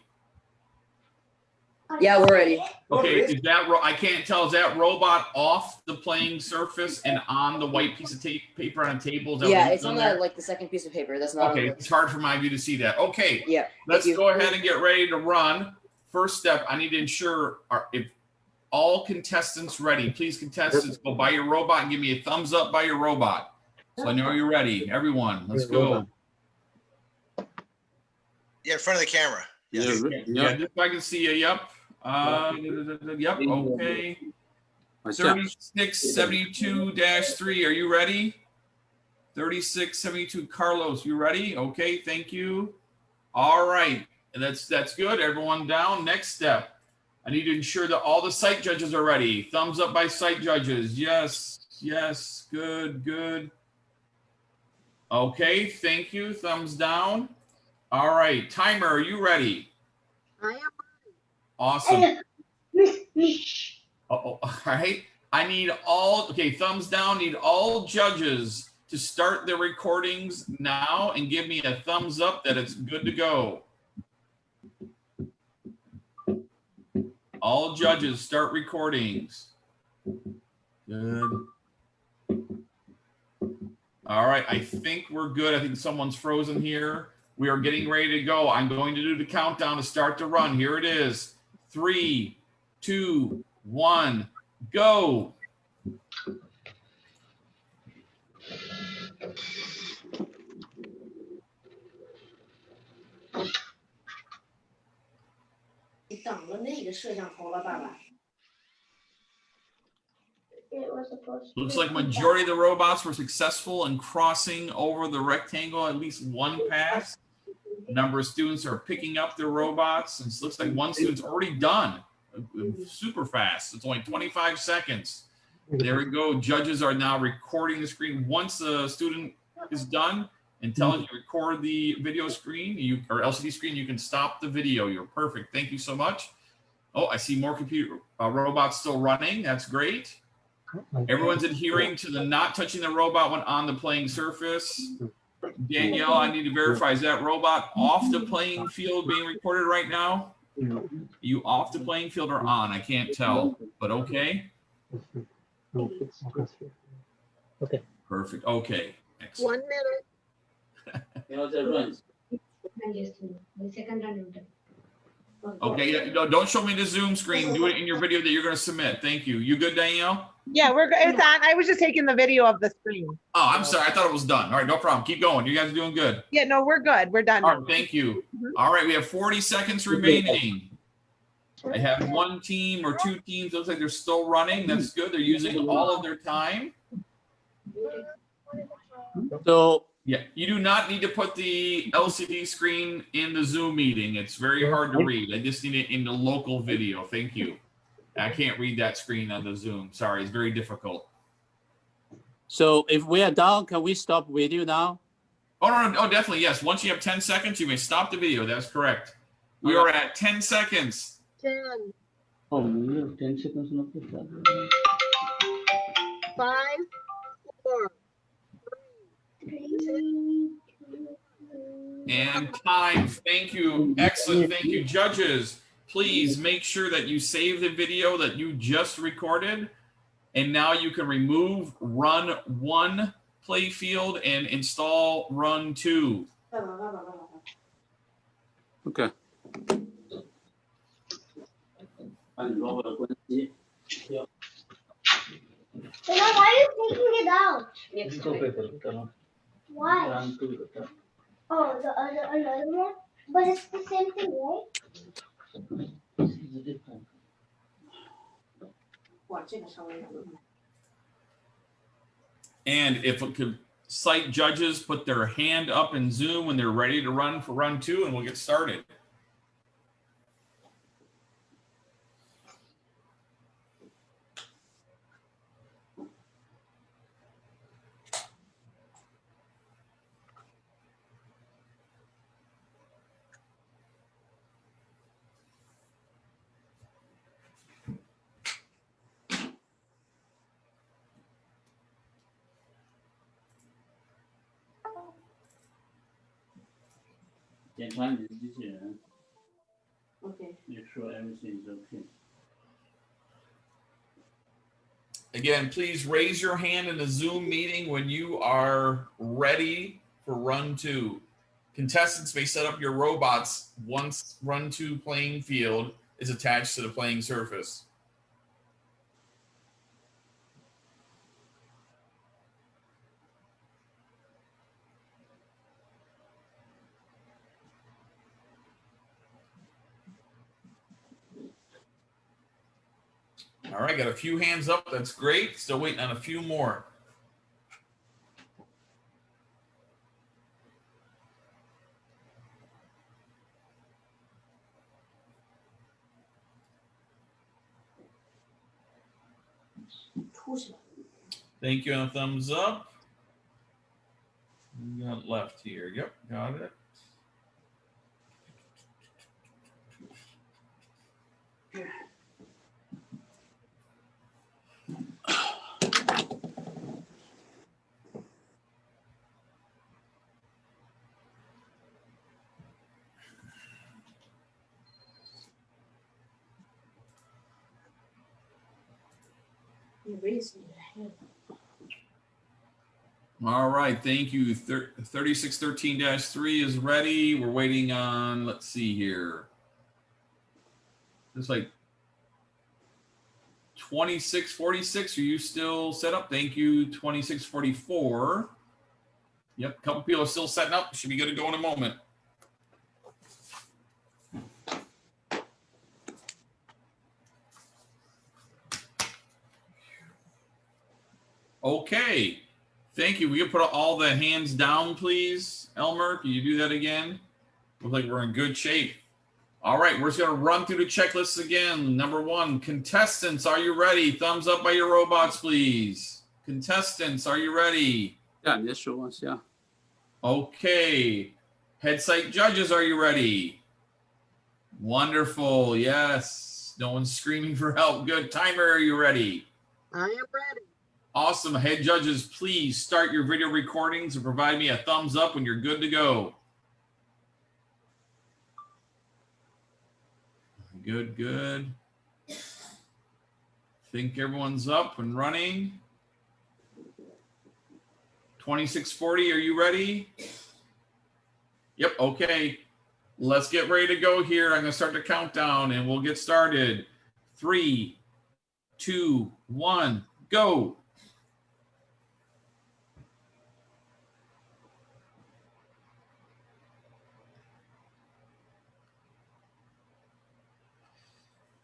Speaker 6: Yeah, we're ready.
Speaker 20: Okay, is that I can't tell. Is that robot off the playing surface and on the white piece of paper on a table?
Speaker 6: Yeah, it's on the like the second piece of paper. That's not.
Speaker 20: Okay, it's hard for my view to see that. Okay.
Speaker 6: Yeah.
Speaker 20: Let's go ahead and get ready to run. First step, I need to ensure if all contestants ready. Please, contestants, go by your robot and give me a thumbs up by your robot. So I know you're ready. Everyone, let's go.
Speaker 1: Yeah, in front of the camera.
Speaker 20: Yes. Yeah, just so I can see you. Yep. Yep. Okay. 3672-3. Are you ready? 3672. Carlos, you ready? Okay. Thank you. All right. That's good. Everyone down. Next step. I need to ensure that all the site judges are ready. Thumbs up by site judges. Yes. Yes. Good. Good. Okay. Thank you. Thumbs down. All right. Timer, are you ready?
Speaker 11: I am ready.
Speaker 20: Awesome. All right. I need thumbs down. Need all judges to start their recordings now and give me a thumbs up that it's good to go. All judges start recordings. Good. All right. I think we're good. I think someone's frozen here. We are getting ready to go. I'm going to do the countdown to start the run. Here it is. 3, 2, 1, go. Looks like majority of the robots were successful in crossing over the rectangle at least one pass. A number of students are picking up their robots, and it looks like one student's already done super fast. It's only 25 seconds. There we go. Judges are now recording the screen. Once the student is done Until you record the video screen, or LCD screen, you can stop the video. You're perfect. Thank you so much. Oh, I see more computer robots still running. That's great. Everyone's adhering to the not touching the robot when on the playing surface. Danielle, I need to verify, is that robot off the playing field being recorded right now? You off the playing field or on? I can't tell, but okay.
Speaker 22: Okay.
Speaker 20: Perfect. Okay. Excellent.
Speaker 11: 1 minute.
Speaker 20: Okay, yeah, no, don't show me the Zoom screen. Do it in your video that you're going to submit. Thank you. You good, Danielle?
Speaker 18: Yeah, we're good. It's on. I was just taking the video of the screen.
Speaker 20: Oh, I'm sorry. I thought it was done. All right, no problem. Keep going. You guys are doing good.
Speaker 18: Yeah, no, we're good. We're done.
Speaker 20: All right, thank you. All right, we have 40 seconds remaining. I have one team or two teams. Looks like they're still running. That's good. They're using all of their time.
Speaker 2: So
Speaker 20: yeah, you do not need to put the LCD screen in the Zoom meeting. It's very hard to read. I just need it in the local video. Thank you. I can't read that screen on the Zoom. Sorry, it's very difficult.
Speaker 2: So if we are done, can we stop video now?
Speaker 20: Oh, no, oh, definitely, yes. Once you have 10 seconds, you may stop the video. That's correct. We are at 10 seconds.
Speaker 11: 10.
Speaker 22: Oh, 10 seconds.
Speaker 11: 5, 4.
Speaker 20: And time. Thank you. Excellent. Thank you, judges. Please make sure that you save the video that you just recorded. And now you can remove run 1 play field and install run 2.
Speaker 2: Okay.
Speaker 12: So now why are you taking it out? Why? Oh, the another one? But it's the same thing, right?
Speaker 20: And if it could, site judges put their hand up in Zoom when they're ready to run for run 2, and we'll get started.
Speaker 2: Okay. Make sure everything is okay.
Speaker 20: Again, please raise your hand in the Zoom meeting when you are ready for run 2. Contestants may set up your robots once run 2 playing field is attached to the playing surface. All right, got a few hands up. That's great. Still waiting on a few more. Thank you on a thumbs up. We got left here. Yep, got it. All right, thank you. 3613-3 is ready. We're waiting on, let's see here. It's like 2646. Are you still set up? Thank you. 2644. Yep, a couple people are still setting up. Should be good to go in a moment. Okay. Thank you. We can put all the hands down, please. Elmer, can you do that again? Looks like we're in good shape. All right, we're just going to run through the checklists again. Number 1, contestants, are you ready? Thumbs up by your robots, please. Contestants, are you ready?
Speaker 2: Yeah, this one, yeah.
Speaker 20: Okay. Head site judges, are you ready? Wonderful. Yes. No one's screaming for help. Good. Timer, are you ready?
Speaker 11: I am ready.
Speaker 20: Awesome. Head judges, please start your video recordings and provide me a thumbs up when you're good to go. Good, good. Think everyone's up and running. 2640, are you ready? Yep, okay. Let's get ready to go here. I'm gonna start the countdown and we'll get started. 3, 2, 1, go.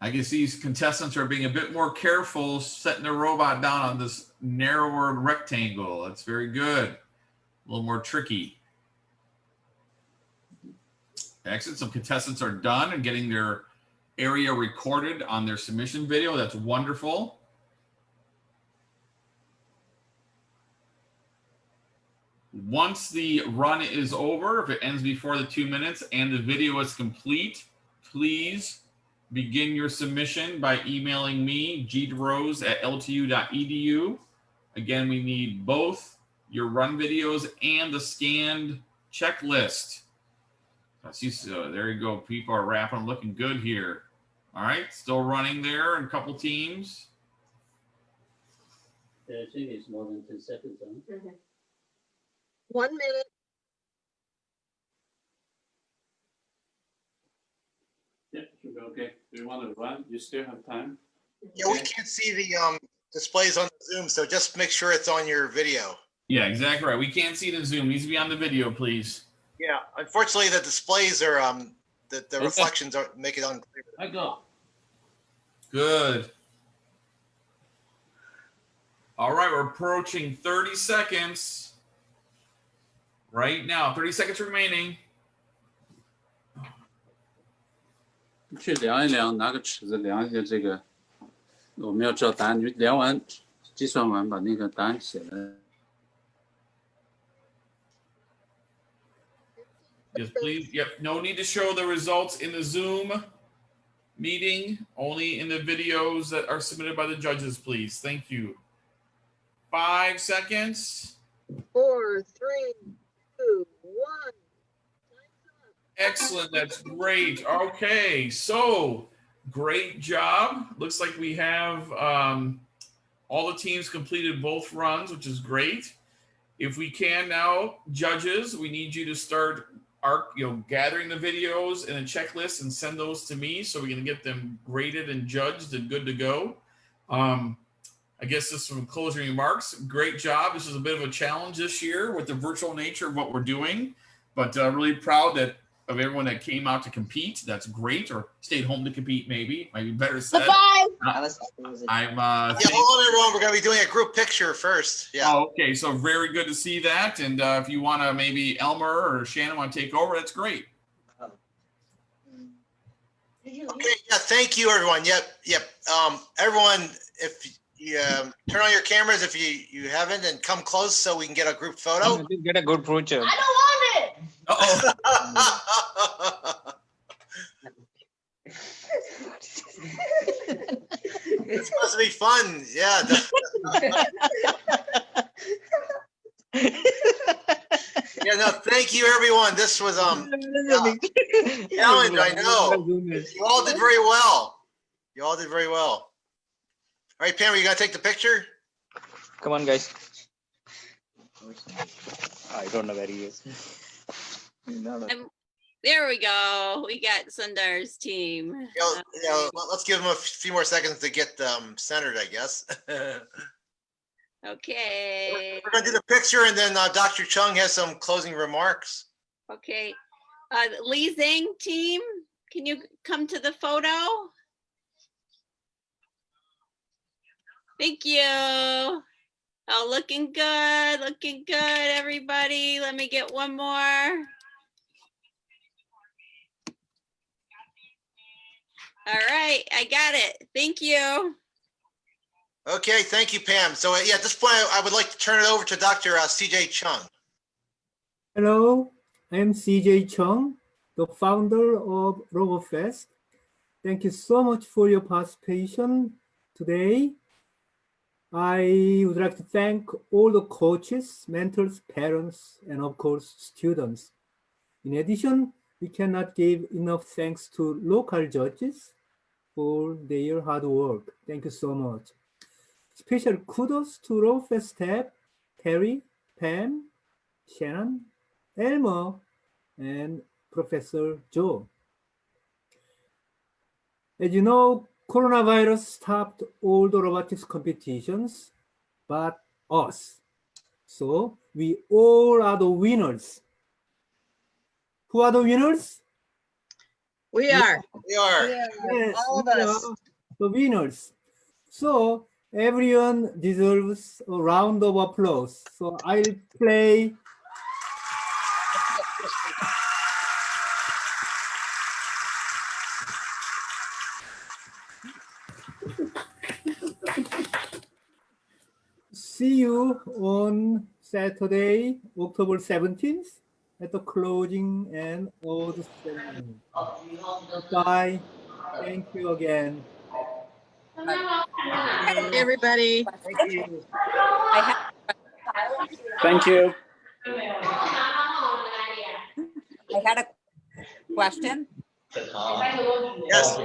Speaker 20: I guess these contestants are being a bit more careful setting their robot down on this narrower rectangle. That's very good. A little more tricky. Excellent. Some contestants are done and getting their area recorded on their submission video. That's wonderful. Once the run is over, if it ends before the 2 minutes and the video is complete, please begin your submission by emailing me, gderose@ltu.edu. Again, we need both your run videos and the scanned checklist. So there you go. People are wrapping, looking good here. All right, still running there in a couple teams.
Speaker 22: I think it's more than 10 seconds. Huh?
Speaker 11: 1 minute.
Speaker 2: Yeah, should be okay. Do you want to run? You still have time?
Speaker 1: Yeah, we can't see the displays on Zoom, so just make sure it's on your video.
Speaker 20: Yeah, exactly right. We can't see the Zoom. It needs to be on the video, please.
Speaker 1: Yeah, unfortunately, the displays are the reflections are make it unclear.
Speaker 2: I go.
Speaker 20: Good. All right, we're approaching 30 seconds. Right now, 30 seconds remaining.
Speaker 2: 去量一量，拿个尺子量一下这个，我们要知道答案。你量完、计算完，把那个答案写来。
Speaker 20: Yes, please. Yep. No need to show the results in the Zoom meeting, only in the videos that are submitted by the judges, please. Thank you. 5 seconds.
Speaker 11: 4, 3, 2, 1.
Speaker 20: Excellent. That's great. Okay. So great job. Looks like we have all the teams completed both runs, which is great. If we can now, judges, we need you to start gathering the videos and a checklist and send those to me so we can get them graded and judged and good to go. I guess this is some closing remarks. Great job. This is a bit of a challenge this year with the virtual nature of what we're doing, but really proud of everyone that came out to compete. That's great, or stayed home to compete, maybe. Might be better said.
Speaker 11: Bye.
Speaker 20: I'm
Speaker 1: Yeah, hold on, everyone. We're gonna be doing a group picture first. Yeah.
Speaker 20: Oh, okay, so very good to see that. And if you want to, maybe Elmer or Shannon want to take over, that's great.
Speaker 1: Okay. Yeah. Thank you, everyone. Yep. Everyone, if you turn on your cameras if you haven't, and come close so we can get a group photo.
Speaker 9: Get a good picture.
Speaker 8: I don't want it.
Speaker 1: It's supposed to be fun. Yeah. Yeah, no, thank you, everyone. This was challenge, I know. You all did very well. All right, Pam, are you gonna take the picture?
Speaker 9: Come on, guys. I don't know where he is.
Speaker 4: There we go. We got Sundar's team.
Speaker 1: Let's give them a few more seconds to get centered, I guess.
Speaker 4: Okay.
Speaker 1: We're gonna do the picture, and then Dr. Chung has some closing remarks.
Speaker 4: Okay. Lee Zhang team, can you come to the photo? Thank you. Oh, looking good, everybody. Let me get one more. All right, I got it. Thank you.
Speaker 1: Okay, thank you, Pam. So yeah, at this point, I would like to turn it over to Dr. CJ Chung.
Speaker 5: Hello, I'm CJ Chung, the founder of Robofest. Thank you so much for your participation today. I would like to thank all the coaches, mentors, parents, and of course, students. In addition, we cannot give enough thanks to local judges for their hard work. Thank you so much. Special kudos to Robofest staff, Terry, Pam, Shannon, Elmo, and Professor Joe. As you know, coronavirus stopped all the robotics competitions, but us. So we all are the winners. Who are the winners?
Speaker 17: We are.
Speaker 1: We are.
Speaker 5: Yes,
Speaker 17: all of
Speaker 5: we
Speaker 17: us.
Speaker 5: are the winners. So everyone deserves a round of applause. So I'll play. See you on Saturday, October 17th at the closing and all the ceremony. Bye. Thank you again.
Speaker 17: Thank you, everybody.
Speaker 5: Thank you.
Speaker 2: Thank you.
Speaker 10: I had a question.
Speaker 1: Yes.